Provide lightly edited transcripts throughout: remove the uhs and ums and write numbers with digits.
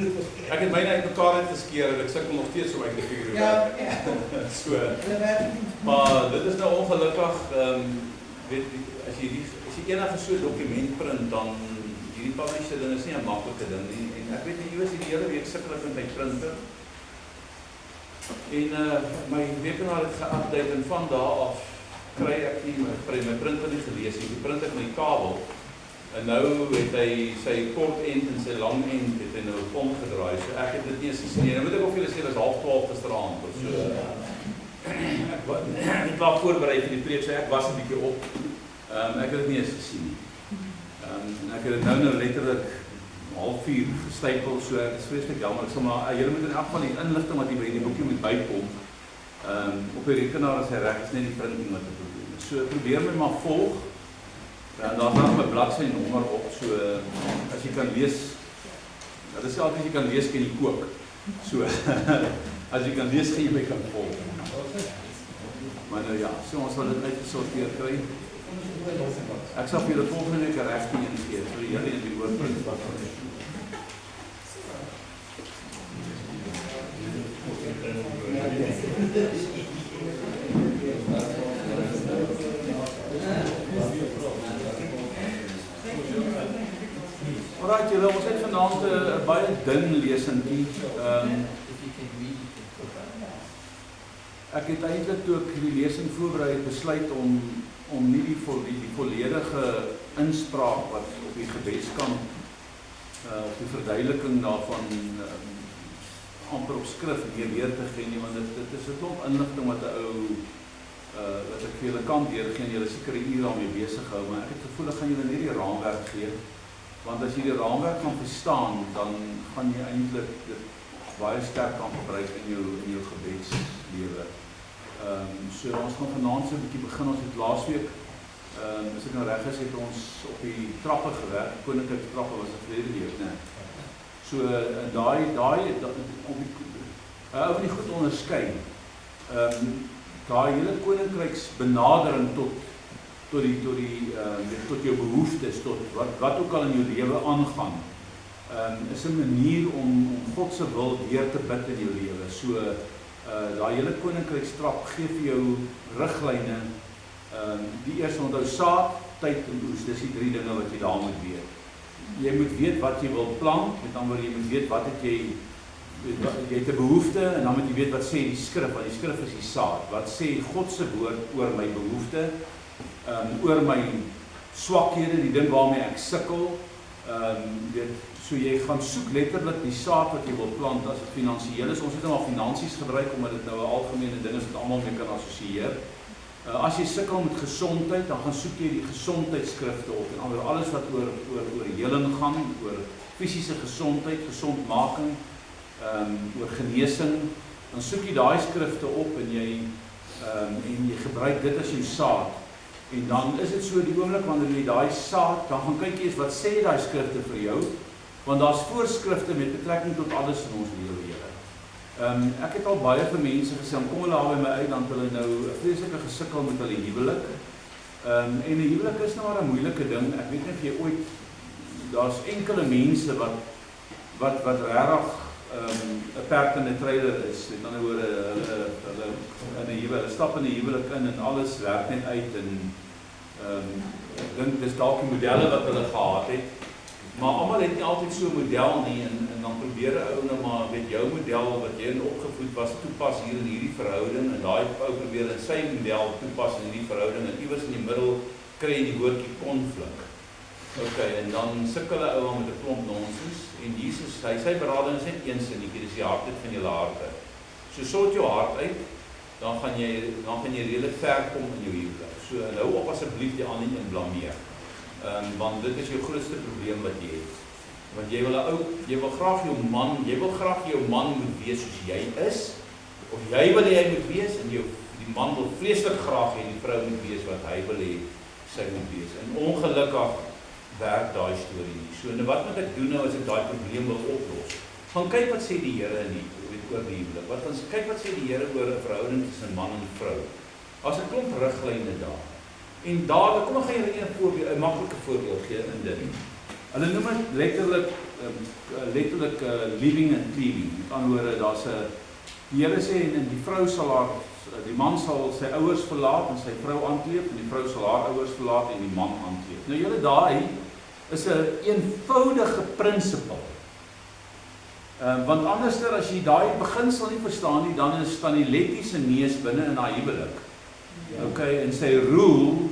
Ek het myne uit mekaar uitgeskeer en ek sukkel nog steeds om uit te figure. Ja, so. Maar dit is nou ongelukkig, weet as jy enige so dokument print, dan hierdie publisher ding is nie 'n maklike ding nie. En ek weet nie, jy was die hele week sukkel met my printer. En my rekenaar het geupdate en van daar af kry ek nie my printer nie gelees nie. Die print ek met die kabel. En nou het hy sy kort end en sy lang end het hy nou omgedraai. So ek het dit nie eens gesien nie. Nou moet ek ook vir julle sê, dit is 11:30 gisteraand of so. Ek was voorberei vir die preek, so ek was 'n bietjie op. Ek het dit nie eens gesien nie. En ek het dit nou letterlik 3:30 gestypel, so ek is vreeslik jammer. Ek sal maar julle moet in elk geval die inligting wat hier by die boekie moet bykom. Op die rekenaar as hy reg is, net die printing wat 'n probleem is. So probeer my maar volg. En daar staan 'n bladsy nommer op, so as jy kan lees. Dit is altyd as jy kan lees, kan jy kook. So as jy kan lees, gaan jy my kan volg. Maar nou ja, so ons sal dit uitgesorteer kry. Ek sal vir julle volgende week 'n regte een gee, so julle in die oorprint wat van is. Alright julle, ons het vanaand 'n baie dun lesentjie. Ek het eintlik toe ek die lesing voorberei het besluit om nie die volledige inspraak wat op die gebedskant of die verduideliking daarvan amper op skrif weer te gee nie, want dit is 'n klomp inligting wat 'n ou wat ek vir julle kan deurgee en julle seker 'n uur daarmee besig hou, maar ek het gevoel ek gaan julle net die raamwerk gee, want as jy die raamwerk kan verstaan, dan gaan jy eintlik dit baie sterk kan gebruik in jou gebedslewe. So ons gaan vanaand so 'n bietjie begin. Ons het laasweek, as ek nou reg is, het ons op die trappe gewerk. Koninkryke trappe was 'n verlede week, né? So daai op die ou nie goed onderskei. Daai hele koninkryks benadering tot jou behoeftes, tot wat ook al in jou lewe aangaan, is 'n manier om God se wil deur te bid in jou lewe. So daai hele koninkrykstrap gee vir jou riglyne. Die eerste onthou saad, tyd en oes. Dis die 3 dinge wat jy daar moet weet. Jy moet weet wat jy wil plant, met ander woorde jy moet weet wat het jy het 'n behoefte, en dan moet jy weet wat sê die skrif, want die skrif is die saad. Wat sê God se woord oor my behoefte, oor my swakhede, die ding waarmee ek sukkel. So jy gaan soek letterlik die saad wat jy wil plant as dit finansiëel is. Ons het nou al finansies gebruik omdat dit nou 'n algemene ding is wat almal mee kan assosieer. As jy sukkel met gesondheid, dan gaan soek jy die gesondheidsskrifte op en ander alles wat oor heling gaan, oor fisiese gesondheid, gesondmaking, oor genesing. Dan soek jy daai skrifte op en jy gebruik dit as jou saad. En dan is dit so die oomblik wanneer jy daai saad, dan gaan kyk jy eens wat sê daai skrifte vir jou, want daar's voorskrifte met betrekking tot alles in ons lewe. Ek het al baie vir mense gesê, kom hulle al by my uit, dan hulle nou 'n vreeslike gesukkel met hulle huwelik. En 'n huwelik is nou maar 'n moeilike ding. Ek weet nie of jy ooit, daar's enkele mense wat regtig 'n perd in 'n trailer is. Met ander woorde, hulle stap in 'n huwelik in en alles werk net uit en ek dink dis dalk die modelle wat hulle gehad het. Maar almal het nie altyd so 'n model nie en dan probeer 'n ou nou maar met jou model wat jy in opgevoed was toepas hier in hierdie verhouding en daai ou probeer in sy model toepas in hierdie verhouding en iewers in die middel kry jy die woordjie konflik. Okay, en dan sukkel 'n ou met 'n klomp nonsens en Jesus, sy berading is net een sinnetjie, dis die hartheid van jou harte. So sort jou hart uit, dan gaan jy redelik ver kom in jou huwelik. So hou op asseblief die ander een blameer. Want dit is jou grootste probleem wat jy het. Want jy wil graag jou man moet wees soos jy is, of jy wil hy moet wees, en die man wil vreeslik graag hê die vrou moet wees wat hy wil hê sy moet wees. En ongelukkig werk daai storie nie. So nou wat moet ek doen nou as ek daai probleem wil oplos? Gaan kyk wat sê die Here oor die huwelik. Kyk wat sê die Here oor 'n verhouding tussen man en vrou. As 'n klomp riglyne daar. En dadelik, kom ek gaan julle 'n maklike voorbeeld gee in dit. Hulle noem dit letterlik letterlik living and cleaving. Met ander woorde, daar's 'n die Here sê en die vrou sal haar die man sal sy ouers verlaat en sy vrou aankleef en die vrou sal haar ouers verlaat en die man aankleef. Nou julle daai is 'n eenvoudige prinsipel. Want anderster as jy daai beginsel nie verstaan nie, dan is Tannie Letty se neus binne in haar huwelik. Okay, en sy rule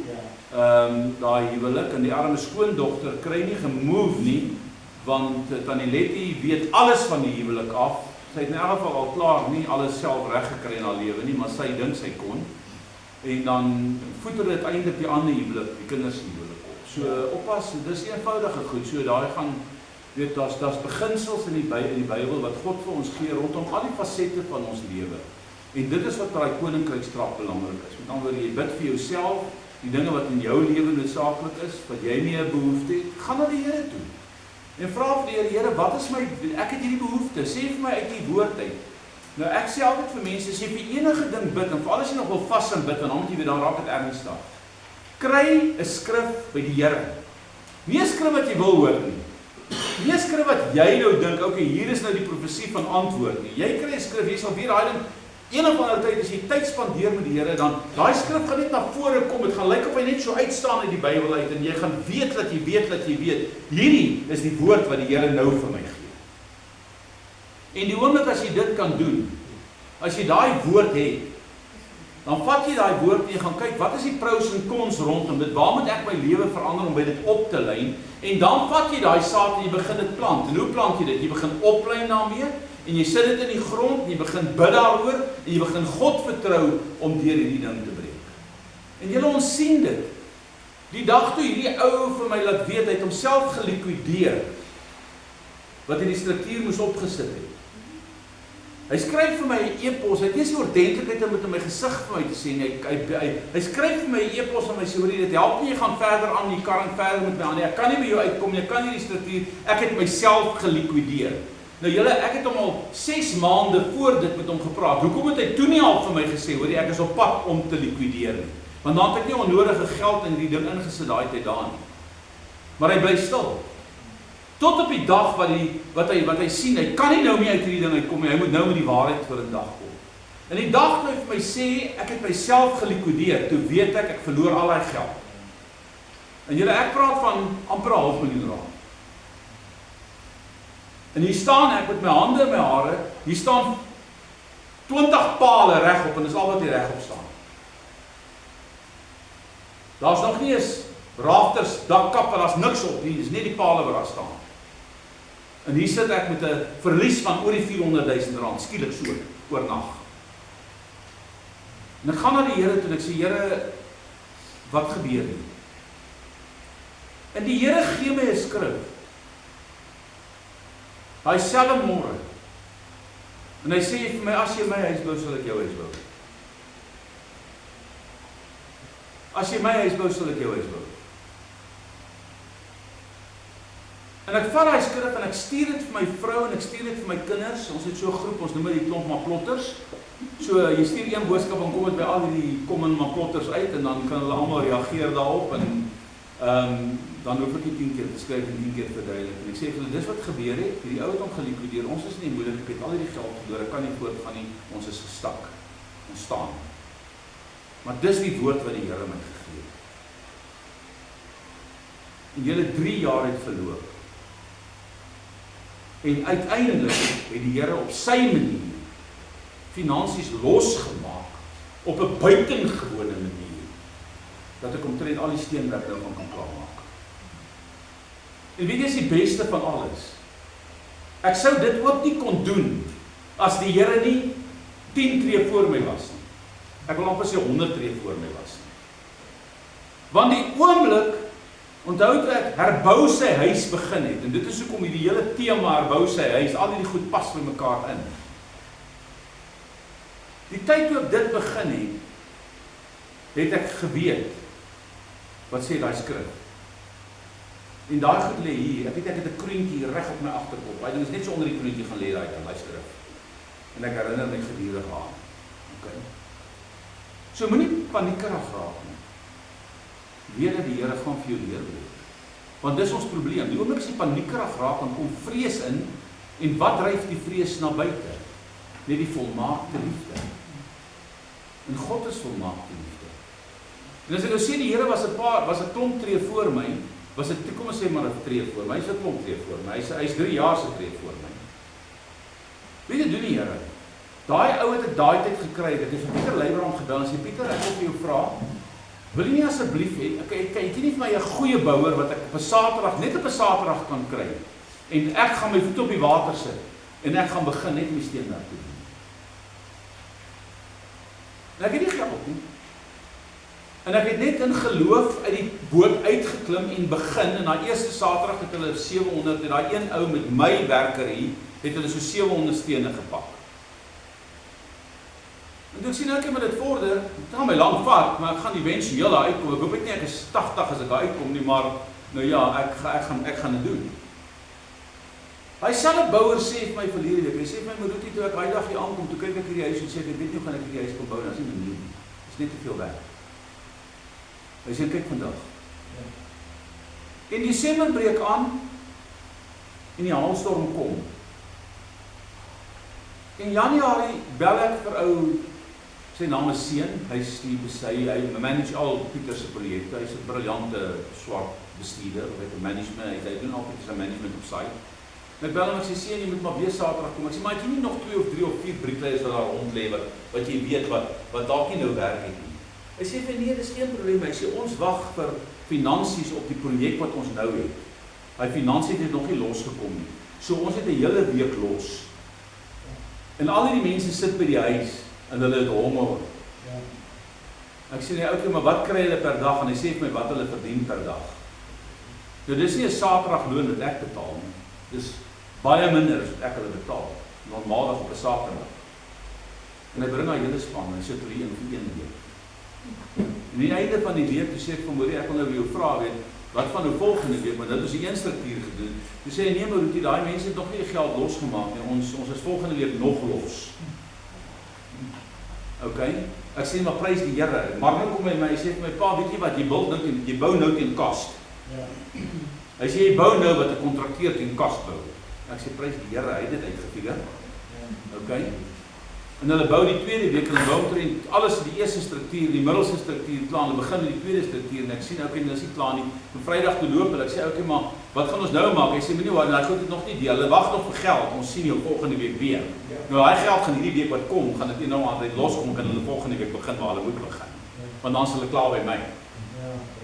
daai huwelik en die arme skoondogter kry nie gemove nie, want Tannie Letty weet alles van die huwelik af. Sy het in elk geval al klaar nie alles self reg gekry in haar lewe nie, maar sy dink sy kon. En dan voeder dit eintlik die ander huwelik, die kinders se huwelik op. So oppas, dis eenvoudige goed. So daai gaan weet daar's beginsels in die Bybel wat God vir ons gee rondom al die fasette van ons lewe. En dit is wat daai koninkrykstrap belangrik is. Met ander woorde, jy bid vir jouself, die dinge wat in jou lewe noodsaaklik is, wat jy nie 'n behoefte het, gaan na die Here toe. En vra vir die Here, Here, wat is ek het hierdie behoefte, sê vir my uit die woord uit. Nou ek sê altyd vir mense, as jy vir enige ding bid, en veral as jy nog wil vas en bid, want dan moet jy weer dan raak dit ernstig. Kry 'n skrif by die Here. Nie 'n skrif wat jy wil hoor nie. Nie 'n skrif wat jy nou dink, okay, hier is nou die profesie van antwoord nie. Jy kry 'n skrif, jy sal weer daai ding, een of ander tyd, as jy tyd spandeer met die Here, dan daai skrif gaan net na vore kom, dit gaan lyk of hy net so uitstaan uit die Bybel uit, en jy gaan weet dat jy weet, hierdie is die woord wat die Here nou vir my gee. En die oomblik as jy dit kan doen, as jy daai woord het, dan vat jy daai woord en jy gaan kyk, wat is die pros en cons rondom dit, waar moet ek my lewe verander om by dit op te lyn, en dan vat jy daai saad en jy begin dit plant. En hoe plant jy dit? Jy begin oplyn daarmee, en jy sit dit in die grond, en jy begin bid daaroor, en jy begin God vertrou om deur hierdie ding te breek. En julle, ons sien dit. Die dag toe hierdie ou vir my laat weet, hy het homself gelikwideer, wat hy die struktuur moes opgesit het. Hy skryf vir my 'n e-pos, hy het nie so ordentlikheid om dit in my gesig vir my te sê nie, hy skryf vir my 'n e-pos en my sê, hoor jy, dit help nie, jy gaan verder aan, jy kan verder met my aan, ek kan nie by jou uitkom, jy kan nie die struktuur, ek het myself gelikwideer. Nou julle, ek het hom al 6 maande voor dit met hom gepraat, hoekom het hy toe nie al vir my gesê, hoor jy, ek is op pad om te likwideer nie, want dan het ek nie onnodige geld in die ding ingesit daai tyd daar nie, maar hy bly stil. Tot op die dag wat hy sien, hy kan nie nou meer uit hierdie ding uitkom, hy moet nou met die waarheid vir 'n dag kom. En die dag toe hy vir my sê, ek het myself gelikwideer, toe weet ek verloor al die geld. En julle, ek praat van amper R500.000. En hier staan ek met my hande en my hare, hier staan 20 pale regop, en dis al wat hier regop staan. Daar's nog nie eens rafters, dakkap, daar's niks op nie, dis net die pale wat daar staan. En hier sit ek met 'n verlies van oor die R400.000, skielik so, oornag. En ek gaan na die Here toe en ek sê, Here, wat gebeur hier? En die Here gee my 'n skrif. Hy selfe môre. En hy sê vir my, as jy my huis bou, sal ek jou huis bou. As jy my huis bou, sal ek jou huis bou. En ek vat daai skrif en ek stuur dit vir my vrou en ek stuur dit vir my kinders. Ons het so 'n groep, ons noem dit die klomp maplotters. So jy stuur een boodskap en kom dit by al die kom in maplotters uit en dan kan hulle almal reageer daarop en dan hoef ek nie 10 keer te skryf en 10 keer verduidelik. En ek sê vir hulle, dis wat gebeur het, hierdie ou het hom gelikwideer. Ons is nie moeilik, ek het al hierdie geld verloor, ek kan nie voortgaan nie, ons is gestak. Ons staan. Maar dis die woord wat die Here my gegee het. En julle 3 jaar het verloop. En uiteindelik het die Here op sy manier finansies losgemaak op 'n buitengewone manier dat ek omtrent al die steenwerk daarvan kan klaarmaak. En weet jy is die beste van alles? Ek sou dit ook nie kon doen as die Here nie 10 tree voor my was nie. Ek wil amper sê 100 tree voor my was nie. Want die oomblik, onthou toe ek herbou sy huis begin het, en dit is hoekom die hele tema herbou sy huis, al die goed pas vir mekaar in. Die tyd toe ek dit begin het ek geweet, wat sê daai skrif. En daai goed lê hier, ek het 'n kroontjie reg op my agterkop, daai ding is net so onder die kroontjie gaan lê daai skrif. En ek herinner my gedurig aan. Okay. So moenie paniek raak nie. Weet dat die Here gaan vir jou leer. Want dis ons probleem. Die oomblik as jy paniekerig raak, dan kom vrees in, en wat dryf die vrees na buite? Net die volmaakte liefde. En God is volmaakte liefde. En as ek nou sê, die Here was 'n klomp tree voor my, kom ons sê maar 'n tree voor my, hy's 'n klomp tree voor my, hy's 3 jaar se tree voor my. Weet jy, doen die Here? Daai ou het ek daai tyd gekry, ek het vir Pieter Leibrand gebel, en sê, Pieter, ek wil vir jou vra, wil jy nie asseblief hê, kyk jy nie vir my 'n goeie bouer, wat ek op 'n Saterdag, net op 'n Saterdag kan kry, en ek gaan my voet op die water sit, en ek gaan begin net my steenwerk te doen. En ek het nie geld nie. En ek het net in geloof uit die boot uitgeklim en begin, en daai eerste Saterdag het hulle 700, en daai een ou met my werker hier, het hulle so 700 stene gepak. En toe ek sien ek met dit vorder, dit gaan my lang vat, maar ek gaan eventueel daar uitkom. Ek hoop net nie ek is 80 as ek daar uitkom nie, maar nou ja, ek gaan dit doen. Hy selfe bouer sê vir my verlede week, hy sê vir my, Maruti, toe ek daai dag hier aankom, toe kyk ek hierdie huis en sê ek weet nie hoe gaan ek hierdie huis kon bou, dat is nie manier nie. Dit is net te veel werk. Hy sê kyk vandag. En Desember breek aan en die haalstorm kom. In Januarie bel ek vir ou, sy naam is Sean, hy manage al Pieter se projekte, hy's 'n briljante swart bestuurder, hy doen altyd sy management op site. En ek bel hom, ek sê, Sean, jy moet maar weer Saterdag kom. Ek sê, maar het jy nie nog 2 of 3 of 4 briekleiers wat daar rondlê, wat jy weet wat dalk nie nou werk het nie. Hy sê vir nee, dis geen probleem. Hy sê ons wag vir finansies op die projek wat ons nou het. Hy finansies het nog nie losgekom nie. So ons het 'n hele week los. En al die mense sit by die huis en hulle het honger. Ek sê nee, okay, maar wat kry hulle per dag? En hy sê vir my wat hulle verdien per dag. Nou dis nie 'n Saterdag loon wat ek betaal nie. Dis baie minder as wat ek hulle betaal. Normaalweg op 'n Saterdag. En hy bring haar hele span en hy sit hulle een vir een week. En die einde van die week, toe sê ek vir Marie, ek wil nou vir jou vra, weet, wat van nou volgende week, maar dit is die een struktuur gedoen. Toe sê hy, nee Marie, daai mense het nog nie geld losgemaak nie, ons is volgende week nog los. Ok, ek sê, maar prys die Here. Marlon kom by my, hy sê vir my, pa, weet jy wat, jy bou nou teen kast. Hy sê, jy bou nou wat 'n kontrakteur teen kast bou. Ek sê, prys die Here, hy het dit uitgefigure. Ok, en hulle bou die tweede week, en hulle bou omtrent alles in die eerste struktuur, die middelste struktuur klaar, hulle begin met die tweede struktuur, en ek sien, ok, dit is nie klaar nie, en Vrydag toe loop hulle, ek sê, ok, maar, wat gaan ons nou maak? Hy sê, meneer, hy goed het nog nie deel, hulle wag nog vir geld, ons sien jou volgende week weer. Nou, hy geld gaan hierdie week wat kom, gaan dit nou aan loskom, kan hulle volgende week begin waar hulle moet begin, want dan is hulle klaar by my.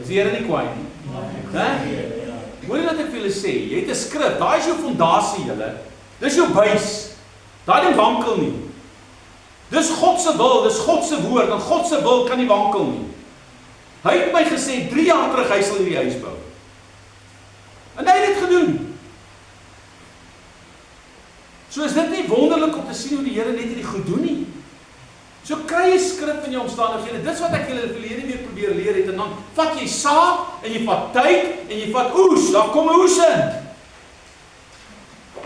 Is die Here nie kwaai nie? Hoor jy wat ek vir julle sê, jy het 'n skrif, daai is jou fondasie julle, dis jou buis, daai ding wankel nie. Dis God se wil, dis God se woord, en God se wil kan nie wankel nie. Hy het my gesê, 3 jaar terug, hy sal hierdie huis bou. En hy het dit gedoen. So is dit nie wonderlik om te sien hoe die Here net hierdie goed doen nie. So kry jy skrif in jou omstandighede, dis wat ek julle verlede week probeer leer het, en dan vat jy saad, en jy vat tyd, en jy vat oes, daar kom 'n oes in.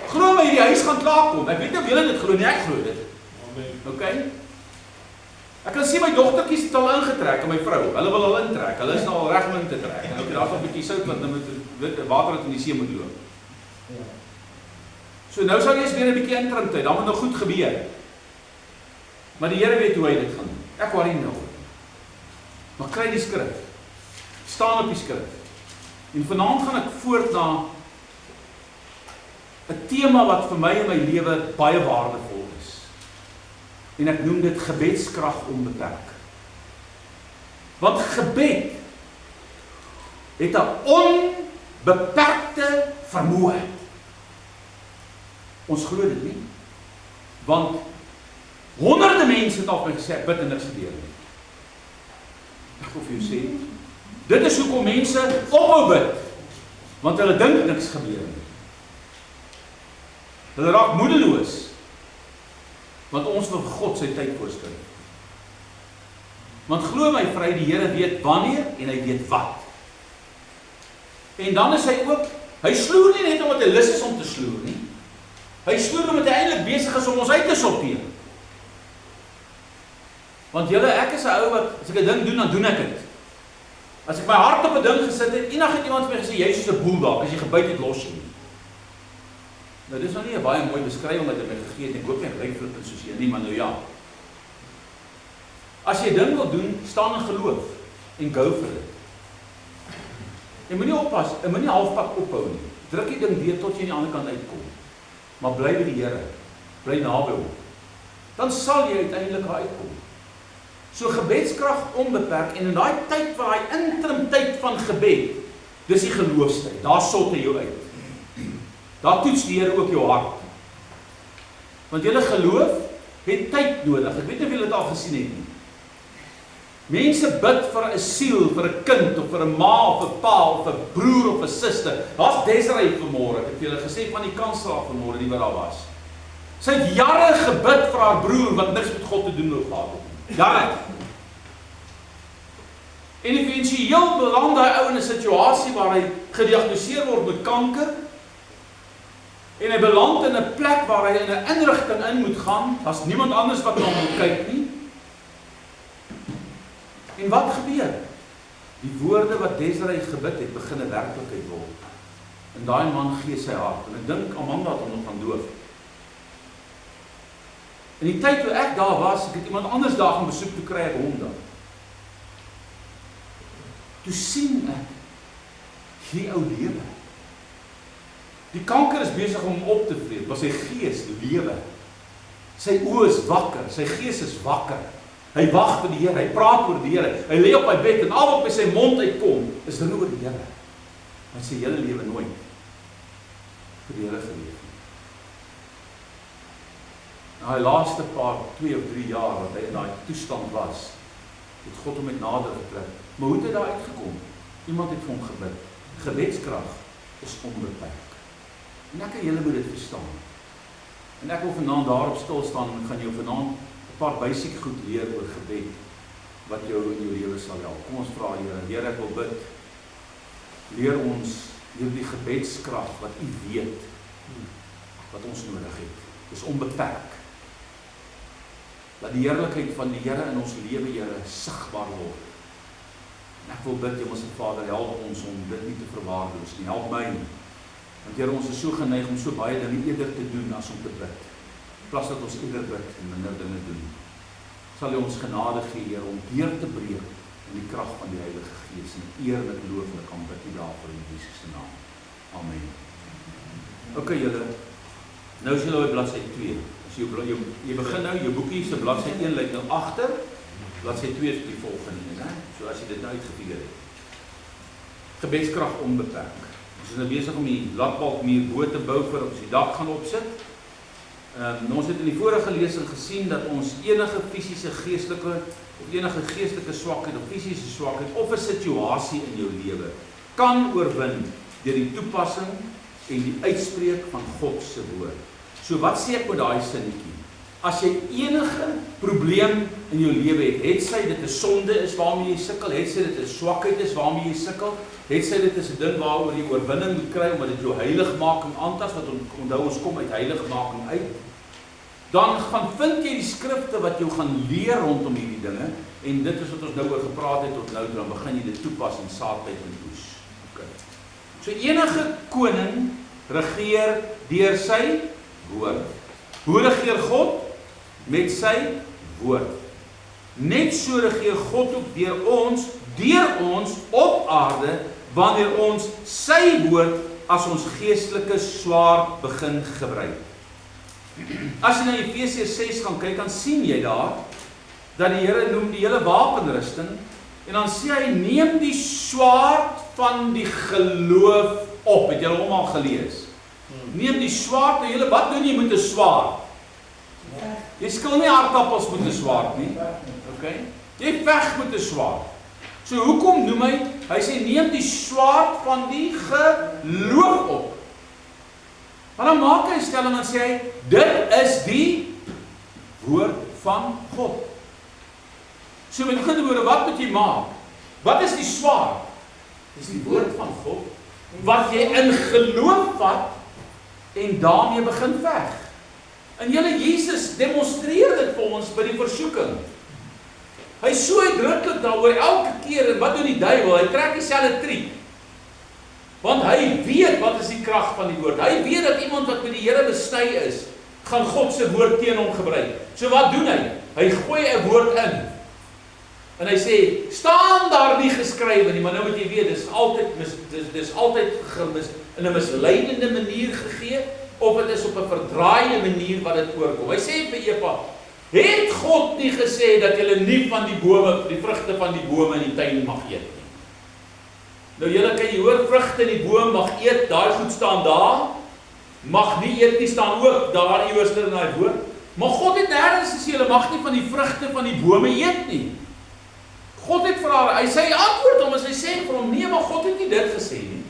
Glo my, die huis gaan klaarkom, ek weet nie of julle dit glo nie, ek glo dit. Ok? Ek kan sien my dogtertjies het al ingetrek, en my vrou, hulle wil al intrek, hulle is nou al reg om in te trek, en ok, daar is nog 'n bietjie sout, want nou moet water wat in die see moet loop. So nou sal eers weer 'n bietjie intrimtyd, dan moet nog goed gebeur. Maar die Here weet hoe hy dit gaan doen. Ek worry nie nou. Maar kry die skrif. Staan op die skrif. En vanaand gaan ek voort na 'n tema wat vir my in my lewe baie waardevol is. En ek noem dit gebedskrag onbeperk. Want gebed het 'n onbeperkte vermoë. Ons glo dit nie. Want honderde mense het al gesê, bid en niks gebeur nie. Ek wil vir jou sê, dit is hoekom mense ophou bid, want hulle dink niks gebeur nie. Hulle raak moedeloos, want ons wil vir God sy tyd voorskryf. Want glo my vry, die Here weet wanneer en hy weet wat. En dan is hy ook, hy sloer nie net omdat hy lus is om te sloer nie. Hy sloer omdat hy eintlik besig is om ons uit te sorteer. Want julle, ek is 'n ou wat, as ek 'n ding doen, dan doen ek dit. As ek my hart op 'n ding gesit het, eendag het iemand vir my gesê, jy is soos 'n boeldak, as jy gebyt het, los jy nie. Nou, dis nou nie 'n baie mooi beskrywing wat hy my gegee het, ek hoop nie ek bly flippend soos jy nie, maar nou ja. As jy ding wil doen, staan in geloof, en go vir dit. Jy moet nie oppas, jy moet nie halfpad ophou nie. Druk die ding deur tot jy aan die ander kant uitkom. Maar bly by die Here, bly naby hom. Dan sal jy uiteindelik daar uitkom. So gebedskrag onbeperk, en in daai tyd van daai interim tyd van gebed, dis die geloofstyd, daar sort hy jou uit. Daar toets die Here ook jou hart. Want julle geloof het tyd nodig. Ek weet nie of julle dit al gesien het nie. Mense bid vir 'n siel, vir 'n kind, of vir 'n ma, of 'n pa, of 'n broer, of 'n suster. Daar's Desiree vanmôre, ek het vir julle gesê van die kanselaar vanmôre, die wat daar was. Sy het jare gebid vir haar broer, wat niks met God te doen wou gehad het. Jare. En éventueel beland hy ou in 'n situasie waar hy gediagnoseer word met kanker, en hy beland in 'n plek waar hy in 'n inrigting in moet gaan, daar's niemand anders wat na hom kyk nie. En wat gebeur? Die woorde wat Desiree gebid het, begin 'n werklikheid word. En daai man gee sy hart, en ek dink Amanda het hom nog gaan doof. In die tyd toe ek daar was, ek het iemand anders daar gaan besoek, toe kry ek hom daar. Toe sien ek, die ou lewe. Die kanker is besig om hom op te vreet, maar sy gees lewe. Sy oë is wakker, sy gees is wakker. Hy wag vir die Here, hy praat oor die Here, hy lê op sy bed en al wat by sy mond uitkom, is dinge oor die Here. Hy sy hele lewe nooit vir die Here geleef. Na die laaste paar 2 of 3 jaar wat hy in daai toestand was, het God hom met nader getrek. Maar hoe het hy daar uitgekom? Iemand het vir hom gebid. Gebedskrag is onbeperk. En ek en julle moet dit verstaan. En ek wil vanaand daarop stil staan en gaan jou vanaand 'n paar basic goed leer oor gebed wat jou in jou lewe sal help. Kom ons vra Here, Here, ek wil bid. Leer ons hierdie gebedskrag wat U weet wat ons nodig het. Dis onbeperk. Laat die heerlikheid van die Here in ons lewe, Here, sigbaar word. En ek wil bid, Hemelse Vader, help ons om dit nie te verwaarloos nie. Help my. Want Here, ons is so geneig om so baie dinge eerder te doen as om te bid. In plaas dat ons eerder bid en minder dinge doen. Sal U ons genade gee, Here, om deur te breek in die krag van die Heilige Gees en eerlik looflik aanbid U daarvoor in Jesus se naam. Amen. Okay, julle. Nou is julle by bladsy 2. As jy begin nou, jou boekie se bladsy 1 lyk nou agter. Bladsy 2 is die volgende, né? So as jy dit nou uitgefigure het. Gebedskrag onbeperk. Ons is nou besig om die latbalkmuur bo te bou vir ons die dak gaan opsit. Ons het in die vorige lesing gesien dat ons enige fisiese, geestelike of enige geestelike swakheid of fisiese swakheid of 'n situasie in jou lewe kan oorwin deur die toepassing en die uitspreek van God se woord. So wat sê ek met daai sinnetjie? As jy enige probleem in jou lewe het sy dit 'n sonde is waarmee jy sukkel, het sy dit 'n swakheid is waarmee jy sukkel, het sy dit is 'n ding waaroor jy oorwinning moet kry omdat dit jou heiligmaking aantas, wat onthou ons kom uit heiligmaking uit, dan gaan vind jy die skrifte wat jou gaan leer rondom hierdie dinge, en dit is wat ons nou oor gepraat het tot nou, dan begin jy dit toepas in saadtyd en oes. Okay. So enige koning regeer deur sy woord. Hoe regeer God? Met sy woord. Net so regeer God ook deur ons op aarde, wanneer ons sy woord as ons geestelike swaard begin gebruik. As jy na Efesiërs 6 gaan kyk, dan sien jy daar, dat die Here noem die hele wapenrusting, en dan sê hy, neem die swaard van die geloof op. Het julle hom al gelees? Neem die swaard, en julle, wat doen jy met 'n swaard? Jy skil nie aardappels met 'n swaard nie. Okay? Jy veg met 'n swaard. So hoekom noem hy sê neem die swaard van die geloof op. Maar dan maak hy 'n stelling en sê hy, dit is die woord van God. So met ander woorde, wat moet jy maak? Wat is die swaard? Dis die woord van God, wat jy in geloof vat, en daarmee begin veg. En julle, Jesus demonstreer dit vir ons by die versoeking. Hy is so uitdruklik daaroor elke keer, en wat doen die duiwel? Hy trek dieselfde triek. Want hy weet wat is die krag van die woord. Hy weet dat iemand wat met die Here besny is, gaan God se woord teen hom gebruik. So wat doen hy? Hy gooi 'n woord in. En hy sê, staan daar nie geskrywe nie, maar nou moet jy weet, dis altyd in 'n misleidende manier gegee, of dit is op 'n verdraaide manier wat dit oorkom. Hy sê vir Eva, het God nie gesê dat julle nie van die bome, die vrugte van die bome in die tuin mag eet nie? Nou julle kan jy hoor, vrugte in die boom mag eet, daai goed staan daar, mag nie eet nie, staan ook daar iewers in daai woord. Maar God het nêrens gesê julle mag nie van die vrugte van die bome eet nie. God het vir haar, hy sê antwoord hom, as hy sê vir hom, nee, maar God het nie dit gesê nie.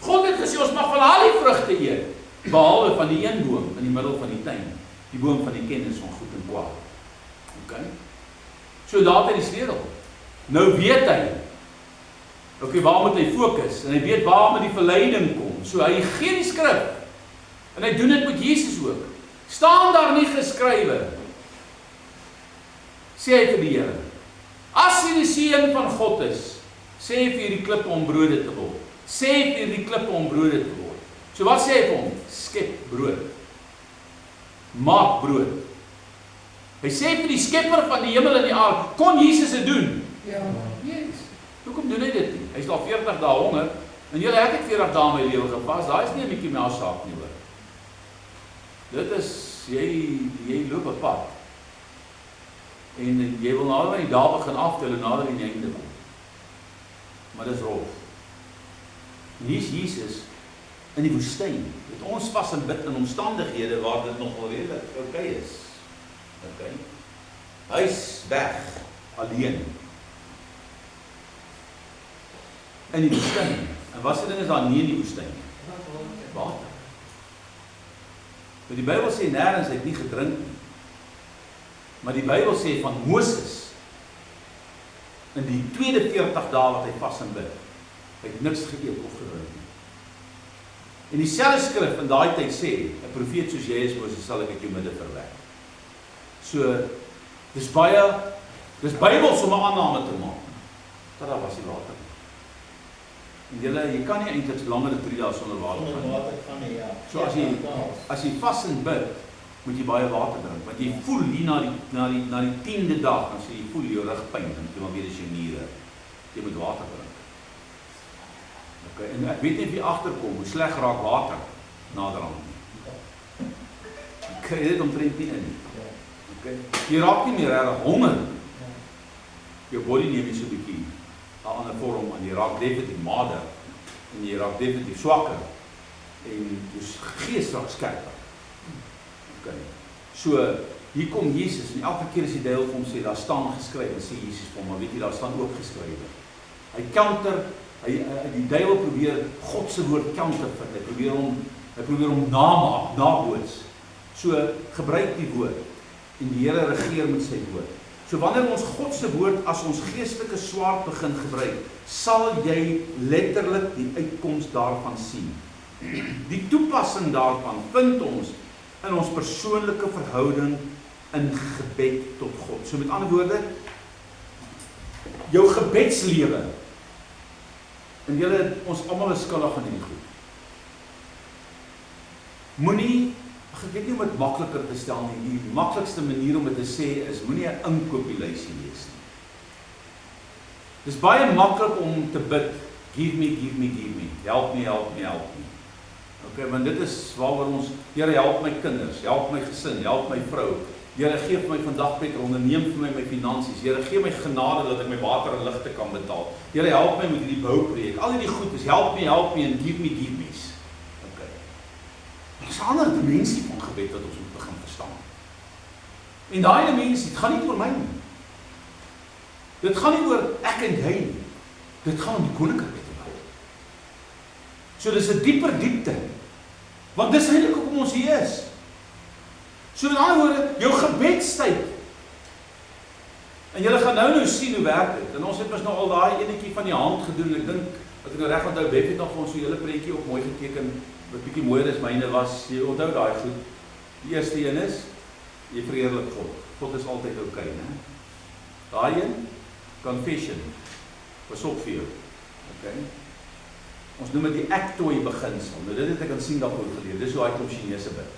God het gesê, ons mag van al die vrugte eet, behalwe van die een boom in die middel van die tuin, die boom van die kennis van goed en kwaad. Okay? So daar het hy die sleutel. Nou weet hy, okay, waar moet hy fokus? En hy weet waar moet die verleiding kom. So hy gee die skrif, en hy doen dit met Jesus ook. Staan daar nie geskrywe, sê hy vir die Here, as jy die seun van God is, sê vir hierdie klippe om brode te word. Sê vir hierdie klippe om brode te word. So wat sê hy vir hom? Skep brood. Maak brood. Hy sê vir die skepper van die hemel en die aarde, kon Jesus dit doen? Ja. Yes. Hoekom doen hy dit nie? Hy is al 40 dae honger, en julle ek het 40 dae my lewe gepas, daar is nie 'n bietjie meer saak nie hoor. Dit is, jy loop 'n pad. En jy wil nader die dae begin aftel en nader die einde kom. Maar dis rof. En hier is Jesus in die woestyn, met ons vas en bid in omstandighede waar dit nogal redelik okay is. Okay. Hy is weg, alleen. In die woestyn. En wat se ding is daar nie in die woestyn? Water. Maar die Bybel sê nêrens hy het nie gedrink nie. Maar die Bybel sê van Moses, in die tweede 40 dae wat hy vas en bid, hy het niks geëet of gedrink nie. En dieselfde skrif in daai tyd sê, 'n profeet soos jy is, Moses, sal ek uit jou midde verwerp. So, dis Bybels om 'n aanname te maak. Dat daar was die water. En jy kan nie eintlik langer as 3 dae sonder water gaan nie. So as jy vas en bid, moet jy baie water drink, want jy voel hier na die 10de dag, dan sê jy voel jou rugpyn, dan jy maar weer as jou niere. Jy moet water drink. Okay, en ek weet nie of jy agterkom hoe sleg raak water naderhand nie. Jy kry dit omtrent nie in. Okay. Jy raak nie meer regtig honger. Jou body neem nie so 'n bietjie 'n ander vorm aan, jy raak definitief mader en jy raak definitief swakker en jou gees raak skerper. Okay. So hier kom Jesus en elke keer as die duiwel vir hom sê daar staan geskryf, dan sê Jesus vir hom, maar weet jy daar staan ook geskrywe. Hy counter, die duiwel probeer God se woord counterfeit. Hy probeer hom namaak, naboots. So gebruik die woord en die Here regeer met sy woord. So wanneer ons God se woord as ons geestelike swaard begin gebruik, sal jy letterlik die uitkoms daarvan sien. Die toepassing daarvan vind ons in ons persoonlike verhouding in gebed tot God. So met ander woorde, jou gebedslewe, en ons almal is skuldig aan hierdie goed. Moenie, ek weet nie om dit makliker te stel nie, die maklikste manier om dit te sê is, moenie 'n inkopieslysie lees nie. Dis baie maklik om te bid, give me, help me. Okay, want dit is waaroor ons, Here help my kinders, help my gesin, help my vrou, Here gee vir my vandag beter, onderneem vir my finansies, Here gee my genade dat ek my water en ligte kan betaal, Here help my met hierdie bouprojek, al hierdie goed is help me en give me's. Okay. Dit is 'n ander dimensie van gebed wat ons moet begin verstaan. En daai dimensie, dit gaan nie oor my nie. Dit gaan nie oor ek en jy nie. Dit gaan om die koninkryk te bou. So dis 'n dieper diepte. Want dis eintlik hoekom ons hier is. So in ander woorde, jou gebedstyd. En julle gaan nou sien hoe werk dit. En ons het mos nou al daai enetjie van die hand gedoen. Ek dink, as ek nou reg onthou, Beb het nog vir ons so 'n hele prentjie op mooi geteken, wat bietjie mooier as myne was. Jy onthou daai goed. Die eerste een is, jy verheerlik God. God is altyd okay, né? Daai een, confession. Pas op vir jou. Okay. Ons noem dit die Actoy beginsel. Nou dit het ek in Singapore geleer. Dis hoe hy klomp Chinese bid.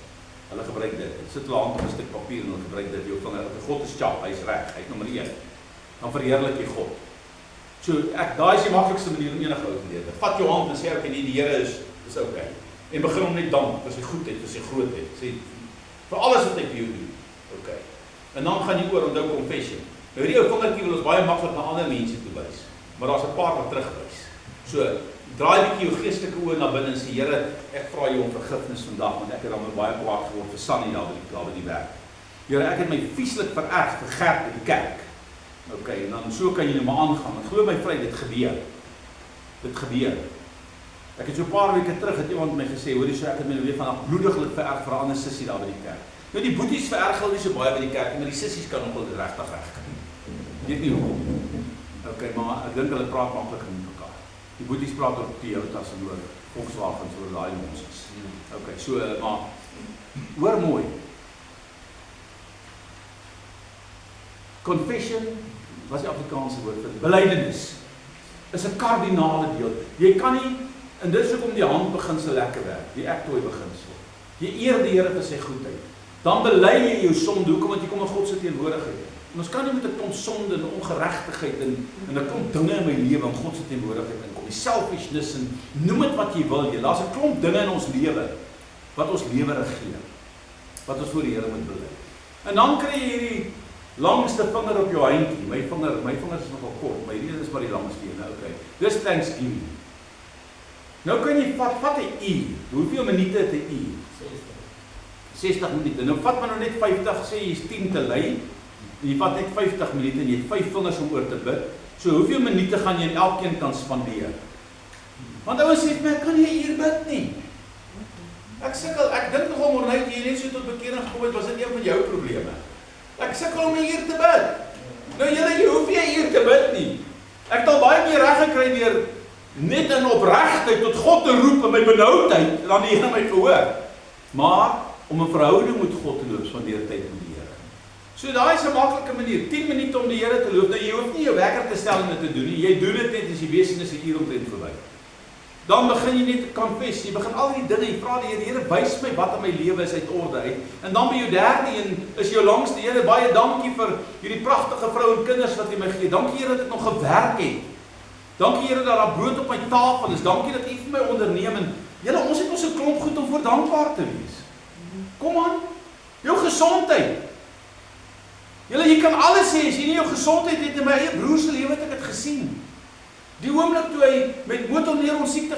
Hulle gebruik dit. Hulle sit hulle hand op 'n stuk papier en hulle gebruik dit. Jou vinger, God is chap, hy's reg. Hy's nommer 1. Dan verheerlik jy God. So daai is die maklikste manier om enige ou te leer. Vat jou hand en sê okay, die Here is okay. En begin hom net dank vir sy goedheid, vir sy grootheid. Sê vir alles wat hy vir jou doen. Okay. En dan gaan jy oor onthou confession. Nou hierdie ou vingertjie wil ons baie maklik na ander mense toe wys. Maar daar's 'n paar wat terugwys. So draai bietjie jou geestelike oë na binne en sê Here, ek vra jou om vergifnis vandag want ek het dan baie kwaad geword vir Sunny daar by die werk. Here, ek het my vieslik vererg vir Gert in die kerk. Okay, en dan so kan jy nou maar aangaan. En glo my vry, dit gebeur. Dit gebeur. Ek het so 'n paar weke terug het iemand my gesê, hoorie so ek het my nou weer vanaf bloediglik vererg vir 'n ander sussie daar by die kerk. Nou die boeties vererg hulle nie so baie by die kerk, maar die sissies kan nogal regtig regkry. Weet nie hoekom. Okay, maar ek dink hulle praat maklik met mekaar. Die boeties praat oor Toyotas en oor Volkswagens oor daai monsers. Okay, so maar hoor mooi. Confession was die Afrikaanse woord vir belydenis. Is 'n kardinale deel. Jy kan nie en dis hoekom die handbeginsel lekker werk, die Actoy beginsel. Jy eer die Here vir sy goedheid. Dan bely jy jou sonde, hoekom want jy kom in God se teenwoordigheid. En ons kan nie met 'n klomp sonde en ongeregtigheid en 'n klomp dinge in my lewe in God se teenwoordigheid inkom. Die selfishness en noem dit wat jy wil. Daar's 'n klomp dinge in ons lewe wat ons lewe regeer. Wat ons voor die Here moet bely. En dan kry jy hierdie langste vinger op jou handjie. My vingers is nogal kort, my hierdie is maar die langste een. Okay. Dis Thanksgiving. Nou kan jy vat 'n uur. Hoeveel minute het 'n uur? 60 minute. Nou vat maar nou net 50, sê jy's 10 te lui. Jy vat net 50 minute en jy het 5 vingers om oor te bid. So hoeveel minute gaan jy in elkeen kan spandeer? Want ouens sê ek kan nie 'n uur bid nie. Ek sukkel, ek dink nogal môre net jy net so tot bekering gekom het, was dit een van jou probleme. Ek sukkel om 'n uur te bid. Nou jy hoef nie 'n uur te bid nie. Ek het al baie meer reg gekry deur net in opregtheid tot God te roep in my benoudheid, dan die Here my gehoor. Maar om 'n verhouding met God te loop, spandeer tyd met die Here. So daai is 'n maklike manier, 10 minute om die Here te loop. Nou jy hoef nie jou wekker te stel om dit te doen nie. Jy doen dit net as jy weet is 'n uur omtrent verby. Dan begin jy net te confess. Jy begin al die dinge, jy vra die Here, Here wys my wat in my lewe is uit orde uit. En dan by jou derde een is jou langste, Here, baie dankie vir hierdie pragtige vrou en kinders wat U my gee. Dankie Here dat ek nog gewerk het. Dankie Here dat daar brood op my tafel is. Dankie dat U vir my onderneem en Here, ons het ons 'n klomp goed om voor dankbaar te wees. Kom aan. Jou gesondheid. Julle, jy kan alles sê as jy nie jou gesondheid het. In my eie broer se lewe het ek dit gesien. Die oomblik toe hy met motorneuron siekte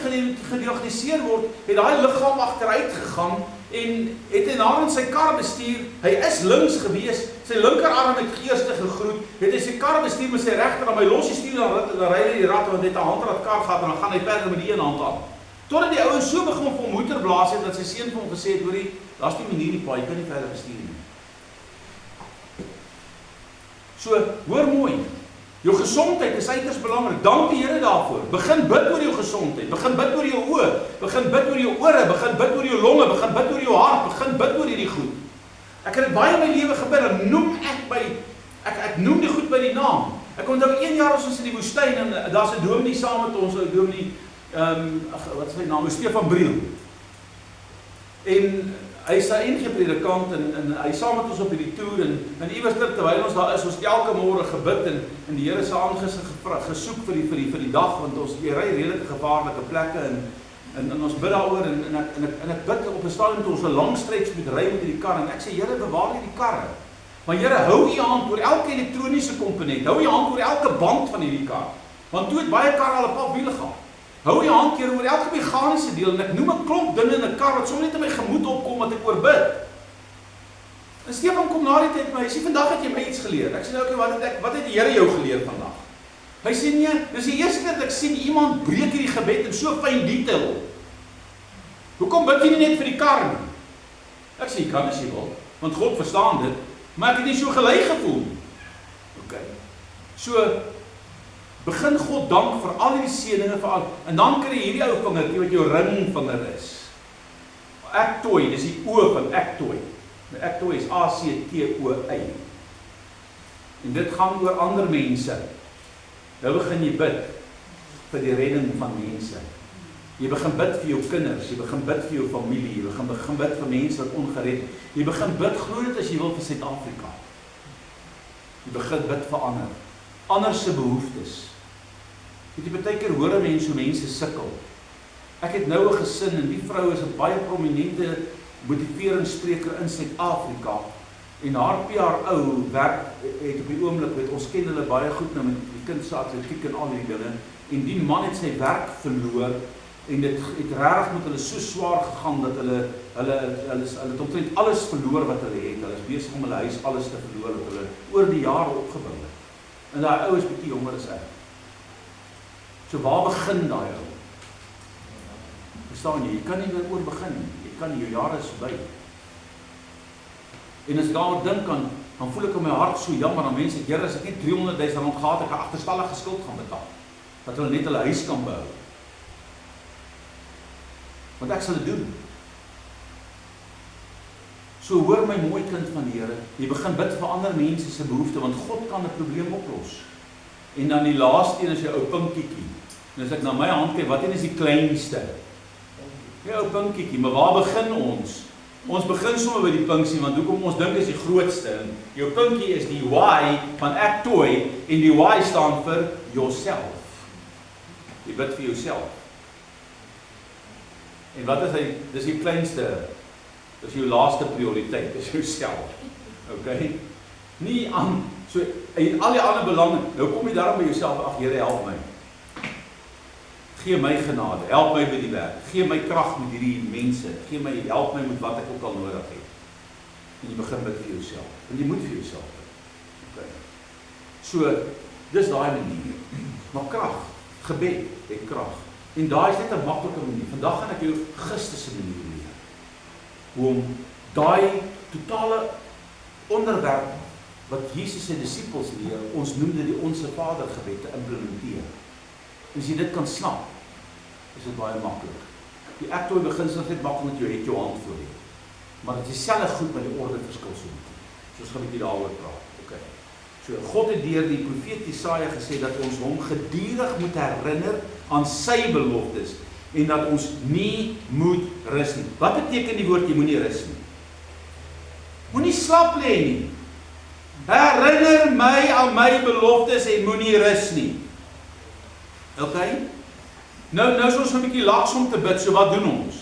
gediagnoseer word, het daai liggaam agteruit gegaan en het hy na in sy kar bestuur. Hy is links gewees, sy linkerarm het eers gegroet, het hy sy kar bestuur met sy regter aan my los die stuur dan ry hy die rat want hy het 'n handrat kar gehad en dan gaan hy verder met die een hand aan. Totdat die ouens so begin om motor blaas het dat sy seun vir hom gesê het, hoorie, daar's nie manier nie pa, jy kan nie verder bestuur nie. So, hoor mooi. Jou gesondheid is uiters belangrik. Dank die Here daarvoor. Begin bid oor jou gesondheid. Begin bid oor jou oë. Begin bid oor jou ore. Begin bid oor jou longe. Begin bid oor jou hart. Begin bid oor hierdie goed. Ek het dit baie in my lewe gebid. En noem ek noem die goed by die naam. Ek onthou 1 jaar ons in die woestyn en daar's 'n dominee saam met ons, 'n dominee wat is sy naam? Stefan Briel. En hy is 'n NG predikant en hy saam met ons op hierdie toer en iewers terwyl ons daar is, ons elke môre gebid en die Here se aangesig gesoek vir die dag want ons ry redelike gevaarlike plekke en ons bid daaroor en ek bid op 'n stadium toe ons 'n lang stretch moet ry met hierdie kar en ek sê Here bewaar hierdie karre. Maar Here hou U hand oor elke elektroniese komponent. Hou U hand oor elke band van hierdie kar. Want toe het baie karre al 'n paar wiele gehad. Hou jou hand keer oor elke meganiese deel en ek noem 'n klomp dinge in 'n kar wat sommer net in my gemoed opkom wat ek oorbid. En Stefan kom na die tyd my, hy sê vandag het jy my iets geleer. Ek sê nou okay, wat het die Here jou geleer vandag? Hy sê nee, dis die eerste keer dat ek sien iemand breek hierdie gebed in so fyn detail op. Hoekom bid jy nie net vir die kar nie? Ek sê jy kan as jy wil, want God verstaan dit, maar ek het nie so gelei gevoel nie. Okay. So begin God dank vir al die seëninge vir al. En dan kry jy hierdie ou vingertjie wat jou ringvinger is. Actoy, dis die O van Actoy. Actoy is A-C-T-O-Y. En dit gaan oor ander mense. Nou begin jy bid vir die redding van mense. Jy begin bid vir jou kinders, jy begin bid vir jou familie, jy begin bid vir mense wat ongered is. Jy begin bid, glo dit as jy wil, vir Suid-Afrika. Jy begin bid vir ander se behoeftes. Weet jy, baie keer hoor mense hoe mense sukkel. Ek het nou 'n gesin en die vrou is 'n baie prominente motiveringsspreker in Suid-Afrika. En haar PRO werk het op die oomblik, weet ons ken hulle baie goed nou met die kind se atletiek en al die dinge. En die man het sy werk verloor en dit het regtig met hulle so swaar gegaan dat hulle het omtrent alles verloor wat hulle het. Hulle is besig om hulle huis alles te verloor wat hulle oor die jare opgebou het. En daai ou is bietjie jonger as ek. So waar begin daai ou? Verstaan jy? Jy kan nie oor begin nie. Jy kan nie, jou jare is verby. En as ek daaroor dink dan voel ek in my hart so jammer aan mense, Here, as ek nie 300.000 rand gehad het, ek 'n agterstallige skuld gaan betaal. Dat hulle net hulle huis kan behou. Want ek sal dit doen. So hoor my mooi kind van die Here, jy begin bid vir ander mense se behoeftes, want God kan 'n probleem oplos. En dan die laaste een is jou ou pinkietjie. En as ek na my hand kyk, wat een is die kleinste? Jou ou pinkietjie, maar waar begin ons? Ons begin sommer by die pinksie, want hoekom ons dink is die grootste. En jou pinkie is die Y van ek toy, en die Y staan vir yourself. Jy bid vir jouself. En wat is hy? Dis die kleinste, dis jou laaste prioriteit, dis jouself. Okay? Nie aan, so, en al die ander belange, nou kom jy daarom by jouself, ag Here, help my. Gee my genade, help my by die werk, gee my krag met hierdie mense, help my met wat ek ook al nodig het. En jy begin bid vir jouself, en jy moet vir jouself bid. Okay. So, dis daai manier. Maar krag, gebed en krag. En daai is net 'n maklike manier. Vandag gaan ek jou gisterse manier leer. Hoe om daai totale onderwerp wat Jesus sy disippels leer, ons noem dit die Onse Vader gebed, te implementeer. As jy dit kan snap, is dit baie maklik. Die ektoe beginsel is net maklik met jou het jou hand voor jou. Maar dit is dieselfde goed met die orde verskil so met. So ons gaan 'n bietjie daaroor praat. Okay. So God het deur die profeet Jesaja gesê dat ons hom gedurig moet herinner aan sy beloftes en dat ons nie moet rus nie. Wat beteken die woord jy moenie rus nie? Moenie slap lê nie. Herinner my aan my beloftes en moenie rus nie. Okay? Nou is ons 'n bietjie laks om te bid, so wat doen ons?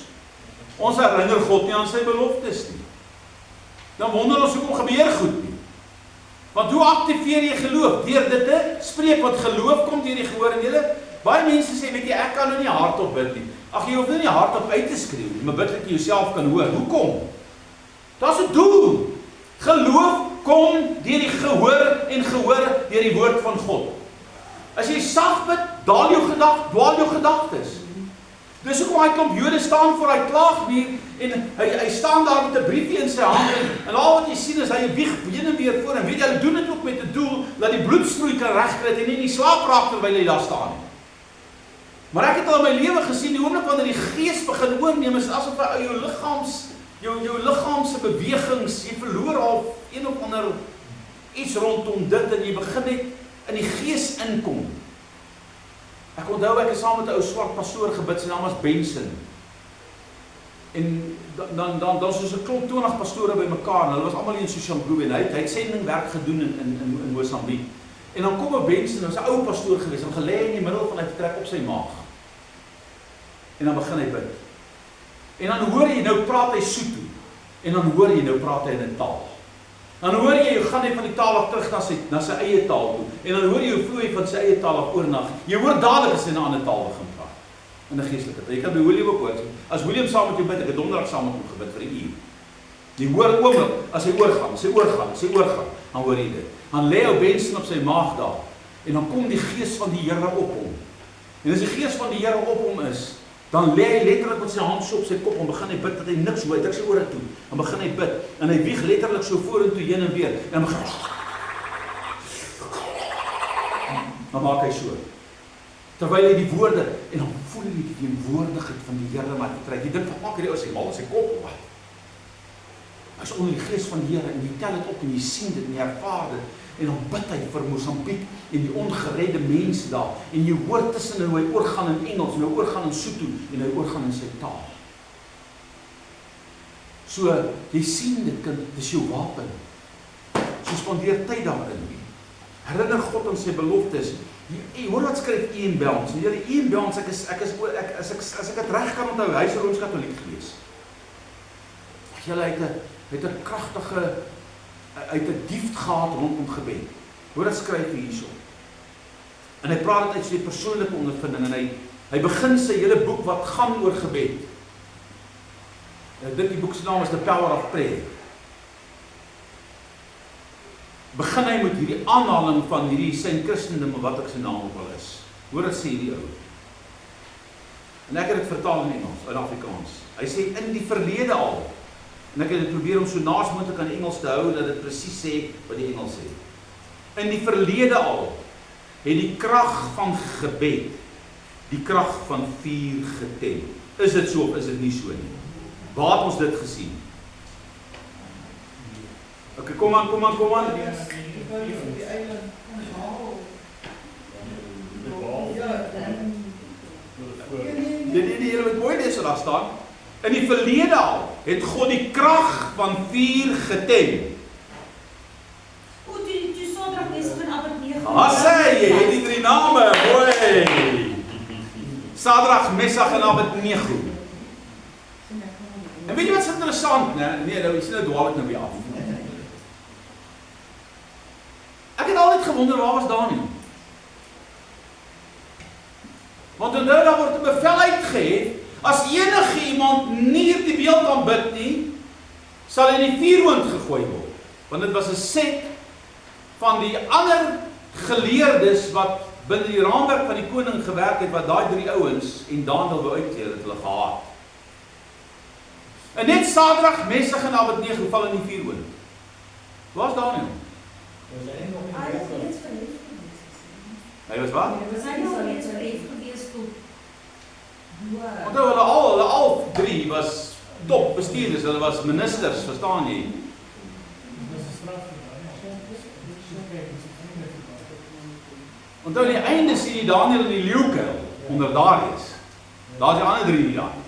Ons herinner God nie aan sy beloftes nie. Dan wonder ons hoekom gebeur goed nie. Want hoe aktiveer jy geloof? Deur dit te spreek, want geloof kom deur die gehoor en julle. Baie mense sê, weet jy, ek kan nou nie hardop bid nie. Ag, jy hoef nou nie hardop uit te skreeu nie, maar bid dat jy jouself kan hoor. Hoekom? Daar's 'n doel. Geloof kom deur die gehoor en gehoor deur die woord van God. As jy sag bid, dwaal jou gedagtes. Dis hoekom hy klomp Jode staan voor hy klaagmuur en hy staan daar met 'n briefie in sy hand en al wat jy sien is hy wieg heen en weer voor en weet jy, hulle doen dit ook met 'n doel dat die bloedstroei kan regkry en nie in die slaap raak terwyl hy daar staan nie. Maar ek het al in my lewe gesien, die oomblik wanneer die gees begin oorneem, is asof hy jou liggaamse bewegings, jy verloor al een of ander iets rondom dit en jy begin net in die gees inkom. Ek onthou ek is saam met 'n ou swart pastoor gebid, sy naam was Benson. En dan soos 'n klomp 20 pastore bymekaar en hulle was almal in Soshanguve en hy het sendingwerk gedoen in Mosambiek. En dan kom 'n Benson, hy's 'n ou pastoor gewees, en gelê in die middel van hy vertrek op sy maag. En dan begin hy bid. En dan hoor jy nou praat hy Sotho. En dan hoor jy nou praat hy in 'n taal. Dan hoor jy gaan hy van die taal af terug na sy eie taal toe. En dan hoor jy hoe vloei van sy eie taal af oornag. Jy hoor dadelik as hy 'n ander taal begin praat. In 'n geestelike taal. Jy kan by William ook hoor. As William saam met jou bid, ek het donderdag saam met hom gebid vir 'n uur. Jy hoor oomblik as hy oorgaan, dan hoor jy dit. Dan lê ou Benson op sy maag daar en dan kom die gees van die Here op hom. En as die gees van die Here op hom is, dan lê hy letterlik met sy hand so op sy kop en begin hy bid dat hy niks hoor, hy druk sy ore toe. Dan begin hy bid en hy wieg letterlik so vorentoe heen en weer en dan begin dan maak hy so. Terwyl hy die woorde en dan voel hy die teenwoordigheid van die Here wat hy trek. Jy dink wat maak hierdie ou sy mal in sy kop of wat? Hy is onder die gees van die Here en jy tel dit op en jy sien dit en jy ervaar dit. En dan bid hy vir Mosambiek en die ongeredde mense daar. En jy hoor tussen hoe hy oorgaan in Engels, en hy oorgaan in Sotho, en hy oorgaan in sy taal. So, jy sien dit kind, dit is jou wapen. So spandeer tyd daarin. Herinner God aan sy beloftes. Hoor wat skryf Ian Bounds. Ian Bounds, as ek het reg kan onthou, hy is 'n Rooms-Katoliek gewees. Julle het 'n kragtige, uit 'n dief gehad rondom gebed. Hoor wat skryf hy hierso. En hy praat dit uit sy persoonlike ondervinding en hy begin sy hele boek wat gaan oor gebed. Die boek se naam is The Power of Prayer. Begin hy met hierdie aanhaling van hierdie Saint Christendom, wat ek sy naam ook al is. Hoor wat sê hierdie ou. En ek het dit vertaal in Engels, in Afrikaans. Hy sê, in die verlede al, en ek het dit probeer om so naas moontlik aan die Engels te hou, dat dit presies sê wat die Engels sê. In die verlede al, het die krag van gebed, die krag van vuur getem. Is dit so of is dit nie so nie? Waar het ons dit gesien? Ok, kom aan. Nee, julle moet mooi lees wat daar staan. In die verlede al, het God die krag van vuur getem. Toe Sadrag, Mesach en Abednego. Jy het die 3 name, mooi. Sadrag, Mesach en Abednego. En weet jy wat is interessant, né? Nee, nou, jy sien nou dwaal ek nou weer af. Ek het altyd gewonder, waar was Daniël? Want onthou, daar word 'n bevel uitgehef, as enige iemand nie die beeld aanbid nie, sal hy in die vuurhoond gegooi word. Want dit was 'n set van die ander geleerdes wat binne die raamwerk van die koning gewerk het, wat daai 3 ouens en Daniël wou uitkeer, het hulle gehaat. En net Sadrag, Mesach en Abednego val in die vuurhoond. Waar is Daniël? Hy was wat? Hy was net verlief gewees tot Onthou, hulle al 3 was top bestuurders, hulle was ministers, verstaan jy? Onthou, aan die einde sien jy Daniël in die leeukuil, onder Darius. Daar is die ander 3 nie daar.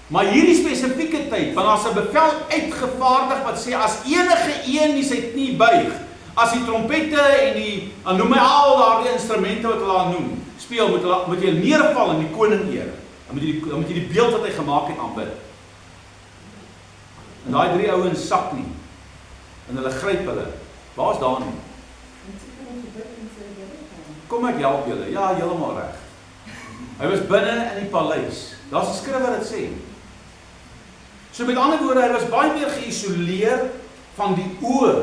Maar hierdie spesifieke tyd, want as 'n bevel uitgevaardig wat sê, as enige een nie sy knie buig, as die trompette en dan noem hy al daardie instrumente wat hulle aan noem, speel, moet jy neerval en die koning eer. Dan moet jy die beeld wat hy gemaak het aanbid. En daai 3 ouens sak nie. En hulle gryp hulle. Waar is Daniël? Kom ek help julle? Ja, heeltemal reg. Hy was binne in die paleis. Daar's 'n skrif wat dit sê. So met ander woorde, hy was baie meer geïsoleer van die oë.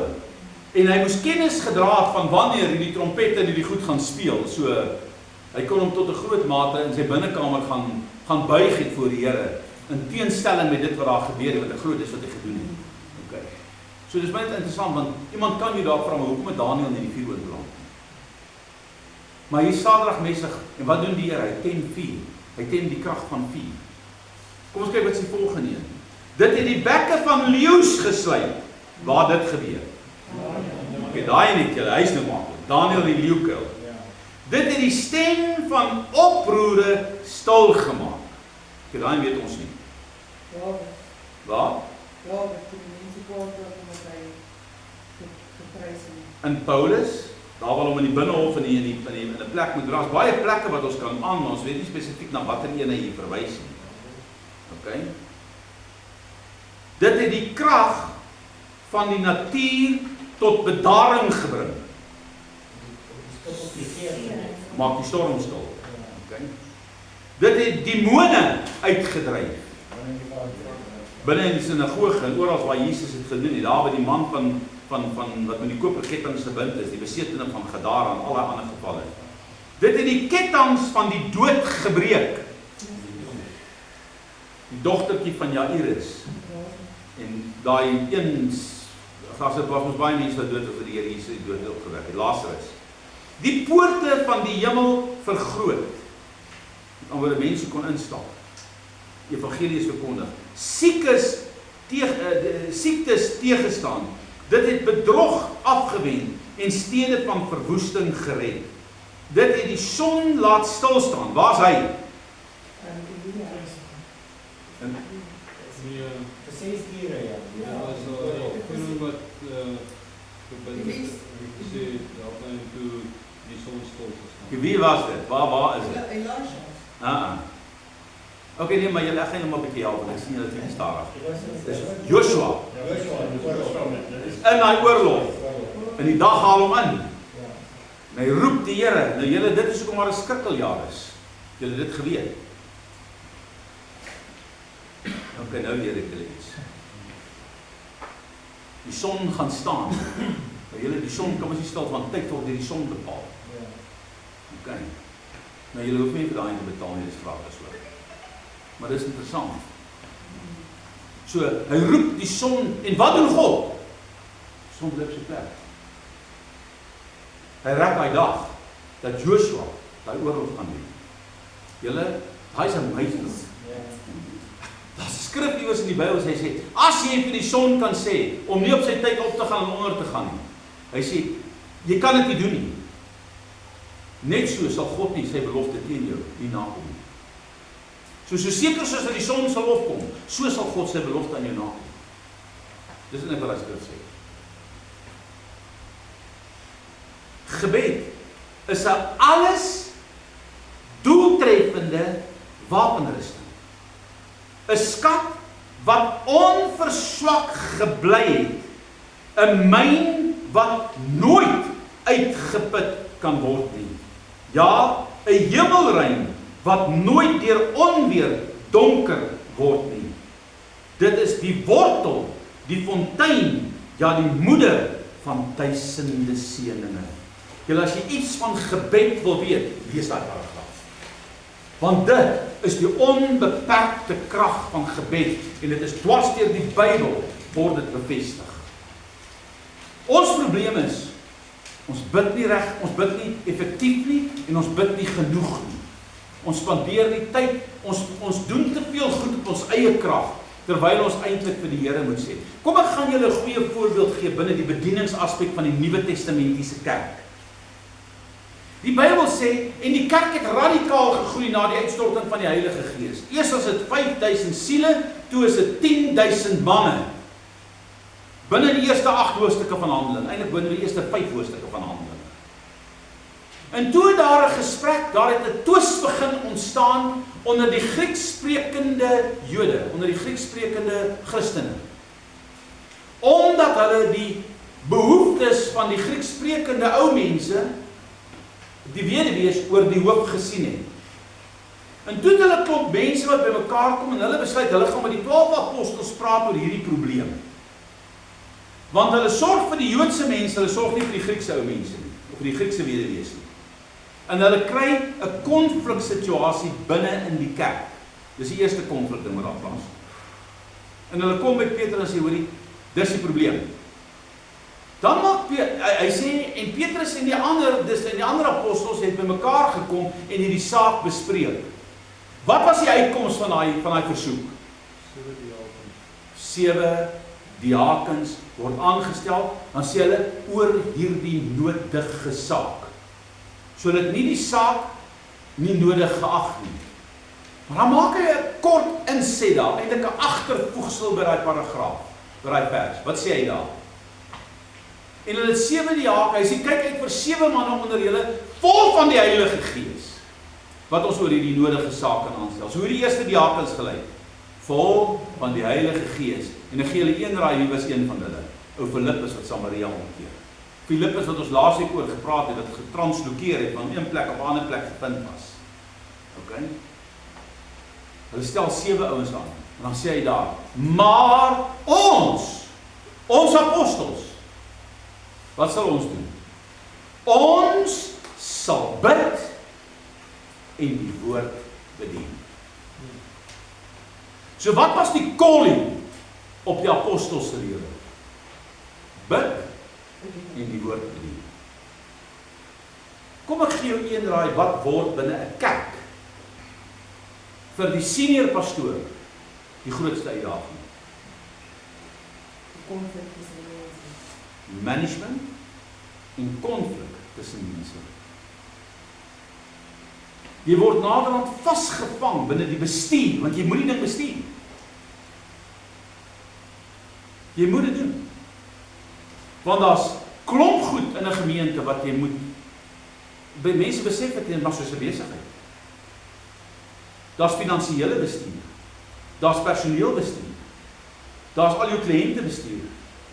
En hy moes kennis gedra het van wanneer hierdie trompette die goed gaan speel. So hy kon hom tot 'n groot mate in sy binnekamer gaan buig het voor die Here, in teenstelling met dit wat daar gebeur het, wat 'n groot is wat hy gedoen het. Okay. So dis baie interessant, want iemand kan jou daar vra, maar hoekom het Daniël nie die vuurhoond beland? Maar hier Sadrag, Mesach, en wat doen die Here? Hy tem vuur. Hy tem die krag van vuur. Kom ons kyk wat die volgende een. Dit het die bekke van leeu's gesluit. Waar dit gebeur? Okay, daai net julle, hy's nou maklik. Daniël die leeukuil. Dit het die stem van oproere stil gemaak. Okay, daai weet ons nie. Waar? In Paulus, daar wil hom in die binnehof in 'n plek moet draas. Baie plekke wat ons kan aan, maar ons weet nie spesifiek na watter een hy verwys nie. Okay? Dit het die krag van die natuur tot bedaring gebring. Maak die storm stil. Okay? Dit het demone uitgedryf. Binne in die sinagoge en oral waar Jesus het gedoen, daar by die man van wat met die koperketting gebind is, die besetene van Gadara en alle ander gevalle. Dit het die kettinge van die dood gebreek. Die dogtertjie van Jairus. En daai eens, as dit was ons baie mense wat dood het vir die Here Jesus die dood opgewek het, Lazarus. Die poorte van die hemel vergroot. Waar die mense kon instap. Die evangelie is verkondig. Siekes siektes teëgestaan. Dit het bedrog afgewend en stede van verwoesting gered. Dit het die son laat stilstaan. Waar's hy? Precies dieren, ja. Wie was dit? Waar is dit? Elijah. Oké, nee, maar julle gaan hom 'n bietjie help, ek sien julle het nie stadig. Dis Joshua. In daai oorlog. En die dag haal hom in. En hy roep die Here. Nou julle, dit is hoekom maar 'n skrikkeljaar is. Julle dit geweet. Oké, nou leer ek julle iets. Die son gaan staan. Nou julle, die son kom as jy stil, want tyd word deur die son bepaal. Oké. Nou julle hoef nie vir daai te betaal nie, dis gratis hoor. Maar dis interessant. So, hy roep die son, en wat doen God? Die son bly op sy plek. Hy raak daai dag, dat Joshua daai oorlog gaan doen. Julle, hy is amazing. Daar's 'n skrif iewers in die Bybel, hy sê, as jy vir die son kan sê, om nie op sy tyd op te gaan en onder te gaan nie. Hy sê, jy kan dit nie doen nie. Net so sal God nie sy belofte teen jou nie nakom nie. So seker soos dat die son sal opkom, so sal God sy belofte aan jou nakom. Dis net wat hy sê. Gebed is 'n alles doeltreffende wapenrusting. 'n Skat wat onverswak gebly het, 'n myn wat nooit uitgeput kan word nie. Ja, 'n hemelruim wat nooit deur onweer donker word nie. Dit is die wortel, die fontein, ja die moeder van duisende seëninge. Julle, as jy iets van gebed wil weet, lees daai paragraaf. Want dit is die onbeperkte krag van gebed en dit is dwars deur die Bybel word dit bevestig. Ons probleem is, ons bid nie reg, ons bid nie effektief nie en ons bid nie genoeg nie. Ons spandeer die tyd, ons doen te veel goed op ons eie krag, terwyl ons eintlik vir die Here moet sê. Kom ek gaan julle 'n goeie voorbeeld gee binne die bedieningsaspek van die Nuwe Testamentiese kerk. Die Bybel sê, en die kerk het radikaal gegroei na die uitstorting van die Heilige Gees. Eers was dit 5000 siele, toe is dit 10.000 manne. Binne die eerste 8 hoofstukke van Handelinge, eintlik binne die eerste 5 hoofstukke van Handelinge. En toe daar 'n gesprek, daar het 'n twis begin ontstaan onder die Grieksprekende Jode, onder die Grieksprekende Christene. Omdat hulle die behoeftes van die Grieksprekende ou mense, die weduwees oor die hoof gesien het. En toe het hulle klomp mense wat bymekaar kom en hulle besluit, hulle gaan met die 12 apostels praat oor hierdie probleem. Want hulle sorg vir die Joodse mense, hulle sorg nie vir die Griekse ou mense nie, of vir die Griekse weduwees nie. En hulle kry 'n konfliksituasie binne in die kerk. Dis die eerste konflik ding wat daar plaas. En hulle kom by Petrus en sê, hoorie, dis die probleem. Dan maak hy sê, en Petrus en die ander apostels het bymekaar gekom en hierdie saak bespreek. Wat was die uitkoms van daai versoek? 7 diakens word aangestel, dan sê hulle oor hierdie nodige saak. Sodat nie die saak nie nodig geag nie. Maar dan maak hy 'n kort inset daar, eintlik 'n agtervoegsel by daai paragraaf, by daai vers. Wat sê hy daar? En hulle 7 diakens, hy sê kyk uit vir 7 manne onder julle, vol van die Heilige Gees, wat ons oor hierdie nodige saak kan aanstel. So hoe die eerste diakens gelyk, vol van die Heilige Gees. En dan gee hulle een raai, wie was een van hulle? Ou Filippus wat Samaria omkeer. Filippus wat ons laasweek oor gepraat het, wat getranslokeer het, van een plek op 'n ander plek gevind was. OK? Hulle stel 7 ouens aan, en dan sê hy daar, maar ons apostels, wat sal ons doen? Ons sal bid en die woord bedien. So wat was die calling op die apostels se lewe? Bid en die woord bedien. Kom ek gee jou een raai, wat word binne 'n kerk vir die senior pastoor die grootste uitdaging? Konflik tussen die mense. Management en konflik tussen mense. Jy word naderhand vasgevang binne die bestuur, want jy moet die ding bestuur. Jy moet dit doen. Want daar's klomp goed in 'n gemeente wat jy moet, by mense besef dit nie, maar soos 'n besigheid. Daar's finansiële bestuur. Daar's personeelbestuur. Daar's al jou kliënte bestuur,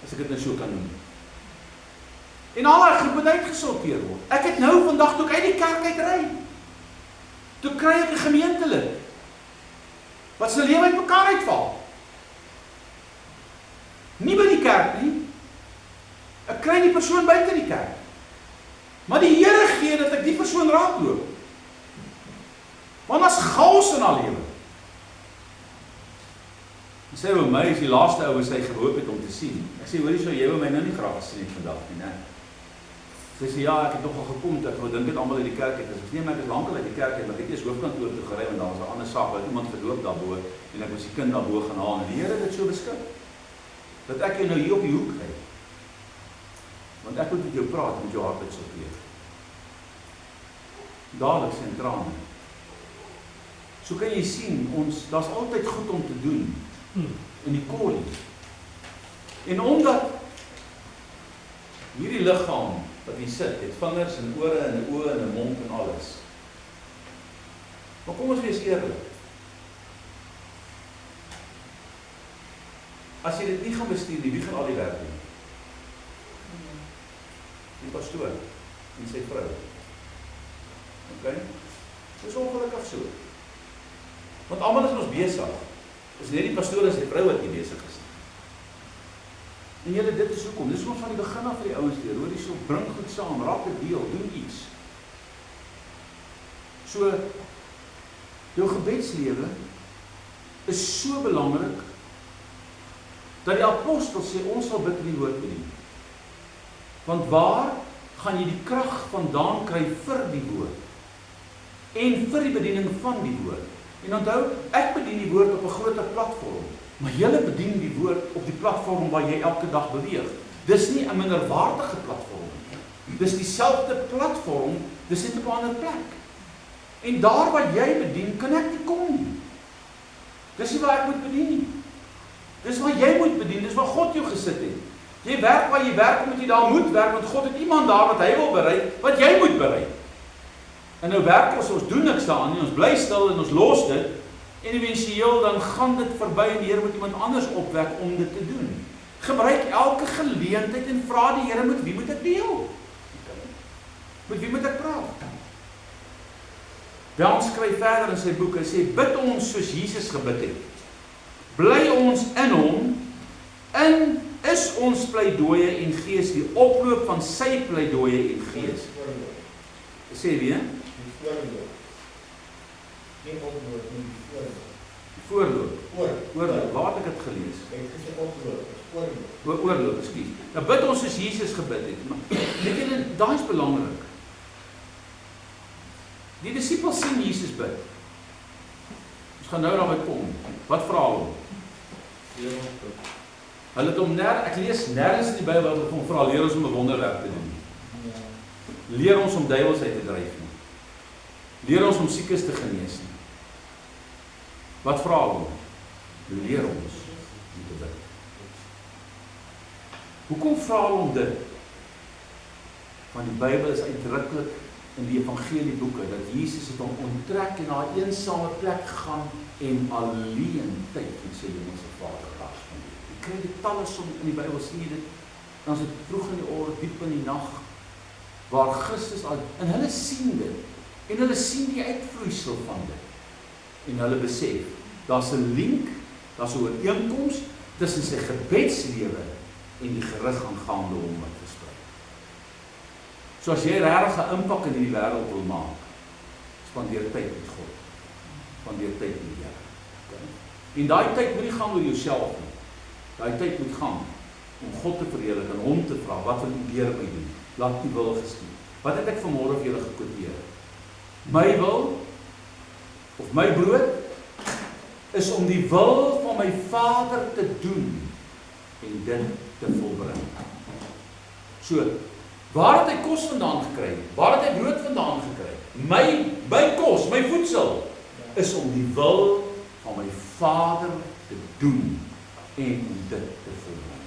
as ek dit nou so kan noem. En al daai goed moet uitgesorteer word. Ek het nou vandag toe ek uit die kerk uitry, toe kry ek 'n gemeentelid wat sy lewe uitmekaar uitval. Nie by die kerk nie. Ek kry die persoon buite die kerk. Maar die Here gee dat ek die persoon raakloop. Want as chaos in haar lewe. Hy sê vir my is die laaste ou wat hy gehoop het om te sien. Ek sê hoorie, so jy wou my nou nie graag gesien het vandag nie, né? Sy sê ja, ek het nogal gekom dat ek dink dit almal uit die kerk het. Ek sê nee, maar ek is lankal uit die kerk het, maar ek het eers hoofkantoor toe gery want daar was 'n ander saak waar iemand gedoop daarbo en ek moes die kind daarbo gaan haal en die Here het dit so beskik. Dat ek jou nou hier op die hoek kry. Want ek moet met jou praat, met jou hart uitsorteer. Dadelik sien trane. So kan jy sien, daar's altyd goed om te doen in die calling. En omdat hierdie liggaam wat hier sit, het vingers en ore en oë en 'n mond en alles. Maar kom ons wees eerlik. As jy dit nie gaan bestuur nie, wie gaan al die werk doen? Die pastoor en sy vrou. OK? Dis ongelukkig so. Want almal is ons besig. Dis net die pastoor en sy vrou wat nie besig is nie. En julle, dit is hoekom. Dis ons van die begin af vir die ouens leer. Hoor hierso, bring goed saam, raak 'n deel, doen iets. So jou gebedslewe is so belangrik dat die apostel sê ons sal bid in die woord bedien. Want waar gaan jy die krag vandaan kry vir die woord? En vir die bediening van die woord? En onthou, ek bedien die woord op 'n groter platform, maar julle bedien die woord op die platform waar jy elke dag beweeg. Dis nie 'n minderwaardige platform nie. Dis dieselfde platform, dis net op 'n ander plek. En daar waar jy bedien, kan ek nie kom nie. Dis nie waar ek moet bedien nie. Dis waar jy moet bedien, dis waar God jou gesit het. Jy werk waar jy werk, omdat jy daar moet werk, want God het iemand daar wat hy wil bereik, wat jy moet bereik. En nou werk ons doen niks daaraan nie, ons bly stil en ons los dit, en eventueel dan gaan dit verby en die Here moet iemand anders opwek om dit te doen. Gebruik elke geleentheid en vra die Here, met wie moet ek deel? Met wie moet ek praat? Dan skryf verder in sy boek, hy sê, bid ons soos Jesus gebid het. Bly ons in hom, in is ons pleidooie en gees, die oploop van sy pleidooie en gees. Sê wie, hè? Nie oploop, nie Voorloop. Oorloop. Waar het ek dit gelees? Ek het gesê oploop, Oorloop, ekskuus. Nou bid ons soos Jesus gebid het. Maar weet julle, daai is belangrik. Die disippels sien Jesus bid. Ons gaan nou daarby kom. Wat vra hulle? Hulle het hom ek lees nêrens in die Bybel wat hom vra, leer ons om 'n wonderwerk te doen. Leer ons om duiwels uit te dryf nie. Leer ons om siekes te genees nie. Wat vra hulle? Leer ons om te bid. Hoekom vra hulle om dit? Want die Bybel is uitdruklik in die evangelieboeke dat Jesus het hom onttrek en na 'n eensame plek gegaan en alleen tyd met sy hemelse Vader gehad. Jy kry dit talle som in die Bybel, sien jy dit? Dan is dit vroeg in die oggend, diep in die nag, waar Christus al, en hulle sien dit, en hulle sien die uitvloeisel van dit, en hulle besef, daar's 'n link, daar's 'n ooreenkoms tussen sy gebedslewe en die gerig aangaande hom wat versprei. So as jy regtig 'n impak in hierdie wêreld wil maak, spandeer tyd met God, spandeer tyd met die Here. Okay? En daai tyd moet nie gaan oor jouself nie. Daai tyd moet gaan om God te verheerlik en hom te vra, wat wil U deur my doen? Laat U wil geskied. Wat het ek vanmôre vir julle gekwoteer? My wil, of my brood, is om die wil van my Vader te doen. en dit te volbring. So, waar het hy kos vandaan gekry? Waar het hy brood vandaan gekry? My kos, my voedsel, is om die wil van my Vader te doen en om dit te volbring.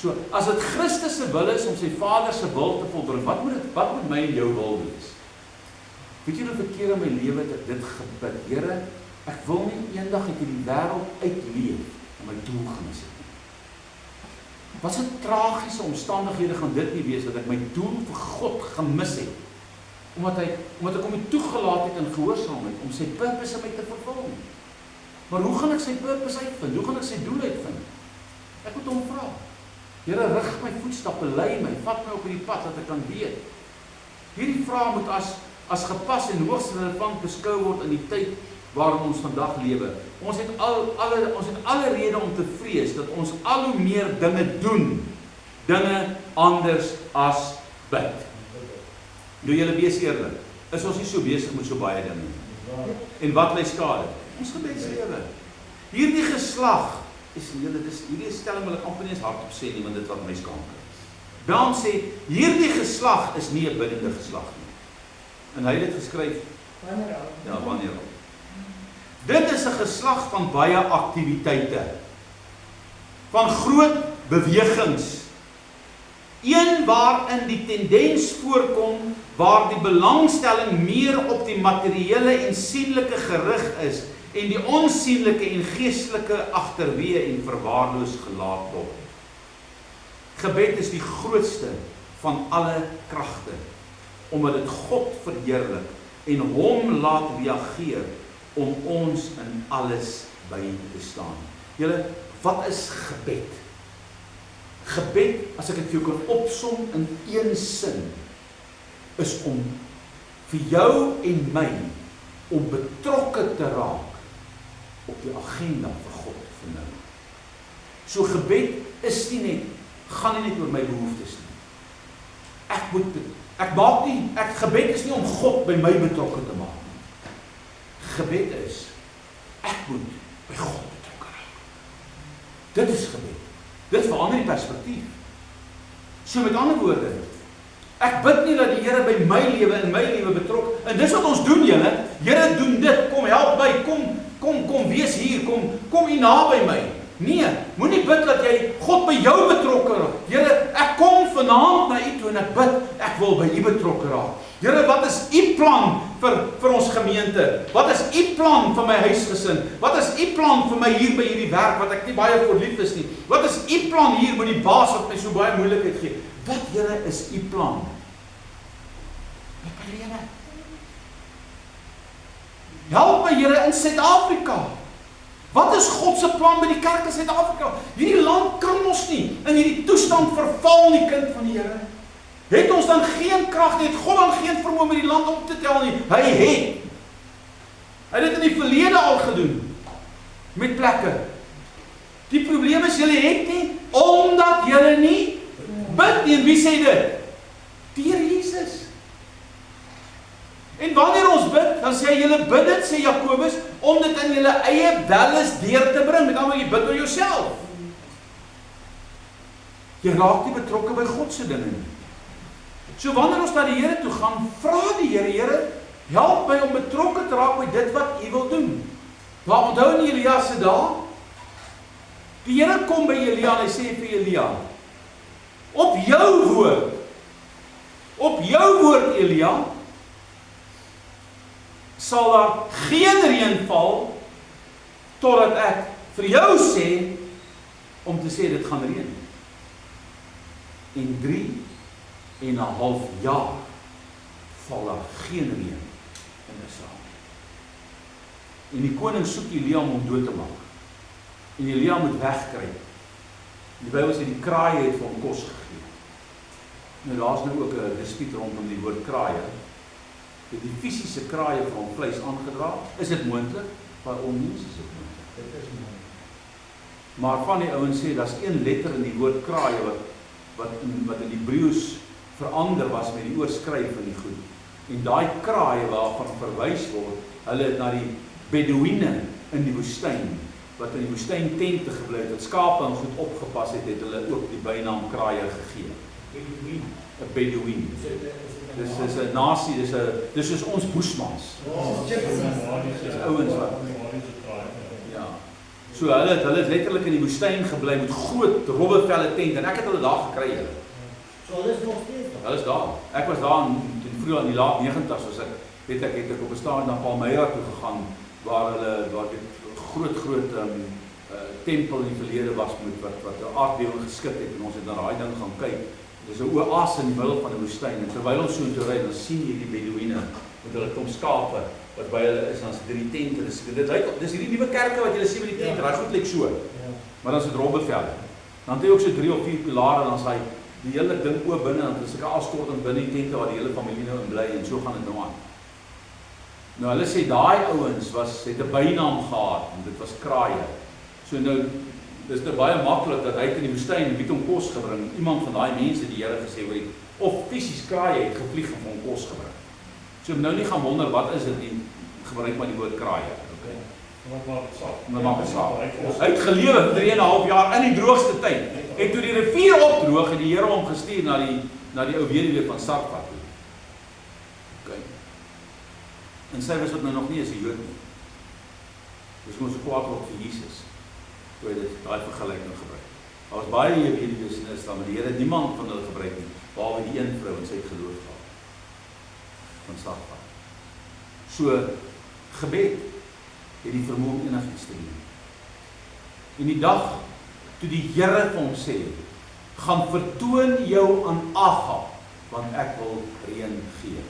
So, as dit Christus se wil is om sy Vader se wil te volbring, wat moet my en jou wil wees? Weet jy hoe verkeer in my lewe het ek dit gebid? Here, ek wil nie eendag uit hierdie wêreld uitleef en my doel gemis het nie. Wat 'n tragiese omstandighede gaan dit nie wees dat ek my doel vir God gemis het, omdat ek hom nie toegelaat het in gehoorsaamheid om sy purpose in my te vervul nie. Maar hoe gaan ek sy purpose uitvind? Hoe gaan ek sy doel uitvind? Ek moet hom vra. Here, rig my voetstappe, lei my, vat my op hierdie pad dat ek kan weet. Hierdie vraag moet as gepas en hoogs relevant beskou word in die tyd waarin ons vandag lewe. Ons het alle rede om te vrees dat ons al hoe meer dinge doen, dinge anders as bid. Nou julle wees eerlik, is ons nie so besig met so baie dinge nie. En wat lei skade? Ons gebedslewe. Hierdie geslag hierdie stelling wil ek amper nie eens hardop sê nie, want dit wat my skaam kry. Dan sê hierdie geslag is nie 'n biddende geslag nie. En hy het dit geskryf wanneer al. Dit is 'n geslag van baie aktiwiteite, van groot bewegings, een waarin die tendens voorkom waar die belangstelling meer op die materiële en sienlike gerig is en die onsienlike en geestelike agterweë en verwaarloos gelaat word. Gebed is die grootste van alle kragte, omdat dit God verheerlik en hom laat reageer om ons in alles by te staan. Julle, wat is gebed? Gebed, as ek dit vir jou kan opsom in een sin, is om vir jou en my om betrokke te raak op die agenda vir God vir nou. So gebed is nie net, gaan nie net oor my behoeftes nie. Gebed is nie om God by my betrokke te maak nie. Gebed is, ek moet by God betrokke raak. Dit is gebed. Dit verander die perspektief. So met ander woorde, ek bid nie dat die Here by my lewe, in my lewe betrok, en dis wat ons doen julle, Here doen dit, kom help my, kom wees hier, kom hier naby my. Nee, moenie bid dat jy God by jou betrokke raak. Here, ek kom vanaand na u toe en ek bid, ek wil by u betrokke raak. Here, wat is u plan vir ons gemeente? Wat is u plan vir my huisgesin? Wat is u plan vir my hier by hierdie werk wat ek nie baie voor lief is nie? Wat is u plan hier met die baas wat my so baie moeilikheid gee? Wat, Here, is u plan? Help my, Here, in Suid-Afrika. Wat is God se plan met die kerk in Suid-Afrika? Hierdie land kan ons nie in hierdie toestand verval nie, kind van die Here. Het ons dan geen krag nie? Het God dan geen vermoë om die land op te tel nie? Hy het. Hy het dit in die verlede al gedoen. Met plekke. Die probleem is, julle het nie, omdat julle nie bid nie. En wie sê dit? Die Here Jesus. En wanneer ons bid, dan sê julle bid dit, sê Jakobus, om dit in julle eie welles deur te bring. Met ander, jy bid oor jouself. Jy raak nie betrokke by God se dinge nie. So wanneer ons na die Here toe gaan, vra die Here, Here, help my om betrokke te raak by dit wat U wil doen. Maar onthou in Elia se dae, die Here kom by Elia en hy sê vir Elia, op jou woord Elia, sal daar geen reën val, totdat ek vir jou sê, om te sê dit gaan reën. En 3,5 jaar val daar geen reën in Israel. En die koning soek Elia om hom dood te maak. En Elia moet wegkruip. Die Bybel sê die kraaie het vir hom kos gegee. Nou daar's nou ook 'n dispuut rondom die woord kraaie. Het die fisiese kraaie vir hom vleis aangedra? Is dit moontlik? By onmens is dit moontlik. Dit is moontlik. Maar van die ouens sê daar's een letter in die woord kraaie wat in Hebreëus verander was met die oorskryf van die goed. En daai kraaie waarvan verwys word, hulle het na die Beduïne in die woestyn wat in die woestyn tente gebly het, wat skape en goed opgepas het, het hulle ook die bynaam kraaier gegee. 'n Bedouin. Dis 'n nasie, dis soos ons Boesmans. Dis ouens wat. Ja. So hulle het letterlik in die woestyn gebly met groot robbevelle tente en ek het hulle daar gekry. So hulle is nog steeds daar. Hulle is daar. Ek was daar in vroeër in die laat 90's, soos ek het ek op 'n stadium na Palmyra toe gegaan waar dit groot tempel in die verlede was met wat 'n aardbewing geskit het en ons het na daai ding gaan kyk. Dis 'n oase in die middel van 'n woestyn en terwyl ons so toe ry, dan sien jy die Bedouine met hulle klomp skape wat by hulle is, dan is dit die tente. Dis hierdie nuwe kerke wat julle sien met die tente, daai goed lyk so. Maar dan is dit robbevelle. Dan het jy ook so 3 of 4 pilare en dan is hy die hele ding oop binne en dis 'n afstorting binne die tente waar die hele familie nou in bly en so gaan dit nou aan. Nou hulle sê daai ouens het 'n bynaam gehad en dit was kraaie. So nou dis nou baie maklik dat hy in die woestyn wie hom kos gebring. Iemand van daai mense die Here gesê hoor of fisies kraaie het gevlieg en hom kos gebring. So nou nie gaan wonder wat is dit nie, gebruik maar die woord kraaie. Okay. Maar maak dit saak. Hy het gelewe vir 3,5 jaar in die droogste tyd. En toe die rivier opdroog het die Here hom gestuur na die ou weduwee van Sarfat toe. Okay. En sy was nou nog nie as 'n Jood nie. Dis mos 'n kwaad op vir Jesus. Toe hy daai vergelyking gebruik. Daar was baie weduwees in Israel, maar die Here het niemand van hulle gebruik nie, behalwe die een vrou en sy het geloof gehad. Van Sarfat. So gebed het die vermoë om enigiets te doen. En die dag toe die Here vir hom sê, gaan vertoon jou aan Agab, want ek wil reën gee.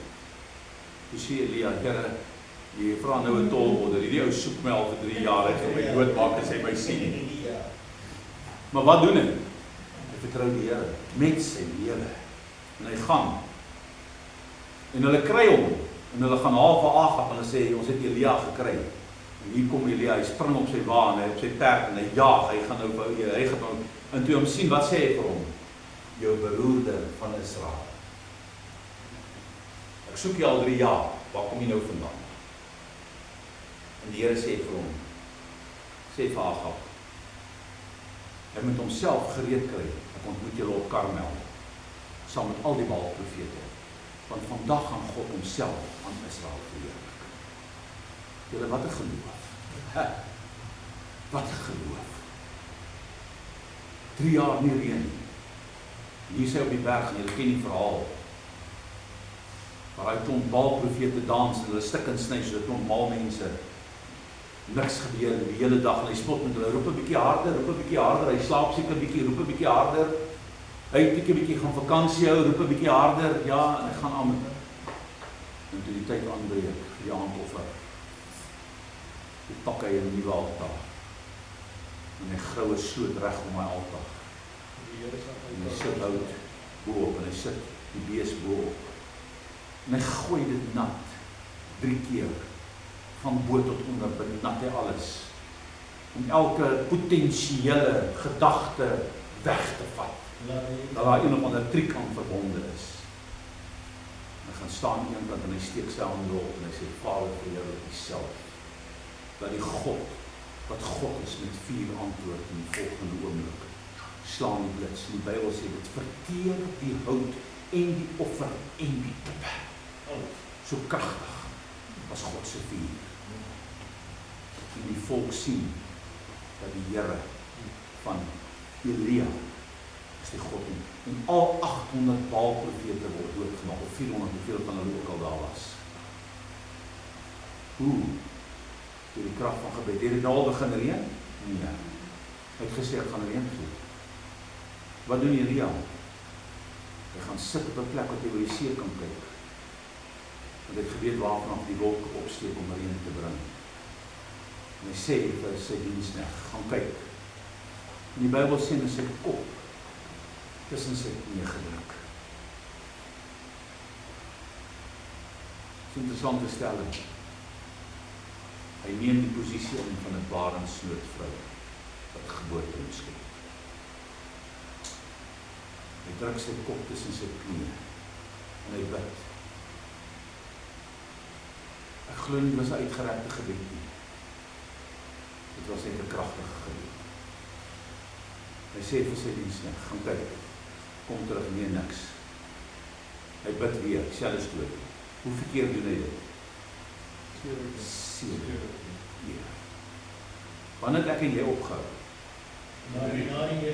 Toe sê Elia, Here, jy vra nou 'n tolorder, hierdie ou soek my al vir 3 jaar, ek gaan my doodmaak as hy my sien. Maar wat doen hy? Hy vertrou die Here met sy lewe. En hy gaan. En hulle kry hom, en hulle gaan haal vir Agab, en hulle sê, ons het Elia gekry. En hier kom Elia, hy spring op sy wa, en hy op sy perd, en hy jaag, hy gaan nou, en toe hom sien, wat sê hy vir hom? Jou beroerde van Israel. Ek soek jy al 3 jaar, waar kom jy nou vandaan? En die Here sê vir hom, sê vir Agab, hy moet homself gereed kry, ek ontmoet julle op Karmel, saam met al die Baal-profete, want vandag gaan God homself aan Israel verheerlik. Julle, wat 'n geloof. Wat 'n geloof. 3 jaar nie reën nie. Hier sê op die berg, en julle ken die verhaal, waar hy klomp Baal-profete dans, en hulle stik en sny, so klomp maalmense, niks gebeur die hele dag, en hy spot met hulle, roep 'n bietjie harder, hy slaap seker 'n bietjie, roep 'n bietjie harder, hy het 'n bietjie gaan vakansie hou, roep 'n bietjie harder, ja, en hy gaan aan met, en toe die tyd aanbreek, vir die aandoffer, die pak hy in 'n nuwe altaar, en hy groue sloot reg om my altaar, en hy sit hout boop, en hy sit die bees boop, en hy gooi dit nat, 3 keer, van bo tot onder, benat hy alles, om elke potentiële gedagte weg te vat, dat daar een of ander triek aan verbonde is. En hy gaan staan aan een kant en hy steek sy hande op en hy sê, Vader, vir jou die self, dat die God, wat God is met vuur antwoord in die volgende oomblik, slaan die blits. Die Bybel sê, dit verteer die hout en die offer en die kippe. So kragtig as God se vuur. En die volk sien dat die Here van Elia is die God nie. En al 800 Baal-profete word doodgemaak, of 400, hoeveel van hulle ook al daar was. Hoe? Door die krag van gebed. Het dit al begin reën? Nee. Hy het gesê, ek gaan reën gee. Wat doen Elia? Hy gaan sit op 'n plek wat hy oor die see kan kyk. Want hy het geweet waarvan die wolke opsteek om reën te bring. En hy sê vir sy diensknegt, gaan kyk. En die Bybel sê in sy kop, tussen sy knie gedruk. Dis 'n interessante stelling. Hy neem die posisie in van 'n barensnoodvrou wat geboorte moes gee. Hy druk sy kop tussen sy knie en hy bid. Ek glo nie was 'n uitgerekte gebed nie. Dit was net 'n kragtige gebed. Hy sê vir sy diensknegt, gaan kyk, kom terug, nee niks. Hy bid weer, selfde storie. Hoeveel keer doen hy dit? 7 keer. Wanneer het ek en jy opgehou?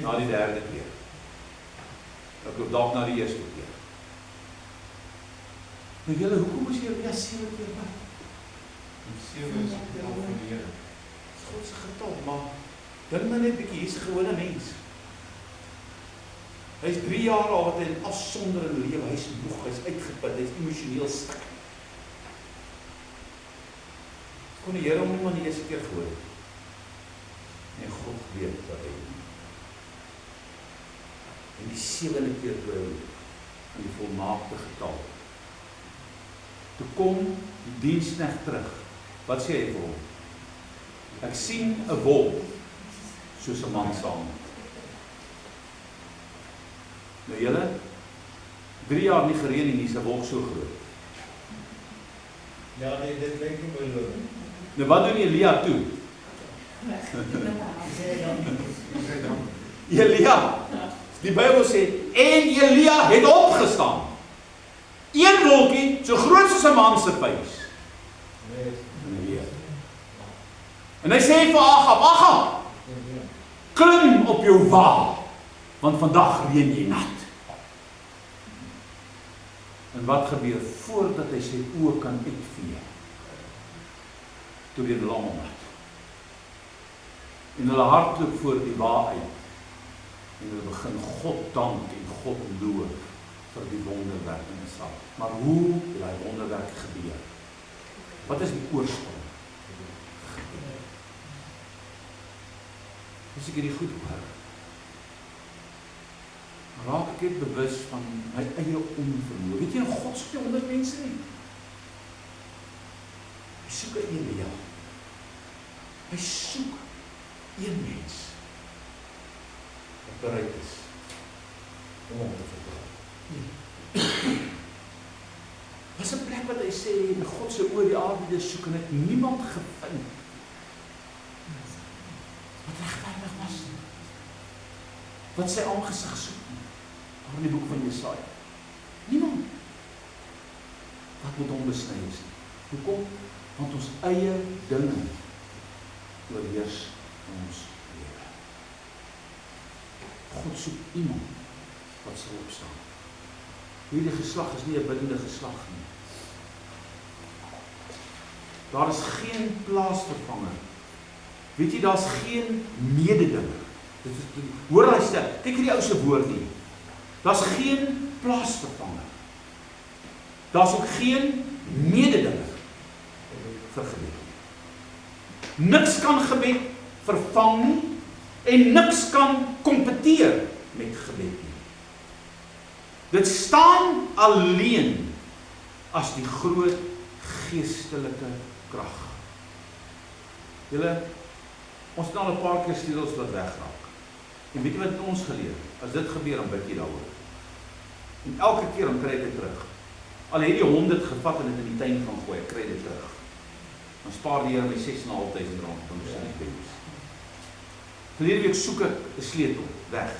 Na die derde keer. Ek loop dalk na die eerste keer. Nou julle, hoekom moes jy 7 keer bid? 7 is die getal van die Here. Dis God se getal, maar dink maar net bietjie, hier's 'n gewone mens. Hy's 3 jaar al wat hy in afsondering lewe, hy's moeg, hy's uitgeput, hy's emosioneel stik. Kon die Here hom nie maar die eerste keer gehoor het. En God weet wat hy doen. En die 7de keer toe hy in die volmaakte getal. Toe kom die diensknegt terug. Wat sê hy vir hom? Ek sien 'n wolk soos 'n man saam. Nou julle, 3 jaar nie gereën nie, is 'n wolk so groot. Ja, nee, dit lyk nie beloof. Nou wat doen Elia toe? Elia, die Bybel sê, en Elia het opgestaan. Een wolkie, so groot soos 'n man se vuis. En hy sê vir Agab, klim op jou wa, want vandag reën jy nat. En wat gebeur voordat hy sy oë kan uitvee? Toe weer lang nat. En hulle hardloop voor die wa uit. En hulle begin God dank en God loof vir die wonderwerk in Israel. Maar hoe het die wonderwerk gebeur? Wat is die oorsprong? As ek hierdie goed hoor, raak ek net bewus van my eie onvermoë. Weet jy, God soek nie 100 mense nie. Hy soek 'n Elia. Hy soek een mens wat bereid is om hom te vertrou. Was 'n plek wat hy sê, en God se oor die aarde soek en het niemand gevind wat regverdig was, wat sy aangesig soek, daar in die boek van Jesaja. Niemand wat met hom besny is. Hoekom? Want ons eie dinge oorheers ons lewe. God soek iemand wat sal opstaan. Hierdie geslag is nie 'n biddende geslag nie. Daar is geen plaasvervanger. Weet jy, daar's geen mededinger. Hoor hy sê, kyk hierdie ou se woord nie. Daar's geen plaasvervanger. Daar's ook geen mededinger vir gebed. Niks kan gebed vervang nie en niks kan kompeteer met gebed nie. Dit staan alleen as die groot geestelike krag. Julle, ons het al 'n paar keer sleutels wat wegraak. En weet jy wat ons geleer? As dit gebeur, dan bid jy daaroor. En elke keer dan kry ek dit terug. Al het die hond dit gevat en dit in die tuin gaan gooi, ek kry dit terug. Dan spaar die Here my R6.500 om sy bens. Verlede week soek ek 'n sleutel weg.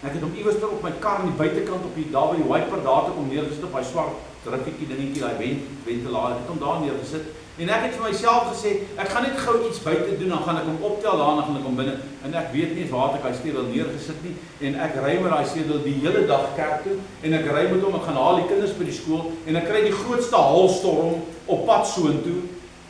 Ek het hom iewers op my kar aan die buitekant op die daar by die wiper daar te kom neergesit op hy swart riffietjie dingetjie, daai ventilator. Ek het hom daar neergesit en ek het vir myself gesê, ek gaan net gou iets buite doen, dan gaan ek hom optel daar en dan gaan ek hom binne. En ek weet nie waar ek hy sleutel neergesit nie en ek ry met daai sleutel die hele dag kerk toe en ek ry met hom, ek gaan haal die kinders by die skool en ek kry die grootste hailstorm op pad soontoe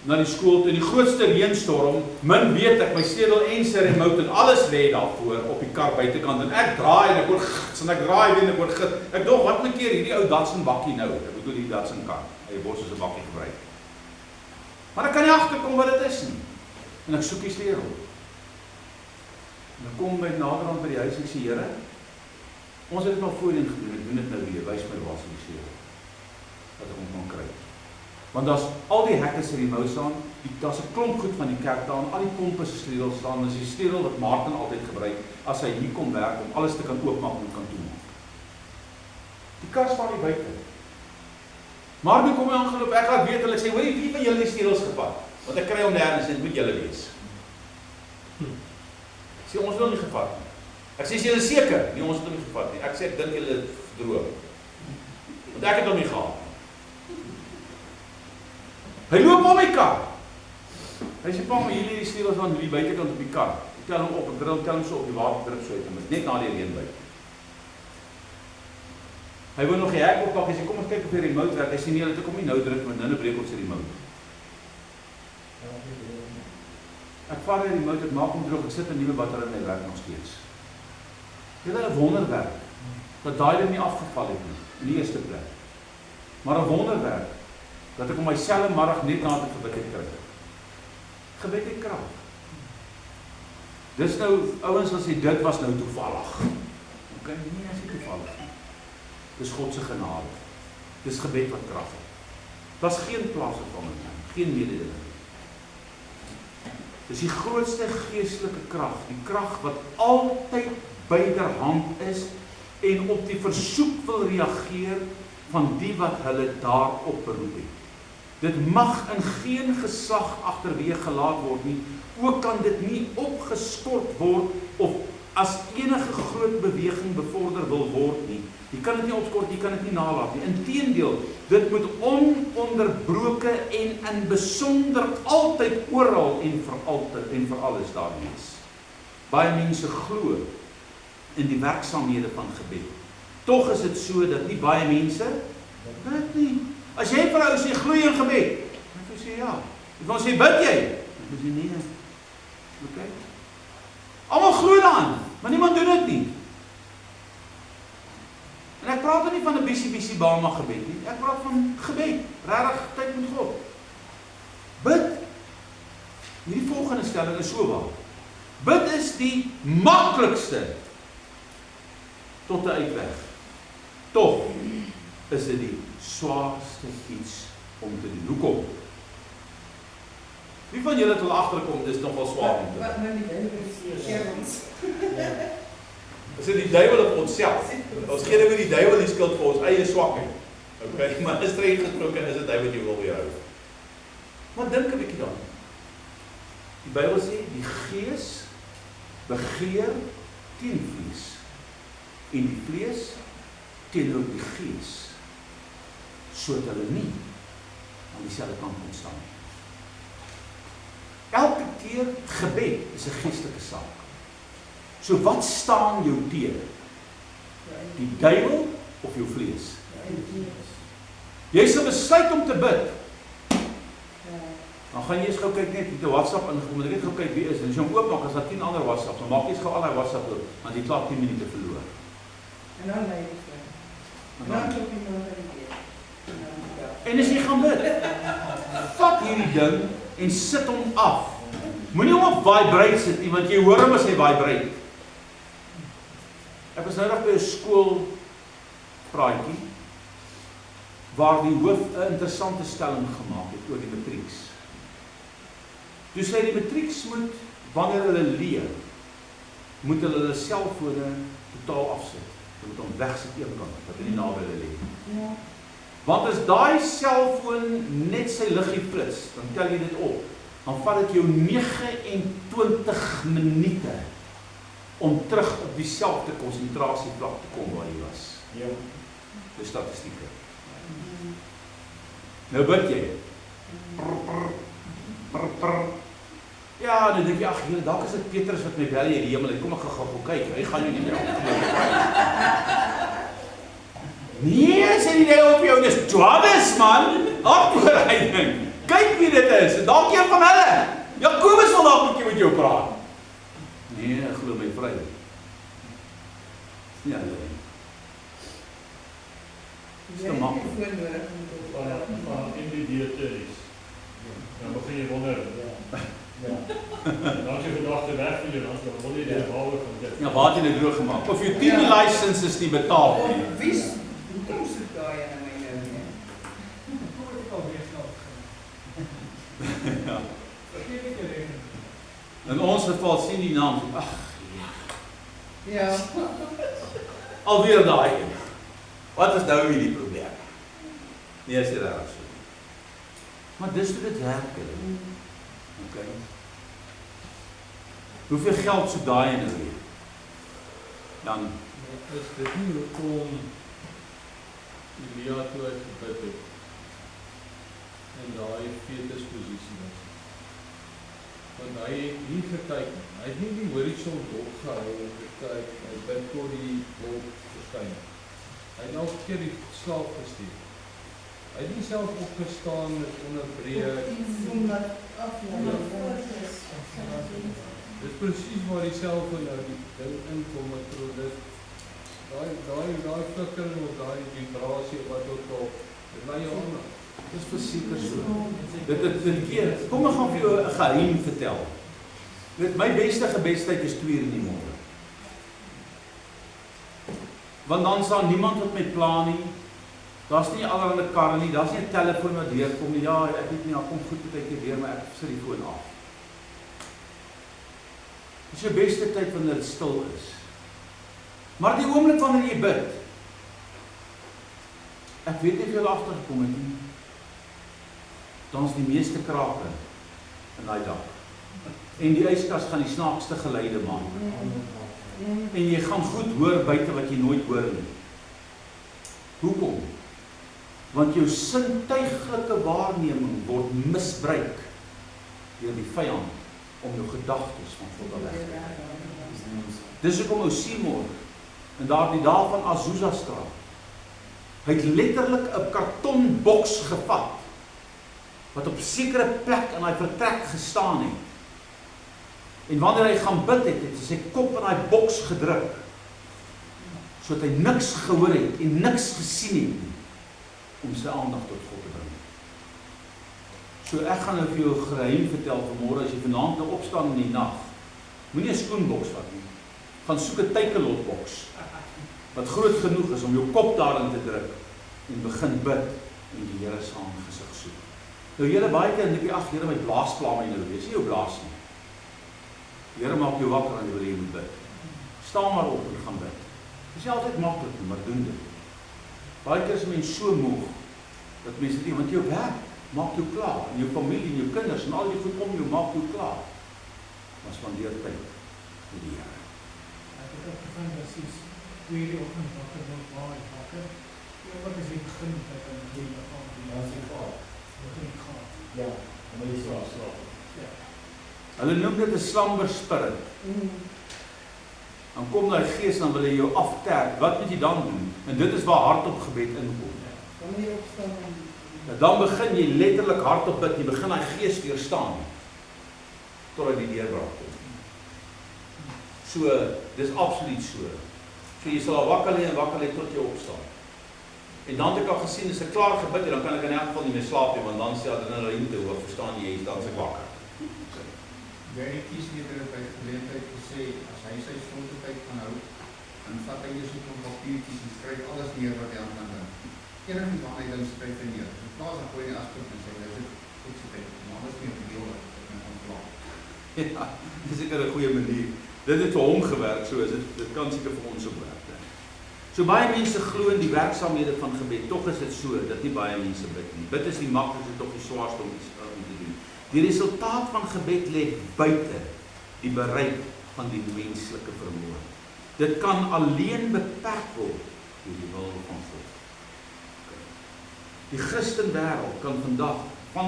na die skool toe, die grootste reënstorm, min weet ek, my sleutel en sy remote en alles lê daarvoor op die kar buitekant en ek draai en ek hoor gits en ek draai weer en ek hoor gits. Ek dink wat 'n keer hierdie ou Datsun bakkie nou, ek bedoel die Datsun kar, hy word soos 'n bakkie gebruik. Maar ek kan nie agterkom wat dit is nie. En ek soek die sleutel. En ek kom by naderhand by die huis en ek sê, Here, ons het dit al voorheen gedoen, ek doen dit nou weer, wys my waar is die sleutel. Dat ek hom kan kry. Want daar's al die hekke se remote staan, daar's 'n klomp goed van die kerk daar, al die pompe se sleutels staan, dis die sleutel wat Martin altyd gebruik as hy hier kom werk om alles te kan oopmaak en kan toemaak. Die kar staan nie buite. Maar nu kom hy aangeloop, ek laat weet, hulle sê, hoor jy, wie van julle die sleutels gevat? Want ek kry hom nêrens en dit moet julle wees. Sê ons wil nie gevat nie. Ek sê julle seker, nie ons het hom nie gevat nie. Ek sê ek dink julle het gedroom. Want ek het hom nie gehad. Hy loop om my kar. Hy sê pa, maar hierdie sleutels van die buitekant op die kar. Ek tel hom op, ek tel hom so op die waterdrip so uit, net na die reën by. Hy wou nog die hek oppak, hy sê kom ons kyk of die remote werk. Hy sê nee, dit kom nie nou druk, want nou breek ons die remote. Ek vaar die remote, ek maak hom droog, ek sit 'n nuwe battery in my werk nog steeds. Dit is 'n wonderwerk dat daai ding nie afgeval het nie, in die eerste plek. Maar 'n wonderwerk dat ek om myself middag net na te gebid het kry. Gebed het krag. Dis nou ouens wat sê dit was nou toevallig. Okay, nee, is nie toevallig nie. Dis God se genade. Dis gebed wat krag het. Daar's geen plaas van hom, geen mededeling. Dis die grootste geestelike krag, die krag wat altyd byderhand is en op die versoek wil reageer van die wat hulle daarop beroep het. Dit mag in geen geslag agterweeg gelaat word nie, ook kan dit nie opgeskort word of as enige groot beweging bevorder wil word nie. Jy kan dit nie opskort, jy kan dit nie nalaat nie. Inteendeel, dit moet ononderbroke en in besonder altyd oral en vir altyd en vir alles daar wees. Baie mense glo in die werksaamhede van gebed. Tog is dit so dat nie baie mense dit nie. As jy vir ou sê glo jy in gebed, dan sê ja. Dan sê bid jy? Dan sê nee. Okay. Almal glo daaraan, maar niemand doen dit nie. En ek praat nie van 'n bisie bama gebed nie. Ek praat van gebed, regtig tyd met God. Bid. Hierdie volgende stelling is so waar. Bid is die maklikste tot 'n uitweg. Tog is dit die swaarste iets om te doen. Hoekom? Wie van julle het al agterkom dis nogal swaar om te doen? Wat nou die duiwel sê ons. Is dit die duiwel op onsself? Ons gee nou weer die duiwel die skuld vir ons eie swakheid. Okay, maar is streng gesproke is dit hy wat jy wil weerhou. Maar dink 'n bietjie daaraan. Die Bybel sê die gees begeer teen vlees en die vlees teenoor die gees, sodat hulle nie aan dieselfde kant kon staan nie. Elke keer gebed is 'n geestelike saak. So wat staan jou teen? Die duiwel of jou vlees? Jy sal besluit om te bid. Dan gaan jy eens gou kyk net met 'n WhatsApp ingekom, net gou kyk wie is. En as jy hom oopmaak, as daar 10 ander WhatsApps, dan maak jy eens gou al daai WhatsApp oop, want jy klaar 10 minute verloor. En dan lei jy. En dan klop jy nou by die deur. En as jy gaan bid, vat hierdie ding en sit hom af. Moenie hom op vibrate sit nie, want jy hoor hom as hy vibrate. Ek was nou nog by 'n skool praatjie waar die hoof 'n interessante stelling gemaak het oor die matrieks. Toe sê die matrieks moet, wanneer hulle leer, moet hulle selfone totaal afsit. Hulle moet hom wegsit eenkant, dat hy nie naby hulle lê. Ja. Want as daai selfoon net sy liggie flits, dan tel jy dit op. Dan vat dit jou 29 minute om terug op dieselfde konsentrasievlak te kom waar jy was. Ja. Dis statistieke. Nou bid jy. Ja, dan dink jy, ag, hier, dalk is dit Petrus wat my bel hier die hemel. Kom ek gou kyk. Hy gaan jou nie bel. Nee, sê die duiwel op jou, dis Johannes man. Opbereiding. Kyk wie dit is. Dalk een van hulle. Jakobus wil dalk 'n bietjie met jou praat. Nee, glo my vry. Ja, nee. Dis te maklik. Van MBD-teries. Dan begin jy wonder. Dan as jy gedagte wegvlieg, dan wil jy dit behalwe van dit. Ja, waar het jy dit droog gemaak? Of jou TV license is nie betaal nie. Wie kom sit daai aan my nou nie? Ja. In ons geval sien die naam, ag, Ja. alweer daai een. Wat is nou weer die probleem? Nee, is dit reg so. Maar dis hoe dit werk. Okay. Hoeveel geld soek daai nou weer? Dan Is dit nie hoekom Elia toe hy gebid het in daai fetusposisie was? Want hy het nie gekyk nie. Hy het nie die horison dopgehou en gekyk, hy bid tot die wolk verskyn. Hy het elke keer die slaap gestuur. Hy het nie self opgestaan met onderbreek. Dit is presies waar die selfoon nou die ding inkom, ek bedoel dit, daai flikkering of daai vibrasie wat ook al, dit lei jou aan. Dit is verseker so. Dit keer, kom ek gaan vir jou 'n geheim vertel. My beste gebedstyd is 2 uur in die môre. Want dan is daar niemand wat my pla nie. Daar's nie allerlei karre nie, daar's nie 'n telefoon wat deurkom nie. Ja, ek weet nie, daar kom goed tyd weer, maar ek sit die foon af. Dis jou beste tyd wanneer dit stil is. Maar die oomblik wanneer jy bid, ek weet nie of jy agtergekom het nie, dan is die meeste krake in daai dak. En die yskas gaan die snaakste geluide maak. En jy gaan goed hoor buite wat jy nooit hoor nie. Hoekom? Want jou sintuiglike waarneming word misbruik deur die vyand om jou gedagtes van God af te lei. Dis hoekom ou Seymour in daardie dae van Azusa Straat, hy het letterlik 'n kartonboks gevat wat op sekere plek in daai vertrek gestaan het. En wanneer hy gaan bid het hy sy kop in daai boks gedruk, sodat hy niks gehoor het en niks gesien het nie, om sy aandag tot God te bring. So ek gaan nou vir jou 'n geheim vertel vanmôre, as jy vanaand nou opstaan in die nag, moenie 'n skoenboks vat nie, gaan soek 'n teikelotboks, wat groot genoeg is om jou kop daarin te druk, en begin bid, en die Here se aangesig soek. Nou julle baie keer dink jy, ag Here, my blaas pla my nou, dis nie jou blaas nie. Die Here maak jou wakker en jy wil jy moet bid. Staan maar op en gaan bid. Dis nie altyd maklik nie, maar doen dit. Baie keer is mens so moeg, dat mense dit, want jou werk maak jou klaar, en jou familie, en jou kinders, en al die goed om jou maak jou klaar. Maar spandeer tyd met die Here. Ek het ook gevind, dat is 2 uur die oggend wakker word, waar hy wakker. Wat is die begin dat hy met die begin? Ja, sy gaaf. Begin gaan. Ja, maar jy slaap. Ja. Hulle noem dit 'n slumber spirit. Dan kom daai gees, dan wil hy jou afterk. Wat moet jy dan doen? En dit is waar hardop gebed inkom. Dan moet jy opstaan en Dan begin jy letterlik hardop bid, jy begin daai gees weerstaan, totdat die deurbraak kom. So, dis absoluut so. So jy sal al wakker lê tot jy opstaan. En dan het ek al gesien, as ek klaar gebid het, dan kan ek in elk geval nie meer slaap nie, want dan sê adrenaline te hoog, verstaan jy, dan is ek wakker. Gary Kiesneter het by geleentheid gesê, as hy sy sondetyd gaan hou, dan vat hy eers op papiertjies en skryf alles neer wat hy aan kan doen. Enigheid wat hy dan skryf en neer. In plaas dan gooi hy aspek en sê, dit is goed sy tyd, maar alles meer verdeel wat ek my kan klaar. Ja, dis seker 'n goeie manier. Dit het vir hom gewerk, so is dit kan seker vir ons ook werk. So baie mense glo in die werksaamhede van gebed, tog is dit so, dat nie baie mense bid nie. Bid is die maklikste, tog die swaarste om te doen. Die resultaat van gebed lê buite die bereik van die menslike vermoë. Dit kan alleen beperk word deur die wil van God. Die Christenwêreld kan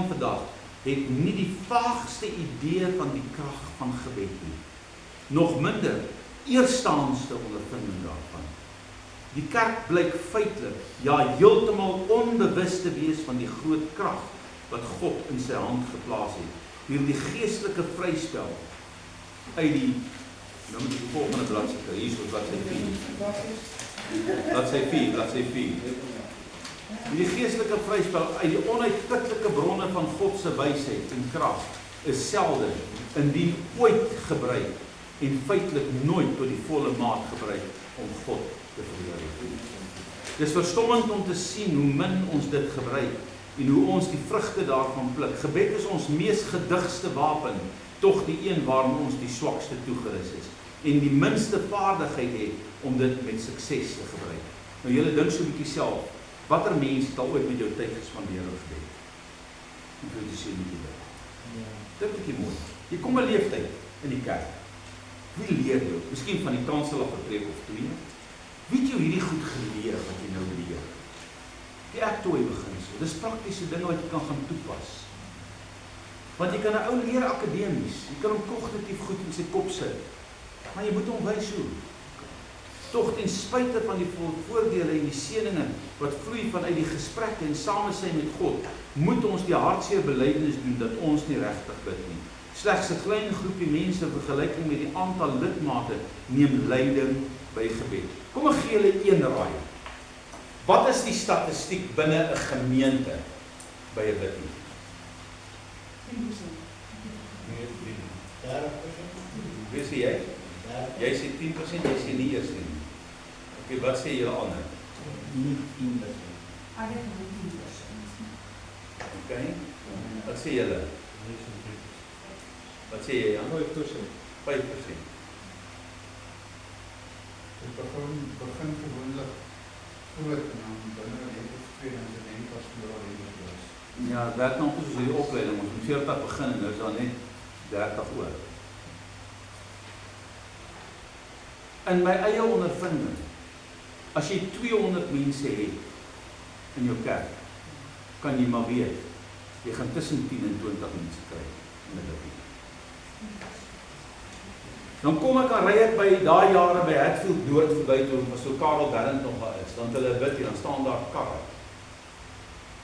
vandag het nie die vaagste idee van die krag van gebed nie. Nog minder eerstehandste ondervinding daarvan. Die kerk blyk feitelik, ja heeltemal onbewus te wees van die groot krag wat God in sy hand geplaas het. Deur die geestelike vryspel uit die, nou moet ek die volgende bladsy kry, hier is bladsy 4. Bladsy 4. Die geestelike vryspel uit die onuitputlike bronne van God se wysheid en krag is selde, indien ooit gebruik en feitelik nooit tot die volle maat gebruik om God te verheerlik. Dis verstommend om te sien hoe min ons dit gebruik en hoe ons die vrugte daarvan pluk. Gebed is ons mees gedigste wapen, tog die een waarin ons die swakste toegerus is en die minste vaardigheid het om dit met sukses te gebruik. Nou julle dink so 'n bietjie self, watter mens het al ooit met jou tyd gespandeer op gebed? Om vir te sê met jy bid. Dit bietjie mooi. Jy kom 'n leeftyd in die kerk. Wie leer jou? Miskien van die kansel of 'n preek of 2. Wie het jou hierdie goed geleer wat jy nou leer? Die ektooi beginsel. Dis praktiese dinge wat jy kan gaan toepas. Want jy kan 'n ou leer akademies. Jy kan hom kognitief goed in sy kop sit. Maar jy moet hom wys hoe. Tog ten spyte van die voordele en die seëninge wat vloei vanuit die gesprekke en samesyn met God, moet ons die hartseer belydenis doen dat ons nie regtig bid nie. Slegs 'n klein groepie mense in vergelyking met die aantal lidmate neem leiding by gebed. Kom ek gee julle een raai. Wat is die statistiek binne 'n gemeente by 'n biddienst? 10%. Wie sê jy? Jy sê 10%, jy sê nie eers nie. Okay, wat sê julle ander? Nie 10%. Alle van 10%. Okay. Wat sê julle? Wat sê jy? 5%. 5%. Dit begin gewoonlik groot en dan binne 'n week of 2 dan is dit net pastoraal redelik. Ja, dit werk nog soos hierdie opleiding. Ons moet 40 begin en nou is daar net 30 oor. In my eie ondervinding, as jy 200 mense het in jou kerk, kan jy maar weet, jy gaan tussen 10 en 20 mense kry in 'n biddienst. Dan kom ek aan ry ek by daai jare by Hatfield Noord verby toe, waar so Karel Darren nog daar is, dan het hulle bid hier, dan staan daar karre.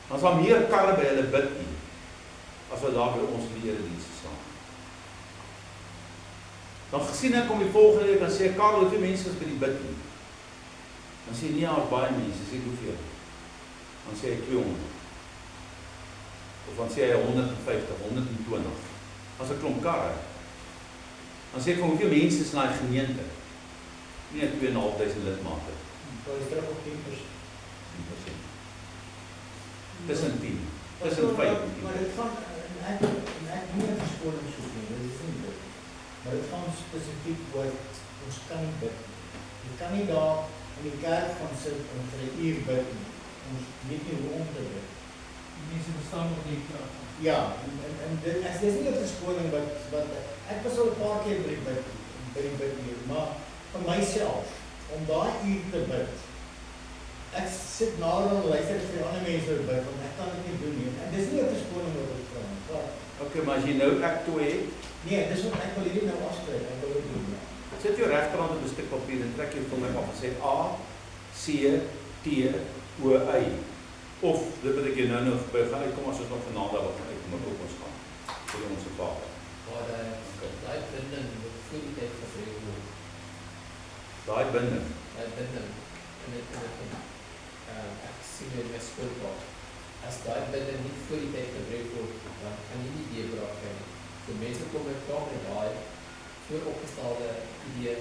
Dan is daar meer karre by hulle bid hier, as wat daar by ons eredienste staan. Dan gesien ek om die volgende week, dan sê ek, Karel, hoeveel mense is by die bid hier? Dan sê nie, daar's baie mense, sê hoeveel? Dan sê hy 200. Of dan sê hy 150, 120. As 'n klomp karre. Dan sê ek van hoeveel mense is in daai gemeente? Nie 2.500 lidmate. Daar is terug op 10%. 10%. Tussen 10. Tussen 5 en 10. Maar dit gaan, ek nie 'n verskoning soek nie, dit is nie dit. Maar dit gaan spesifiek oor, ons kan nie bid nie. Jy kan nie daar in die kerk gaan sit en vir 'n uur bid nie. Ons weet nie hoe om te bid. Mense verstaan nog nie krag. Ja, en dit is nie 'n verskoning wat ek was al 'n paar keer by die bid hier, maar vir myself, om daai uur te bid, ek sit nader en luister vir die ander mense wat bid, want ek kan dit nie doen nie. En dis nie 'n verskoning wat ek vra nie. Okay, maar as jy nou ektooi het, Nee, dis wat ek wil hierdie nou afskryf, ek wil dit doen. sit jou regterhand op 'n stuk papier en trek jou vinger af en sê A, C, T, O, I. Of dit wat ek jou nou by gaan uitkom as ons nog vanaand daar wat uitkom op ons gaan. Vir ons Vader. Maar daai binding moet voor die tyd gebreek word. Daai binding. Daai binding en ek sien dit met skoolpad. As daai binding nie voor die tyd gebreek word, dan kan jy nie deurbraak kry nie. So mense kom met klaar met daai vooropgestelde idee,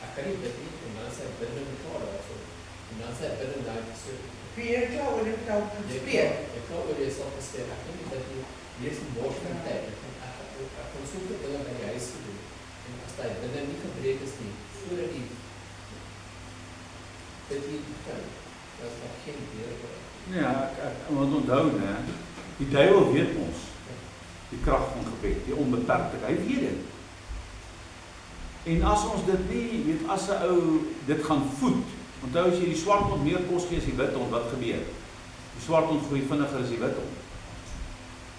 ek kan nie bid nie, en dan sê binding klaar daarso. En dan sê binding nou so. Weer klaar oor dit nou gespreek. Ek klaar oor dit self gespreek, ek kan nie bid nie, hier is die bos van tyd, ek kon soveel dinge by die huis gedoen, en as die binding nie gebreek is nie, voordat die bid hier kan, dat is nog geen deurbraak. Ja, ek moet onthou, né? Die duiwel weet ons die krag van gebed, die onbeperkte. Hy weet dit. En as ons dit nie, weet as 'n ou dit gaan voed, onthou as jy die swarthond meer kos gee as die withond, wat gebeur? Die swarthond groei vinniger as die withond.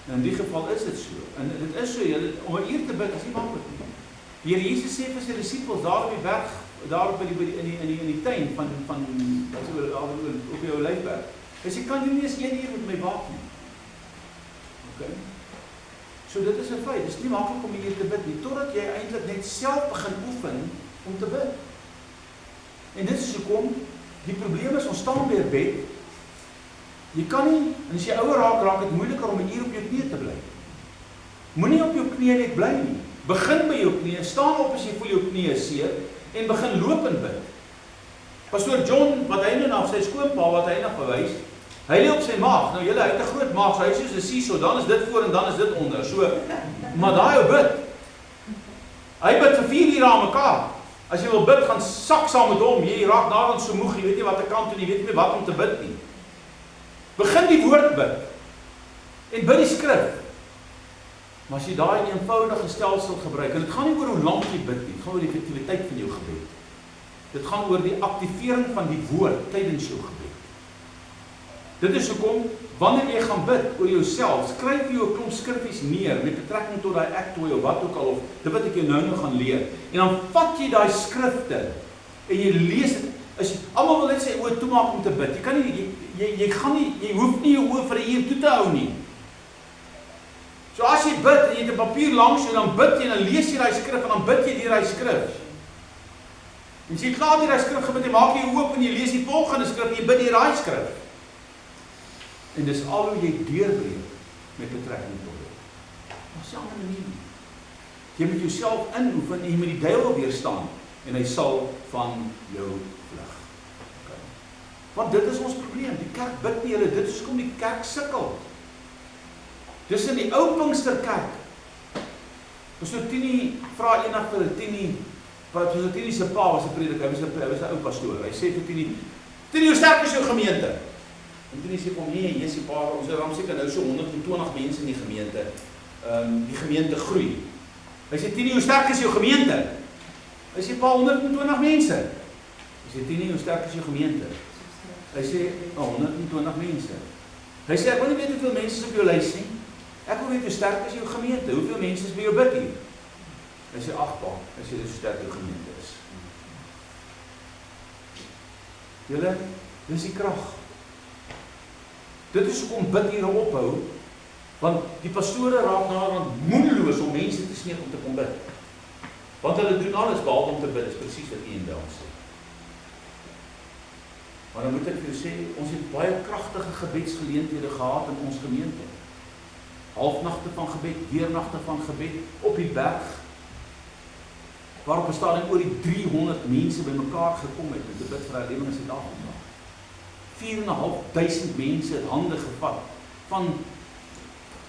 En in die geval is dit so. En dit is so, om 'n uur te bid is nie maklik nie. Die Here Jesus sê vir sy disippels daar op die berg, daar op in die tuin van wat so op die Olyfberg. Hy sê kan jy nie eens 1 uur met my wag nie. Okay. So dit is 'n feit, dit is nie maklik om hier te bid nie, totdat jy eintlik net self begin oefen om te bid. En dit is hoekom, die probleem is, ons staan by 'n bed, jy kan nie, en as jy ouer raak het moeiliker om 'n uur op jou knie te bly. Moenie op jou knie net bly nie, begin by jou knie, staan op as jy voel jou knie is seer, en begin loop en bid. Pastoor John, wat hy nou na sy skoonpa, wat hy na verwys, hy lê op sy maag, nou julle, hy het 'n groot maag, so hy is soos 'n seesaw, dan is dit voor en dan is dit onder, so, maar daai ou bid, hy bid vir 4 ure aan mekaar, as jy wil bid, gaan sak saam met hom, jy raak daarin so moeg, jy weet nie wat te kant toe, jy weet nie wat om te bid nie, begin die woord bid, en bid die skrif, Maar as jy daai eenvoudige stelsel gebruik, en dit gaan nie oor hoe lank jy bid nie, dit gaan oor die effektiwiteit van jou gebed. Dit gaan oor die aktivering van die woord tydens jou gebed. Dit is hoekom, wanneer jy gaan bid oor jouself, skryf jy 'n klomp skriffies neer met betrekking tot daai ektooi of wat ook al, of dit wat ek jou nou gaan leer. En dan vat jy daai skrifte en jy lees dit. As jy almal wil net sy oë toemaak om te bid. Jy kan nie jy hoef nie jou oë vir 'n uur toe te hou nie. So as jy bid en jy het 'n papier langs jou, dan bid jy en dan lees jy daai skrif en dan bid jy deur daai skrif. En as jy klaar deur daai skrif gebid, jy maak jy oop en jy lees die volgende skrif en jy bid deur daai skrif. En dis al hoe jy deurbreek met betrekking tot dit. Daar's 'n ander manier nie. Jy moet jouself inoefen en jy moet die duiwel weerstaan en hy sal van jou vlug. Okay. Want dit is ons probleem. Die kerk bid nie hulle, dit is hoekom die kerk sukkel. Dis in die ou Pinksterkerk. Pastoor Tini vra eendag vir Tini, Pastoor Tini se pa was 'n prediker, hy was 'n ou pastoor. Hy sê vir Tini, hoe sterk is jou gemeente? En Tini sê vir hom, nee, jy sê pa, ons het seker nou so 120 mense in die gemeente. Die gemeente groei. Hy sê Tini, hoe sterk is jou gemeente? Hy sê pa, 120 mense. Hy sê Tini, hoe sterk is jou gemeente? Hy sê 120 mense. Hy sê ek wil nie weet hoeveel mense is op jou lys nie. Ek wil weet hoe sterk is jou gemeente. Hoeveel mense is by jou bid hier? Hy sê 8 pa. Hy sê dis hoe sterk jou gemeente is. Julle, dis die krag. Dit is hoekom bid hier ophou, want die pastore raak naderhand moedeloos om mense te smeek om te kom bid. Want hulle doen alles behalwe om te bid, is presies wat Iendel sê. Maar dan moet ek vir jou sê, ons het baie kragtige gebedsgeleenthede gehad in ons gemeente. Halfnagte van gebed, deernagte van gebed, op die berg, waarop 'n stadium oor die 300 mense bymekaar gekom het om te bid vir herlewing in Suid-Afrika. 4.500 mense het hande gevat, van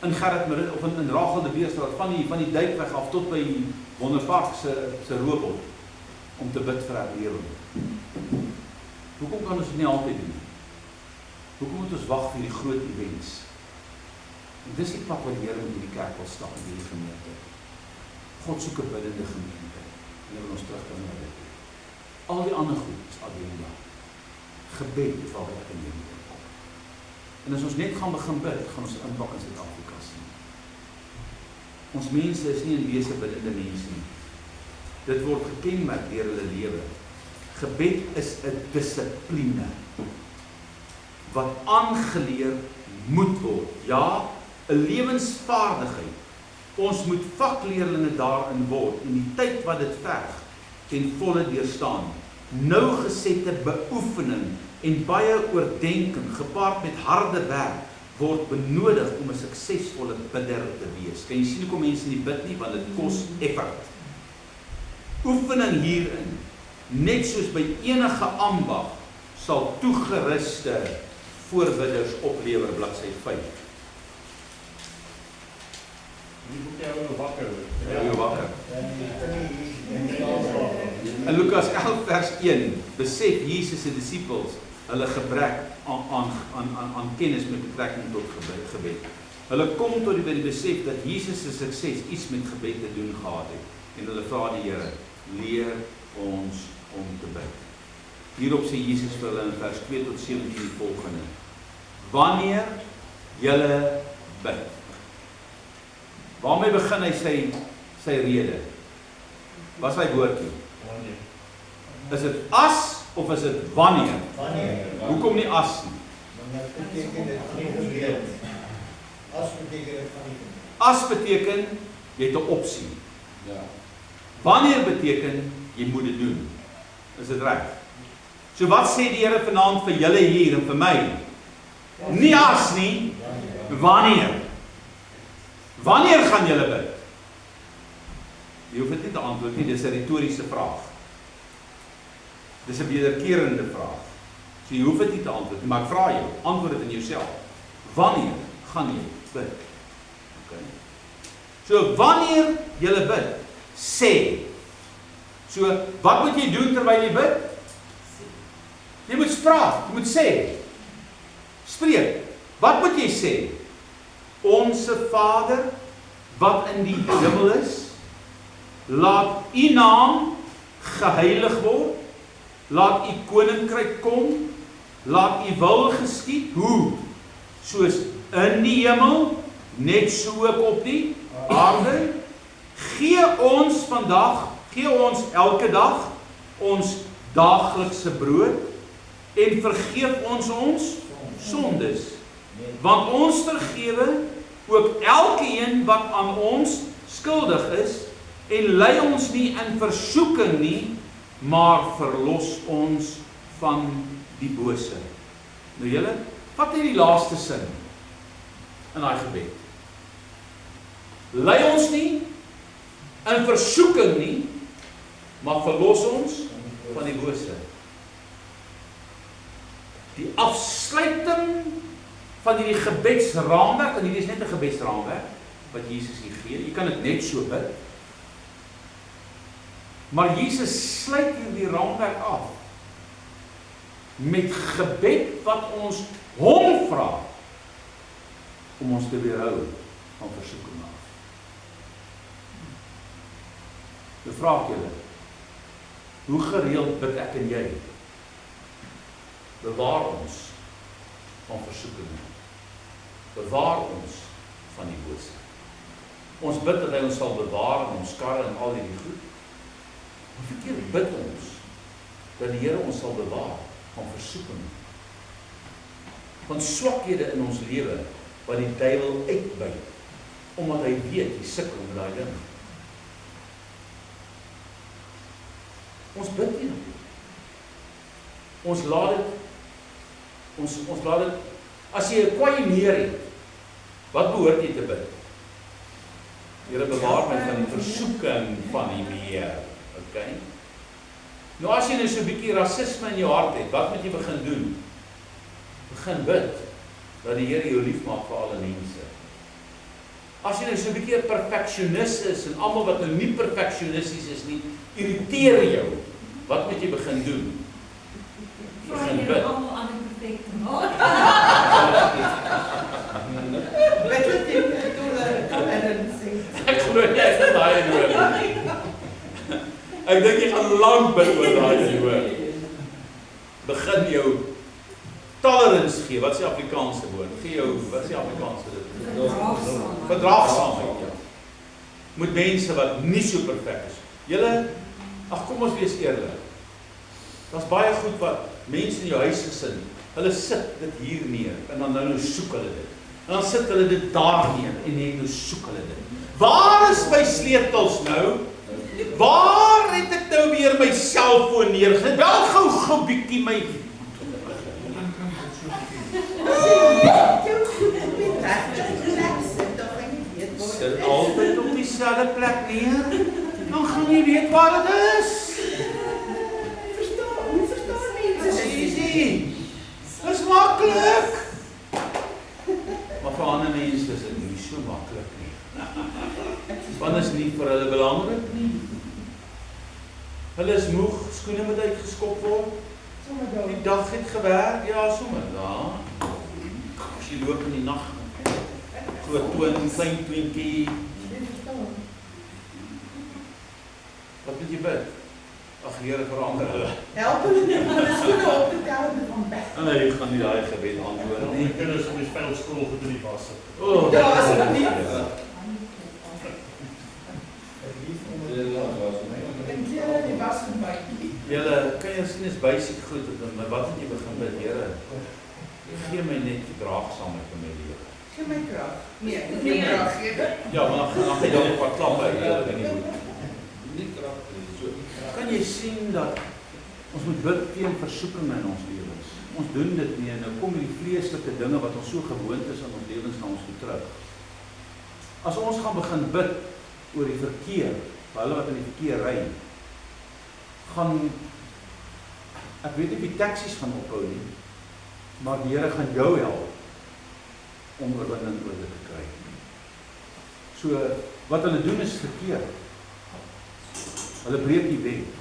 in Gerrit Marit, of in Rachel de Beerstraat, van die Duikweg af tot by Wonderpark se robot, om te bid vir herlewing. Hoekom kan ons dit nie altyd doen? Hoekom moet ons wag vir die groot events? En dis die pad wat die Here met hierdie kerk wil stap in hierdie gemeente. God soek 'n biddende gemeente. En dan wil ons terugkom na dit. Al die ander goed is agenda. Gebed is waar ek in die moet kom. En as ons net gaan begin bid, gaan ons impak in Suid-Afrika sien. Ons mense is nie in wese biddende mense nie. Dit word gekenmerk deur hulle lewe. Gebed is 'n dissipline wat aangeleer moet word. Ja, 'n lewensvaardigheid. Ons moet vakleerlinge daarin word en die tyd wat dit verg ten volle deurstaan. Nougesette beoefening en baie oordeenking gepaard met harde werk word benodig om 'n suksesvolle bidder te wees. Kan jy sien hoekom mense nie bid nie, want dit kos effort. Oefening hierin, net soos by enige ambag, sal toegeruste voorbidders oplewer, bladsy 5. Die moet jou wakker word. Jou wakker. In Lukas 11 vers 1 besef Jesus se disippels hulle gebrek aan kennis met betrekking tot gebed. Hulle kom tot die besef dat Jesus se sukses iets met gebed te doen gehad het. En hulle vra die Here, leer ons om te bid. Hierop sê Jesus vir hulle in vers 2 tot 17 die volgende. Wanneer julle bid. Waarmee begin hy sy rede? Wat is hy woordjie? Is dit as of is dit wanneer? Wanneer? Hoekom nie as nie? Wanneer beteken dit nie gebeur. As beteken dit van nie. As beteken jy het 'n opsie. Ja. Wanneer beteken jy moet dit doen. Is dit reg? So wat sê die Here vanaand vir julle hier en vir my? Nie as nie, wanneer? Wanneer gaan julle bid? Jy hoef dit nie te antwoord nie, dis 'n retoriese vraag. Dis 'n wederkerende vraag. So jy hoef dit nie te antwoord nie, maar ek vra jou, antwoord dit in jouself. Wanneer gaan jy bid? Okay. So wanneer jy bid, sê. So wat moet jy doen terwyl jy bid? Jy moet praat, jy moet sê. Spreek. Wat moet jy sê? Onse Vader wat in die hemel is, laat u naam geheilig word, laat u koninkryk kom, laat u wil geskied, hoe? Soos in die hemel, net so ook op die aarde. Gee ons elke dag ons daaglikse brood en vergeef ons sondes, want ons vergewe ook elkeen wat aan ons skuldig is, en lei ons nie in versoeking nie, maar verlos ons van die bose. Nou julle, wat is die laaste sin in daai gebed? Lei ons nie in versoeking nie, maar verlos ons van die bose. Die afsluiting van hierdie gebedsraamwerk, en hierdie is net 'n gebedsraamwerk wat Jesus hier gee. Jy kan dit net so bid. Maar Jesus sluit hierdie raamwerk af met gebed wat ons hom vra om ons te weerhou van versoeking af. Nou vra ek julle, hoe gereeld bid ek en jy? Bewaar ons van versoeking. Bewaar ons van die bose. Ons bid dat hy ons sal bewaar en ons karre en al hierdie goed. Hoeveel keer bid ons dat die Here ons sal bewaar van versoeking, van swakhede in ons lewe wat die duiwel uitbuit, omdat hy weet jy sukkel met daai ding. Ons bid nie. Ons laat dit, as jy 'n kwaai meer het, wat behoort jy te bid? Here bewaar my van die versoeking van die meer. Okay? Nou as jy nou so 'n bietjie rasisme in jou hart het, wat moet jy begin doen? Begin bid dat die Here jou liefmaak vir alle mense. As jy nou so 'n bietjie 'n perfeksionis is en almal wat nou nie perfeksionisties is nie, irriteer jou. Wat moet jy begin doen? Begin bid. Almal aan die perfekte maak. Weet jy dit Ek glo nie ek het daai hoor. Ek dink jy gaan lank bid oor daai hoor. Begin jou tolerance gee. Wat is die Afrikaanse woord? Gee jou, wat is die Afrikaanse woord? Verdraagsaamheid. Ja. Met mense wat nie so perfek is. Julle, kom ons wees eerlik. Daar's baie goed wat mense in jou huis gesin, hulle sit dit hier neer en dan nou soek hulle dit. En dan sit hulle dit daar neer en nou soek hulle dit. Waar is my sleutels nou? Waar het ek nou weer my selfoon neergesit? Bel gou bietjie my. Sit altyd op dieselfde plek neer. Dan gaan jy weet waar dit is. Easy. Dis maklik. Maar vir ander mense is dit nie so maklik nie. Want is nie vir hulle belangrik nie. Hulle is moeg, skoene moet uitgeskop word. Die dag het gewerk, ja, sommer. Ja. As jy loop in die nag, groot toon, klein twinkie. Wat moet jy bid? Ag Here, verander hulle. Help hulle net om hulle skoene op te tel en van weg. Nee, ek gaan nie daai gebed antwoord nie. Die kinders op die vuil skool goed in die was sit. Ja, asseblief. En julle die was en bytjie. Julle, kan jy sien is basic goed, maar wat moet jy begin bid, Here? Gee my net die draagsaamheid in my lewe. Gee my krag. Nee, nie krag gee. Ja, maar dan gaan jy op 'n klap by Here in die goed. Nie krag nie, so. Kan jy sien dat ons moet bid teen versoeking in ons lewens? Ons doen dit nie en nou kom die vleeslike dinge wat ons so gewoond is aan ons lewens na ons toe terug. As ons gaan begin bid oor die verkeer, vir hulle wat in die verkeer ry, gaan, ek weet nie die taksies gaan ophou nie, maar die Here gaan jou help om oorwinning oor dit te kry. So, wat hulle doen is verkeerd. Hulle breek die wet,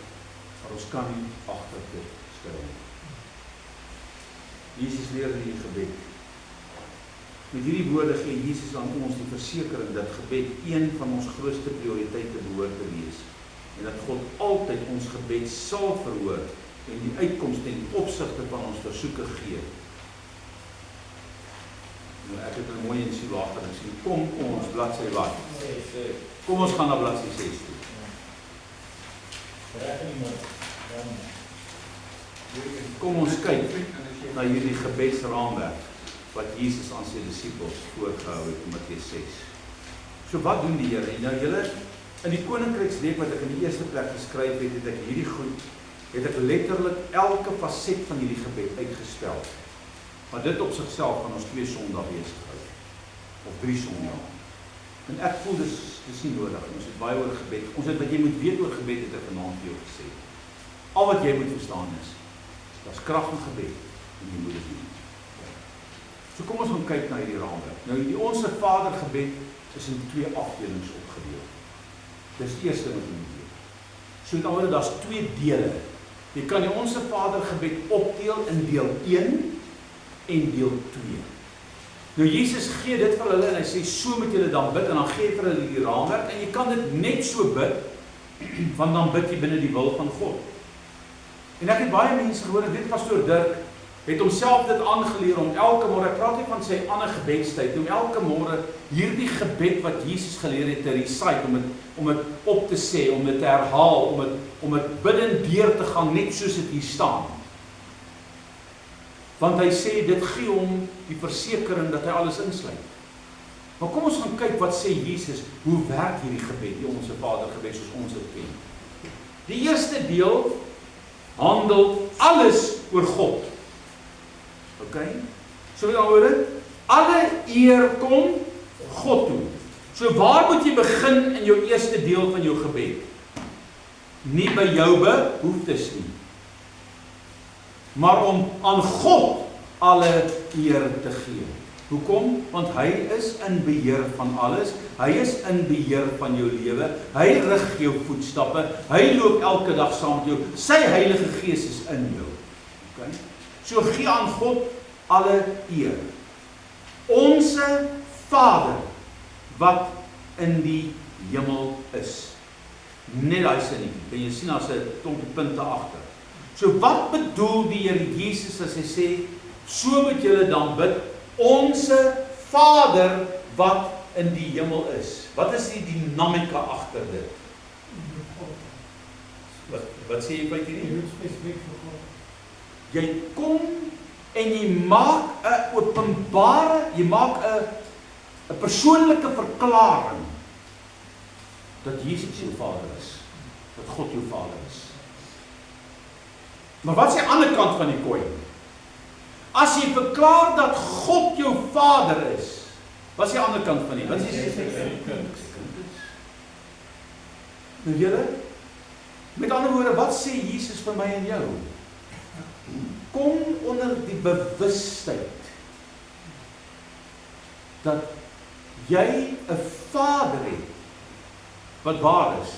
maar ons kan nie agter dit skuil nie. Jesus leer in die gebed. Met hierdie woorde gee Jesus aan ons die versekering dat gebed een van ons grootste prioriteite behoort te wees. En dat God altyd ons gebed sal verhoor en die uitkoms ten opsigte van ons versoeke gee. Nou, ek het 'n mooi in die laag gesien. Kom ons bladsy wat? Kom ons gaan na bladsy 6 toe. Kom ons kyk na hierdie gebedsraamwerk wat Jesus aan sy disippels voorgehou het in Matteus 6. So wat doen die Here? Nou julle, in die koninkryksweek wat ek in die eerste plek geskryf het, het ek hierdie goed, het ek letterlik elke faset van hierdie gebed uitgespel. Maar dit op sigself gaan ons 2 Sondae besig hou. Of 3 Sondae. En ek voel dis nie nodig. Ons het baie oor gebed. Ons het wat jy moet weet oor gebed het ek vanaand vir jou gesê. Al wat jy moet verstaan is, daar's krag in gebed en jy moet dit doen. So kom ons gaan kyk na hierdie raamwerk. Nou die Onse Vader gebed is in 2 afdelings opgedeel. Dis die eerste wat jy moet weet. So met andere, daar's 2 dele. Jy kan die Onse Vader gebed opdeel in deel 1 en deel 2. Nou Jesus gee dit vir hulle en hy sê, so moet julle dan bid en dan gee vir hulle die raamwerk en jy kan dit net so bid, want dan bid jy binne die wil van God. En ek het baie mense gehoor, dit pastoor Dirk het homself dit aangeleer om elke môre, ek praat nie van sy ander gebedstyd, om elke môre hierdie gebed wat Jesus geleer het te recite, om het op te sê, om dit te herhaal, om het bidden deur te gaan, net soos dit hier staan. Want hy sê, dit gee hom die versekering dat hy alles insluit. Maar kom ons gaan kyk, wat sê Jesus, hoe werk hierdie gebed, die Onse Vader gebed, soos ons dit ken. Die eerste deel handel alles oor God. Ok? So met andere, alle eer kom God toe. So waar moet jy begin in jou eerste deel van jou gebed? Nie by jou behoeftes nie, maar om aan God alle eer te gee. Hoekom? Want hy is in beheer van alles, hy is in beheer van jou lewe, hy rig jou voetstappe, hy loop elke dag saam met jou, sy Heilige Gees is in jou. Okay? So gee aan God alle eer. Onse Vader, wat in die hemel is. Net daai sinnetjie, kan jy sien as 'n klompie punte agter. So wat bedoel die Here Jesus as hy sê, so moet julle dan bid, Onse Vader wat in die hemel is. Wat is die dinamika agter dit? Wat sê jy by hierdie? Jy kom en jy maak 'n openbare, jy maak 'n persoonlike verklaring dat Jesus jou Vader is, dat God jou Vader is. Maar wat is die ander kant van die koin? As jy verklaar dat God jou Vader is, wat is die ander kant van die? Wat is die nou julle, met ander woorde, wat sê Jesus vir my en jou? Kom onder die bewustheid dat jy 'n Vader het wat waar is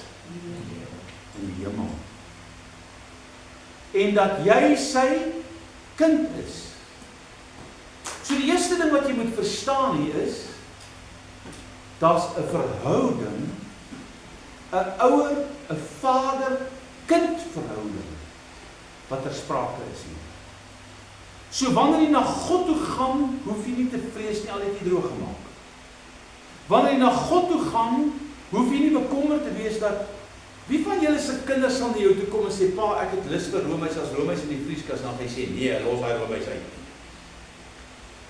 in die hemel. En dat jy sy kind is. So die eerste ding wat jy moet verstaan hier is, daar's 'n verhouding, 'n ouer, 'n vader-kind verhouding wat ter sprake is hier. So wanneer jy na God toe gaan, hoef jy nie te vrees nie, al het jy droog gemaak. Wanneer jy na God toe gaan, hoef jy nie bekommerd te wees dat wie van julle se kinders sal na jou toe kom en sê, pa, ek het lus vir roomys, as roomys in die vrieskas, dan gaan hy sê, nee, los hy roomys uit.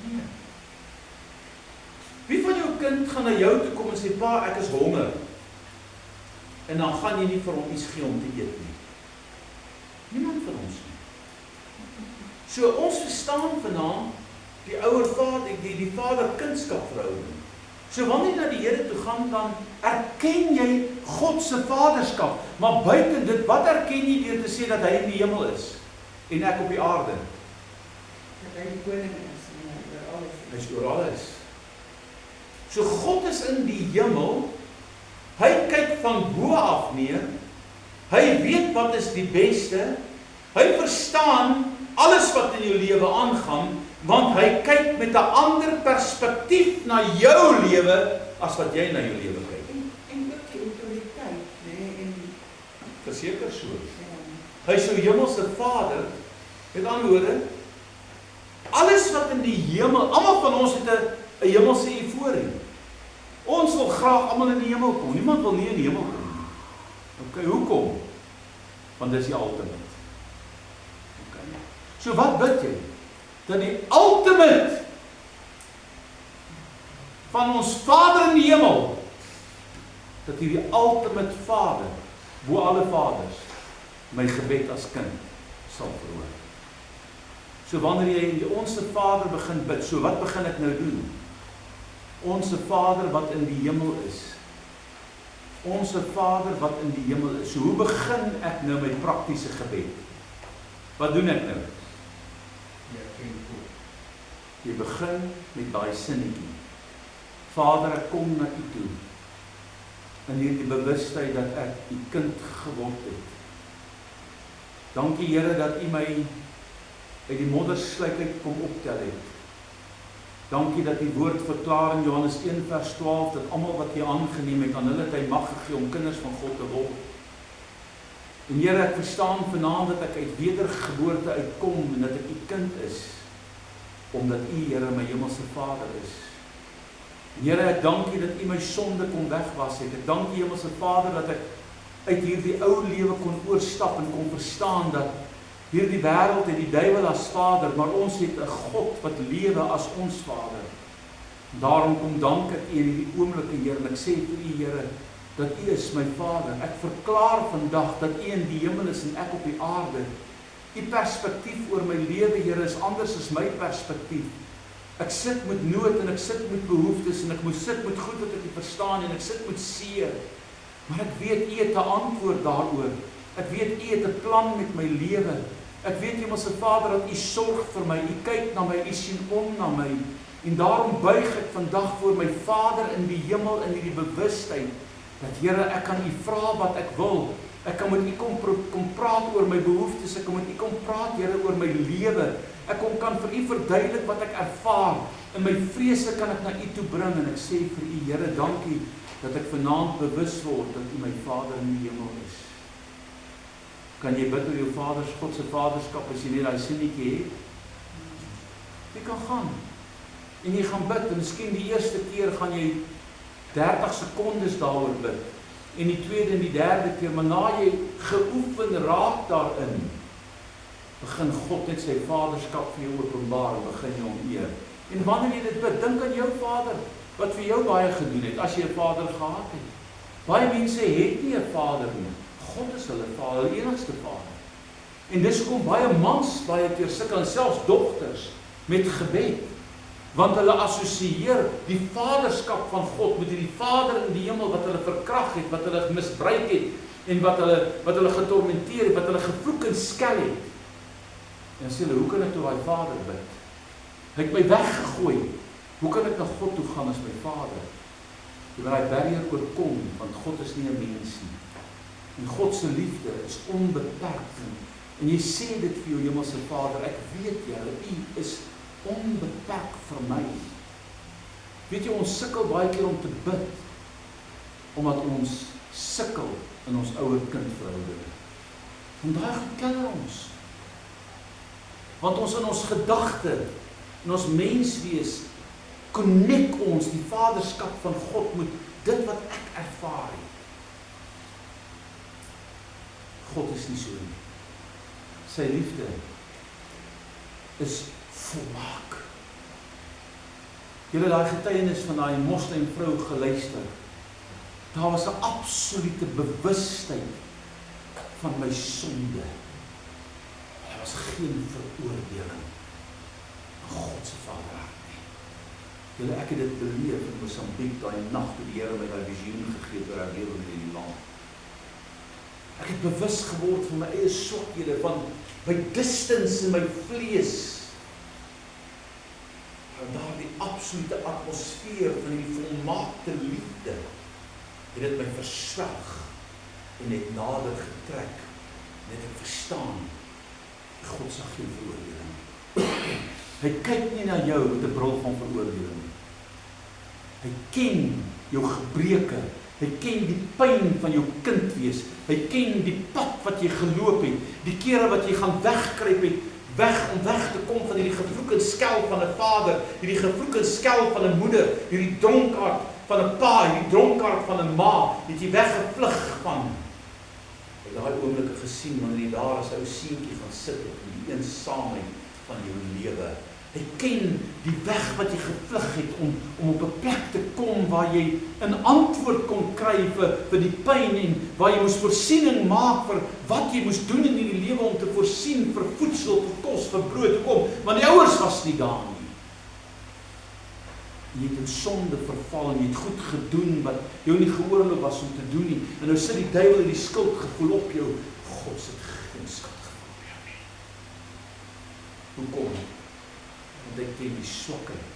Nee. Wie van jou kind gaan na jou toe kom en sê, pa, ek is honger, en dan gaan jy nie vir hom iets gee om te eet nie. Niemand van ons nie. So ons verstaan vanaand die ouer vader, die vader-kindskap verhouding. So wanneer jy na die Here toe gaan, dan erken jy God se vaderskap. Maar buiten dit, wat erken jy deur te sê dat hy in die hemel is en ek op die aarde? Dat hy die koning is en hy oor alles is. Hy is oor alles. So God is in die hemel. Hy kyk van bo af neer. Hy weet wat is die beste. Hy verstaan alles wat in jou lewe aangaan, want hy kyk met 'n ander perspektief na jou lewe as wat jy na jou lewe kyk. En ook die autoriteit, né, en Verseker so. Hy is jou hemelse Vader, met ander woorde, alles wat in die hemel, almal van ons het 'n hemelse euforie. Ons wil graag almal in die hemel kom. Niemand wil nie in die hemel kom nie. Okay, hoekom? Want dis die ultimate. Okay. So wat bid jy? Dat die ultimate van ons Vader in die hemel, dat hierdie ultimate Vader, bo alle vaders, my gebed as kind sal verhoor. So wanneer jy Onse Vader begin bid, so wat begin ek nou doen? Onse Vader wat in die hemel is. Onse Vader wat in die hemel is. So hoe begin ek nou my praktiese gebed? Wat doen ek nou? Jy begin met daai sinnetjie. Vader, ek kom na U toe. In hierdie bewustheid dat ek U kind geword het. Dankie Here dat U my uit die moddersluit uit kom optel het. Dankie dat die woord verklaar in Johannes 1 vers 12, dat almal wat jy aangeneem het, aan hulle het hy mag gegee om kinders van God te word. En Here, ek verstaan vanaand dat ek uit wedergeboorte uitkom en dat ek U kind is, omdat U, Here, my hemelse Vader is. En Here, ek dank U dat U my sonde kon wegwas het. Ek dank U, hemelse Vader, dat ek uit hierdie ou lewe kon oorstap en kon verstaan dat hierdie wêreld het die duiwel as vader, maar ons het 'n God wat lewe as ons Vader. Daarom kom dank ek U in hierdie oomblikke, Here, en ek sê vir U, Here, dat U is my Vader. Ek verklaar vandag dat U in die hemel is en ek op die aarde. U perspektief oor my lewe, Here, is anders as my perspektief. Ek sit met nood en ek sit met behoeftes en ek moet sit met goed wat ek nie verstaan en ek sit met seer. Maar ek weet U het 'n antwoord daaroor. Ek weet U het 'n plan met my lewe. Ek weet Hemelse Vader dat U sorg vir my. U kyk na my, U sien om na my. En daarom buig ek vandag voor my Vader in die hemel in hierdie bewustheid dat Here, ek kan U vra wat ek wil. Ek kan met U kom praat oor my behoeftes. Ek kan met U kom praat, Here, oor my lewe. Ek kan vir U verduidelik wat ek ervaar. In my vrese kan ek na U toe bring en ek sê vir U, Here, dankie dat ek vanaand bewus word dat U my Vader in die hemel is. Kan jy bid oor jou vaders, God se vaderskap as jy net daai sinnetjie het? Jy kan gaan. En jy gaan bid en miskien die eerste keer gaan jy 30 sekondes daaroor bid. En die tweede en die derde keer, maar na jy geoefen raak daarin, begin God net sy vaderskap vir jou openbaar en begin jy hom eer. En wanneer jy dit bid, dink aan jou Vader wat vir jou baie gedoen het as jy 'n vader gehad het. Baie mense het nie 'n vader nie. God is hulle Vader, hulle enigste Vader. En dis hoekom baie mans baie keer sukkel en selfs dogters met gebed. Want hulle assosieer die vaderskap van God met die Vader in die hemel wat hulle verkrag het, wat hulle misbruik het en wat hulle getormenteer het, wat hulle gevloek en skel het. En sê hulle, hoe kan ek tot daai Vader bid? Hy het my weggegooi. Hoe kan ek na God toe gaan as my Vader? Jy wil daai barrier oorkom, want God is nie 'n mens nie. En God se liefde is onbeperk. En jy sê dit vir jou hemelse Vader, ek weet Here, U is onbeperk vir my. Weet jy, ons sukkel baie keer om te bid, omdat ons sukkel in ons ouer-kind verhouding. En daai goed ken ons. Want ons in ons gedagte, in ons menswees, connect ons die vaderskap van God met dit wat ek ervaar het. God is nie so nie. Sy liefde is volmaak. Julle daai getuienis van daai moslim vrou geluister. Daar was 'n absolute bewustheid van my sonde. Daar was geen veroordeling in God se Vaderhart nie. Julle, ek het dit beleef in Mosambiek daai nag toe die Here my daai visioen gegee het oor haar lewe in die land. Ek het bewus geword van my eie swakhede, van my distance in my vlees. En daar die absolute atmosfeer van die volmaakte liefde, het dit my verswelg en het nader getrek, en het ek verstaan, God sal geen veroordeling. Hy kyk nie na jou met 'n bril van veroordeling nie. Hy ken jou gebreke. Hy ken die pyn van jou kind wees. Hy ken die pad wat jy geloop het. Die kere wat jy gaan wegkruip het, om weg te kom van hierdie gevloek en skel van 'n vader, hierdie gevloek en skel van 'n moeder, hierdie dronkaard van 'n pa, hierdie dronkaard van 'n ma, het jy weggevlug van. Ek het daai oomblikke gesien wanneer jy daar as ou seentjie gaan sit op die eensaamheid van jou lewe. Hy ken die weg wat jy gevlug het om op 'n plek te kom waar jy 'n antwoord kon kry vir die pyn en waar jy moes voorsiening maak vir wat jy moes doen in hierdie lewe om te voorsien vir voedsel, vir kos, vir brood. Hoekom? Want die ouers was nie daar nie. Jy het in sonde verval en jy het goed gedoen wat jou nie geoorloof was om te doen nie. En nou sit die duiwel in die skuldgevoel op jou. God sit geen skuldgevoel op jou nie. Hoekom? Want hy ken die swakheid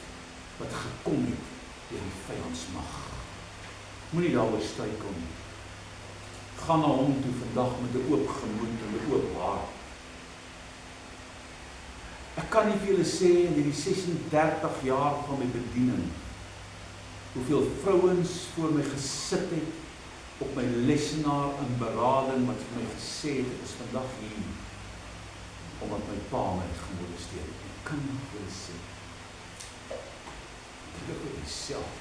wat gekom het deur die vyyandsmag. Moenie daaroor struikel nie. Gaan na hom toe vandag met 'n oop gemoed en 'n oop hart. Ek kan nie vir julle sê in hierdie 36 jaar van my bediening hoeveel vrouens voor my gesit het op my lesenaar in berading wat vir my gesê het, ek is vandag hier omdat my pa my gemolesteer het. Ek kan nie vir julle sê. Ek dink vir myself.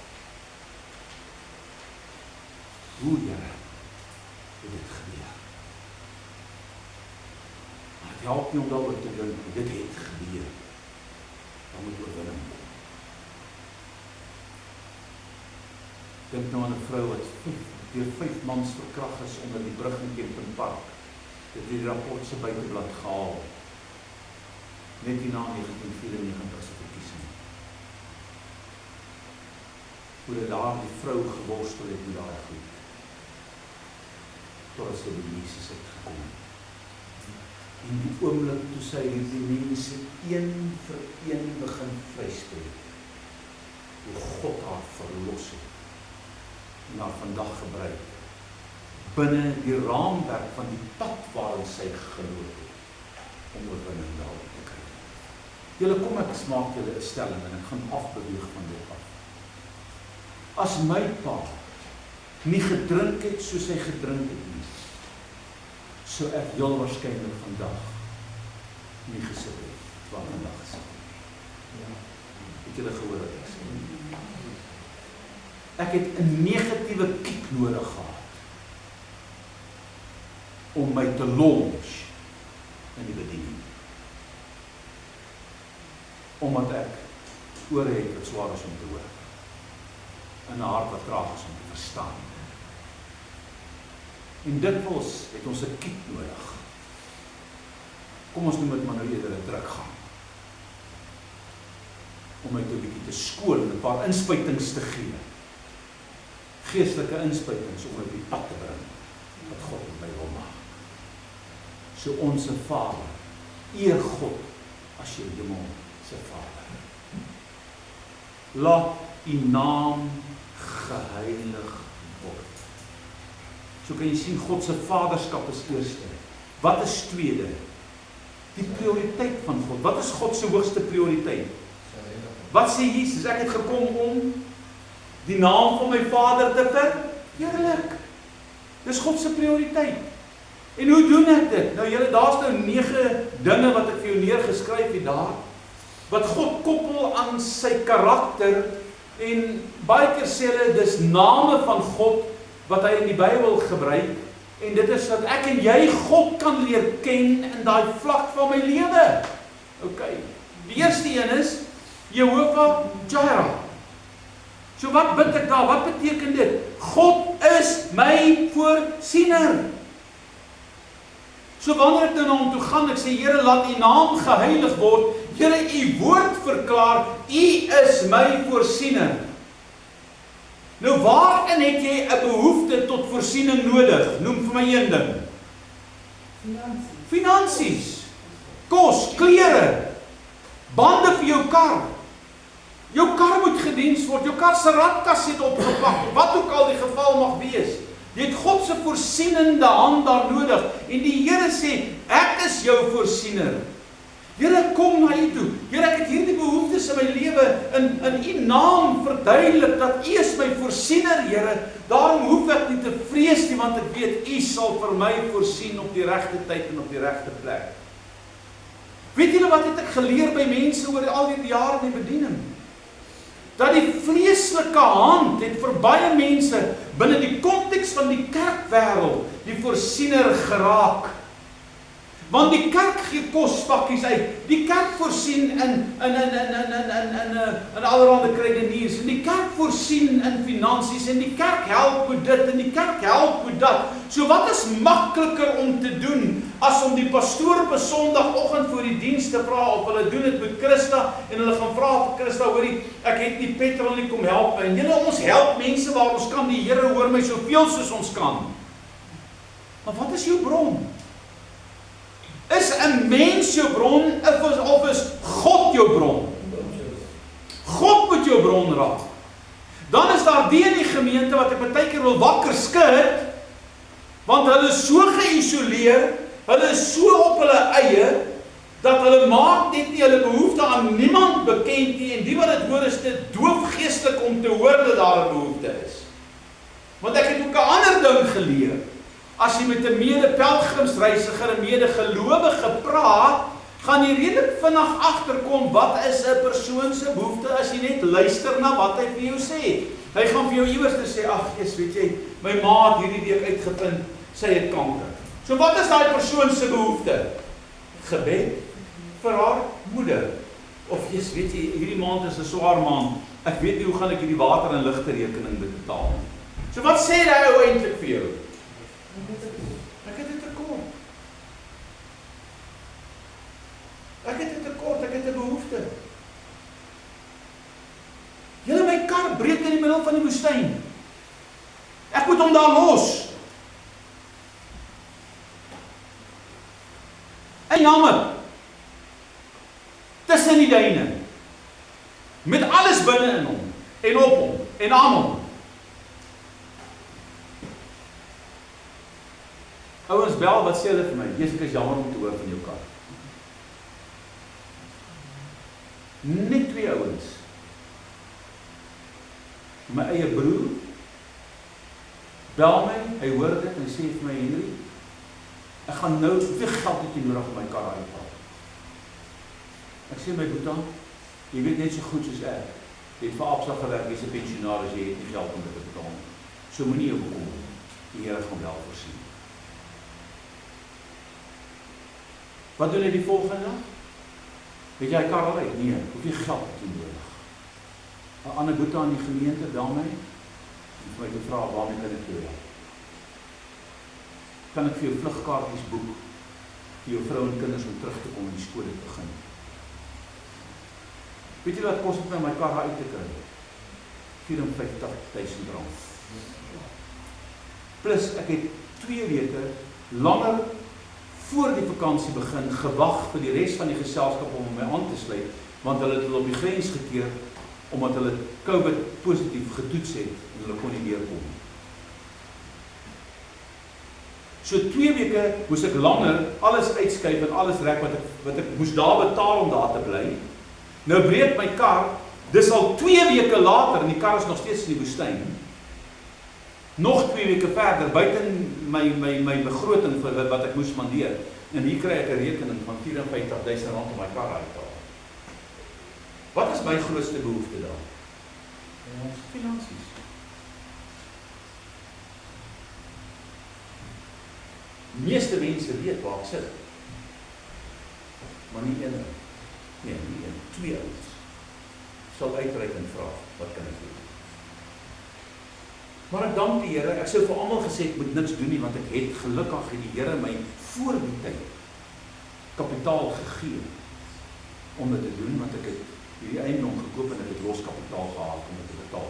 Hoe Here het dit gebeur? Maar het help nie om daaroor te dink, dit het gebeur. Dan moet oorwinning kom. Dink nou aan 'n vrou wat deur 5 mans verkragt is onder die brug in Kempenpark. Dit het die rapport se buiteblad gehaal. Net hierna 1994 se verkiesing. Hoe dat daar die vrou geworstel het met daai goed. Totdat sy by Jesus het gekom. En die oomblik toe sy die mense een vir een begin vryspreek. Hoe God haar verlos het. En haar vandag gebruik. Binne die raamwerk van die pad waarin sy geloop het. Om oorwinning daarop te kry. Julle kom ek maak julle 'n stelling en ek gaan afbeweeg van dit af. As my pa nie gedrink het soos hy gedrink het nie, sou ek heel waarskynlik vandag nie gesit het waar ek vandag gesit het. Het julle gehoor wat ek sê? Ek het 'n negatiewe kick nodig gehad om my te launch in die bediening. Omdat ek oor het wat swaar is om te hoor. En 'n hart wat traag is om te verstaan. En dikwels het ons 'n kick nodig. Kom ons noem dit maar nou eerder 'n druk gaan. Om my 'n bietjie te skool en 'n paar inspuitings te gee. Geestelike inspuitings om my op die pad te bring wat God met my wil maak. So onse Vader, eer God as jou hemel se Vader. Laat U naam geheilig word. So kan jy sien God se vaderskap is eerste. Wat is tweede? Die prioriteit van God. Wat is God se hoogste prioriteit? Wat sê Jesus? Ek het gekom om die naam van my Vader te verheerlik. Dis God se prioriteit. En hoe doen ek dit? Nou julle, daar's nou 9 dinge wat ek vir jou neergeskryf het daar, wat God koppel aan sy karakter, en baie keer sê hulle, dis name van God, wat hy in die Bybel gebruik, en dit is dat ek en jy God kan leer ken in daai vlak van my lewe. Ok, die eerste een is, Jehovah Jireh. So wat bid ek daar? Wat beteken dit? God is my voorsiener. So wanneer ek nou na hom toe gaan, ek sê, Here, laat U naam geheilig word. Here, U woord verklaar, U is my voorsiener. Nou waarin het jy 'n behoefte tot voorsiening nodig? Noem vir my een ding. Finansies. Kos, klere, bande vir jou kar. Jou kar moet gediens word, jou kar se radkas het opgepak, wat ook al die geval mag wees. Jy het God se voorsienende hand daar nodig, en die Here sê, ek is jou voorsiener. Here, kom na U toe. Here, ek het hierdie behoeftes in my lewe in U naam verduidelik dat U is my voorsiener, Here. Daarom hoef ek nie te vrees nie, want ek weet U sal vir my voorsien op die regte tyd en op die regte plek. Weet julle wat het ek geleer by mense oor al die jare in die bediening? Dat die vleeslike hand het vir baie mense binne die konteks van die kerkwêreld die voorsiener geraak. Want die kerk gee kospakkies uit. Die kerk voorsien in allerhande krydeniers. En die kerk voorsien in finansies. En die kerk help met dit. En die kerk help met dat. So wat is makliker om te doen as om die pastoor op 'n Sondagoggend voor die diens te vra of hulle doen dit met Christa en hulle gaan vra vir Christa, hoorie, ek het nie petrol nie, kom help my. En julle, ons help mense waar ons kan. Die Here hoor my soveel soos ons kan. Maar wat is jou bron? Is 'n mens jou bron of is God jou bron? God moet jou bron raak. Dan is daar die in die gemeente wat ek baie keer wil wakker skud, want hulle is so geïsoleer, hulle is so op hulle eie, dat hulle maak net nie hulle behoefte aan niemand bekend nie, en die wat dit hoor is te doof geestelik om te hoor dat daar 'n behoefte is. Want ek het ook 'n ander ding geleer. As jy met 'n mede-pelgrimsreisiger, 'n mede-gelowige praat, gaan jy redelik vinnig agterkom wat is 'n persoon se behoefte as jy net luister na wat hy vir jou sê. Hy gaan vir jou iewers te sê, ag, Jesus, weet jy, my ma het hierdie week uitgevind, sy het kanker. So wat is daai persoon se behoefte? Gebed vir haar moeder. Of Jesus, weet jy, hierdie maand is 'n swaar maand. Ek weet nie hoe gaan ek hierdie water en ligte rekening betaal nie. So wat sê hy ou eintlik vir jou? Ek het 'n tekort. Ek het 'n tekort, ek het 'n behoefte. Julle, my kar breek in die middel van die woestyn. Ek moet hom daar los. En jammer. Tussen die duine. Met alles binne in hom en op hom en aan hom. Ouens bel, wat sê hulle vir my? Jesus, ek is jammer om te hoor van jou kar. Net 2 ouens. My eie broer bel my, hy hoor dit en sê vir my, Henry, ek gaan nou hoeveel geld het jy nodig om my kar uithaal. Ek sê my boetie, jy weet net so goed soos ek. Jy het vir Absa gewerk, jy's 'n pensionaris, jy het nie geld om dit te betaal. So moenie jou bekommer. Die Here gaan wel voorsien. Wat doen hy die volgende dag? Weet jy, kar ry? Nee, hoeveel geld het jy nodig? 'n Ander boetie aan die gemeente bel my en vir my te vra, waarmee kan ek jou help? Kan ek vir jou vlugkaartjies boek vir jou vrou en kinders om terug te kom in die skool te begin? Weet jy wat kos het my om my kar uit te kry? R54.000. Plus ek het 2 weke langer voor die vakansie begin gewag vir die res van die geselskap om my aan te sluit, want hulle het hulle op die grens gekeer omdat hulle COVID positief getoets het en hulle kon nie deurkom. So 2 weke moes ek langer alles uitskuif en alles rek wat ek moes daar betaal om daar te bly. Nou breek my kar, dis al 2 weke later en die kar is nog steeds in die woestyn. Nog 2 weke verder, buiten my begroting vir wat ek moes spandeer. En hier kry ek 'n rekening van R54.000 om my kar uit te haal. Wat is my grootste behoefte daar? Finansies. Die meeste mense weet waar ek sit. Maar nie een. Nee, nie een. 2 ouens sal uitreik en vra, wat kan ek doen? Maar ek dank die Here, ek sou vir almal gesê ek moet niks doen nie, want ek het gelukkig die Here my voor die tyd kapitaal gegee om dit te doen, want ek het hierdie eiendom gekoop en ek het los kapitaal gehad om dit te betaal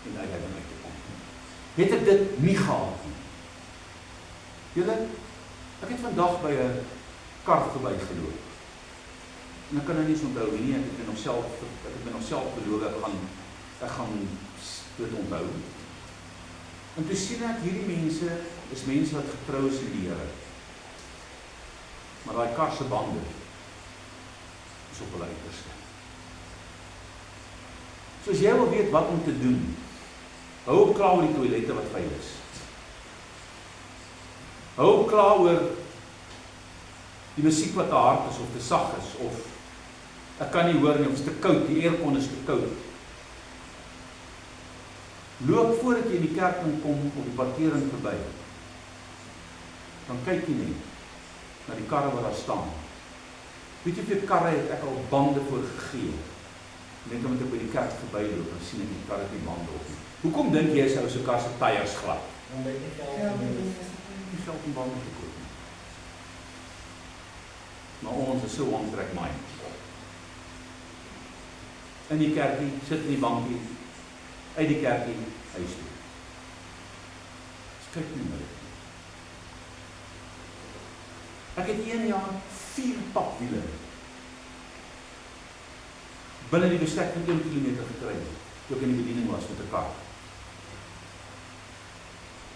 en uit te kom. Het ek dit nie gehad nie? Julle, ek het vandag by 'n kar verbygeloop. En ek kan nou nie eens onthou nie, ek het myself beloof, ek gaan dit onthou. En toe sien ek, hierdie mense is mense wat getrou is in die Here. Maar daai kar se bande is op hulle uiterste. So as jy wil weet wat om te doen, hou op klaar oor die toilette wat vuil is. Hou op klaar oor die musiek wat te hard is, of te sag is, of ek kan nie hoor nie, of is te koud, die aircon is te koud. Loop voordat jy in die kerk kom op die parkering verby. Dan kyk jy net na die karre wat daar staan. Weet jy hoeveel karre het ek al bande voor gegee? Net omdat ek by die kerk verby loop, dan sien ek die karre die bande op nie. Hoekom dink jy is ou se kar se tyres glad? Dan weet jy Ja, Nie geld om bande te koop nie. Maar ons is so aantrek my. In die kerkie, sit in die bankie, uit die kerkie, huis toe. Dus kyk nie my. Ek het 1 jaar 4 papwiele binne die bestek van 1 kilometer gekry, toe ek in die bediening was met 'n kar.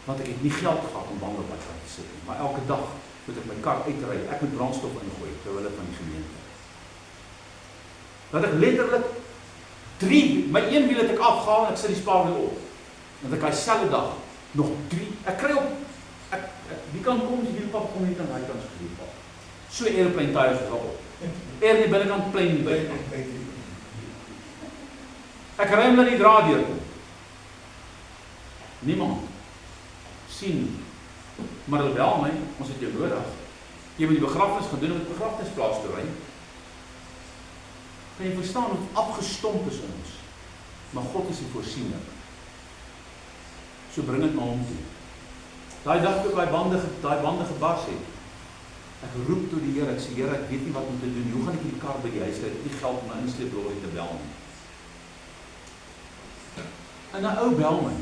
Want ek het nie geld gehad om bande op my kar te sit nie, maar elke dag moet ek my kar uitry, ek moet brandstof ingooi, terwyl ek van die gemeente. Dat ek letterlik 3, my 1 wiel het ek afgehaal en ek sit die spaarwiel op. Want ek daai selfde dag nog 3, ek kry op, wie kan kom, die wielpap kom nie kan daai kans gewielpap. So airplane tyres is op. Eer die binnekant plein nie by. Ek ry hom na die draadeur toe. Niemand sien nie. Maar hulle bel my, ons het jou nodig. Jy moet die begrafnis gaan doen op die begrafnisplaas toe ry. Kan jy verstaan hoe afgestomp is ons? Maar God is die voorsiener. So bring dit na hom toe. Daai dag toe daai bande gebars het. Ek roep tot die Here, ek sê Here, ek weet nie wat om te doen. Hoe gaan ek die kar by die huis kry? Ek het nie geld om my insleeplorry te bel nie. En 'n ou bel my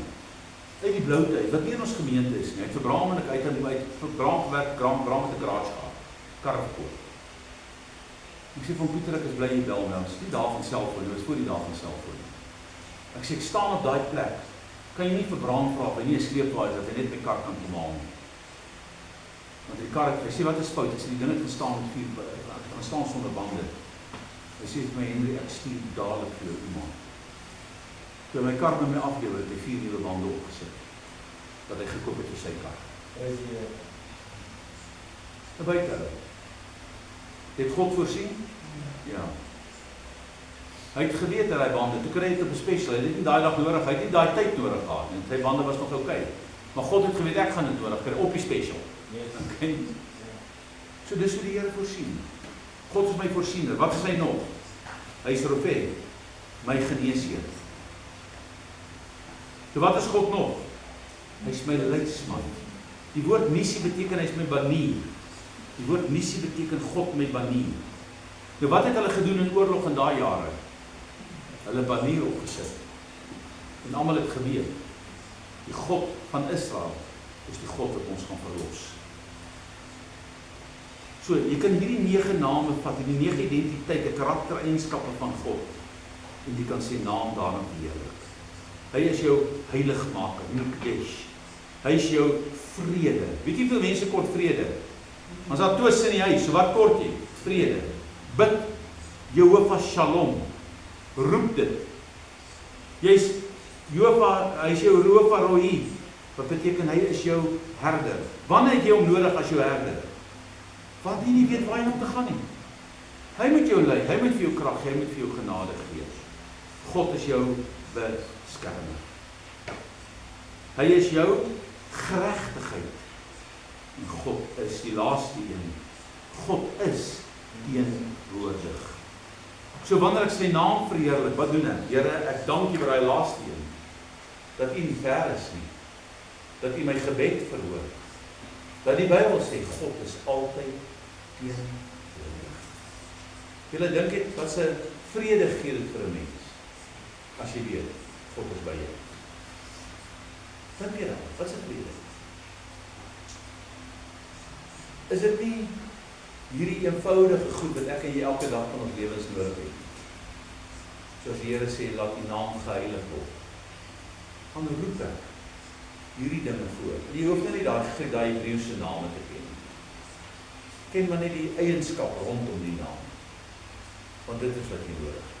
uit die blou tyd, wat nie in ons gemeente is nie. Hy het vir Braam en ek uit Braam gewerk, Braam het 'n garage gehad. Kar verkoop. Ek sê van Pieter, ek is bly jy bel my. Dit is nie daar van selfoon, dit is voor die dag van selfoon. Ek sê ek staan op daai plek. Kan jy nie vir Braam vra of hy nie 'n sleepwaai is dat hy net my kar kan kom haal nie. Want die kar het, hy sê wat is fout? Ek sê die ding het gestaan met 4, ek gaan staan sonder bande. Hy sê vir my, Henry, ek stuur dadelik vir jou iemand. Toe my kar by my aflewer, het hy 4 nuwe bande opgesit. Dat hy gekoop het vir sy kar. Een buitenhou. Het God voorsien? Ja. Hy het geweet dat hy bande, toe kry hy het op 'n special, hy het nie daai dag nodig, hy het nie daai tyd nodig gehad, en sy bande was nog oukei. Maar God het geweet, ek gaan dit nodig kry, op die special. Okay. So dis hoe die Here voorsien. God is my voorsiener. Wat is hy nog? Hy is Rofé, my geneesheer. So wat is God nog? Hy is my leidsman. Die woord missie beteken hy is my banier. Die woord missie beteken God my banier. Nou wat het hulle gedoen in oorlog in daai jare? Hulle banier opgesit. En almal het geweet. Die God van Israel is die God wat ons gaan verlos. So, jy kan hierdie 9 name vat, die 9 identiteite, karaktereienskappe van God, en jy kan sy naam daarin verheerlik. Hy is jou heiligmaker, Mekdesh. Hy is jou vrede. Weet jy hoeveel mense kort vrede? Ons daar twis in die huis, so wat kort jy? Vrede. Bid Jehovah Shalom. Roep dit. Hy is jou Jehovah Roi. Wat beteken hy is jou herder. Wanneer het jy hom nodig as jou herder? Want jy nie weet waar jy om te gaan nie. Hy moet jou lei, hy moet vir jou krag, hy moet vir jou genade gee. God is jou beskermer. Hy is jou geregtigheid. En God is die laaste een. God is teenwoordig. So wanneer ek sy naam verheerlik, wat doen ek? Here, ek dank U vir daai laaste een. Dat U nie ver is nie. Dat U my gebed verhoor. Dat die Bybel sê, God is altyd teenwoordig. Julle dink het, wat se vrede gee dit vir 'n mens? As jy weet, God is by jou. Dink jy dan, wat se vrede? Is dit nie hierdie eenvoudige goed wat ek en jy elke dag van ons lewens nodig het? Soos die Here sê, laat U naam geheilig word. Dan roep ek hierdie dinge voor. Jy hoef nie daai Hebreëse name te ken. Ken maar net die eienskap rondom die naam. Want dit is wat jy nodig het.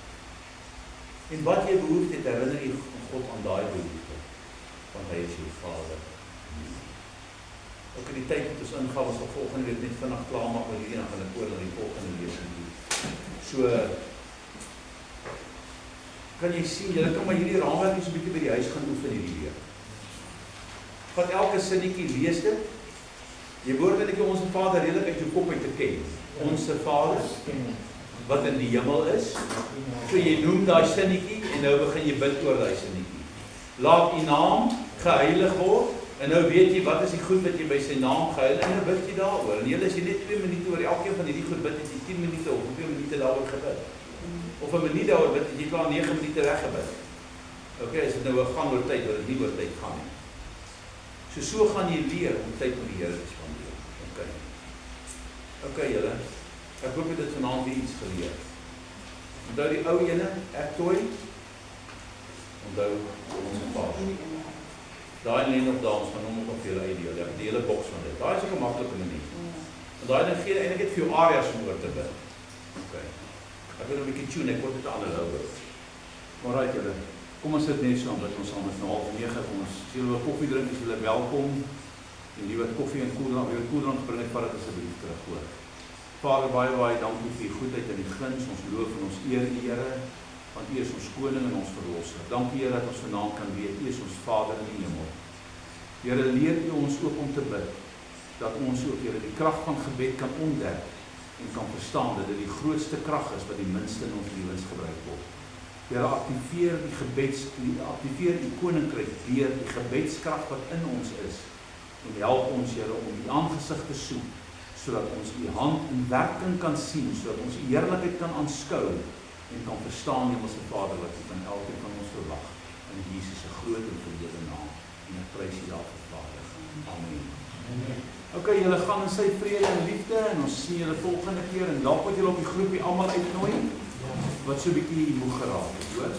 En wat jy behoefte het, herinner jy God aan daai behoefte, want hy is jou Vader. Ook in die tyd wat ons ingaan, ons sal volgende week net vinnig klaarmaak met hierdie, dan gaan ek oor na die volgende lesing doen. So, kan jy sien, julle kan maar hierdie raamwerk so 'n bietjie by die huis gaan oefen hierdie week. Vat elke sinnetjie, lees dit. Jy behoort net ons Vader redelik uit jou kop uit te ken. Ons Vader, wat in die hemel is. So jy noem daai sinnetjie en nou begin jy bid oor daai sinnetjie. Laat U naam geheilig word. En nou weet jy wat is die goed wat jy by sy naam geheilig en nou bid jy daaroor. En julle as jy net 2 minute oor elkeen van hierdie goed bid, het jy 10 minute of 2 minute daaroor gebid. Of 'n minuut daaroor bid, het jy klaar 9 minute weggebid. Okay, as dit nou gaan oor tyd, wat dit nie oor tyd gaan nie. So gaan jy leer om tyd met die Here te spandeer. Okay julle. Ek hoop jy het vanaand weer iets geleer. Onthou die ou ene, ek toe. Onthou ons Vader. Daai lê nog daar, ons gaan hom op julle uitdeel. Ek het die hele boks van dit. Daai is ook 'n maklike manier. Want daai ding gee eintlik net vir jou areas om oor te bid. Okay. Ek wil 'n bietjie tune, ek word dit aan hulle hou. Maar raai julle. Kom ons sit net so aan dat ons saam met 8:30 kom ons sê hulle koffie drink, is hulle welkom. En die wat koffie en koeldrank, wie koeldrank bring het, vat dit asseblief terug hoor. Vader, baie dankie vir die goedheid en die guns, ons loof en ons eer U Here, want U is ons koning en ons verlosser. Dankie Here dat ons vanaand kan weet, U is ons Vader in die hemel. Here, leer U ons ook om te bid, dat ons ook Here die krag van gebed kan ontdek en kan verstaan dat dit die grootste krag is wat die minste in ons lewens gebruik word. Here, aktiveer aktiveer die koninkryk deur die gebedskrag wat in ons is en help ons Here om U aangesig te soek sodat ons U hand in werking kan sien, sodat ons U heerlikheid kan aanskou en kan verstaan Hemelse Vader wat U van elkeen van ons verwag in Jesus se groot en verheerlikte naam. En ek prys U daarvoor Vader. Amen. Okay, julle gaan in sy vrede en liefde en ons sien julle volgende keer en dalk wat julle op die groepie almal uitnooi wat so 'n bietjie moeg geraak het, hoor.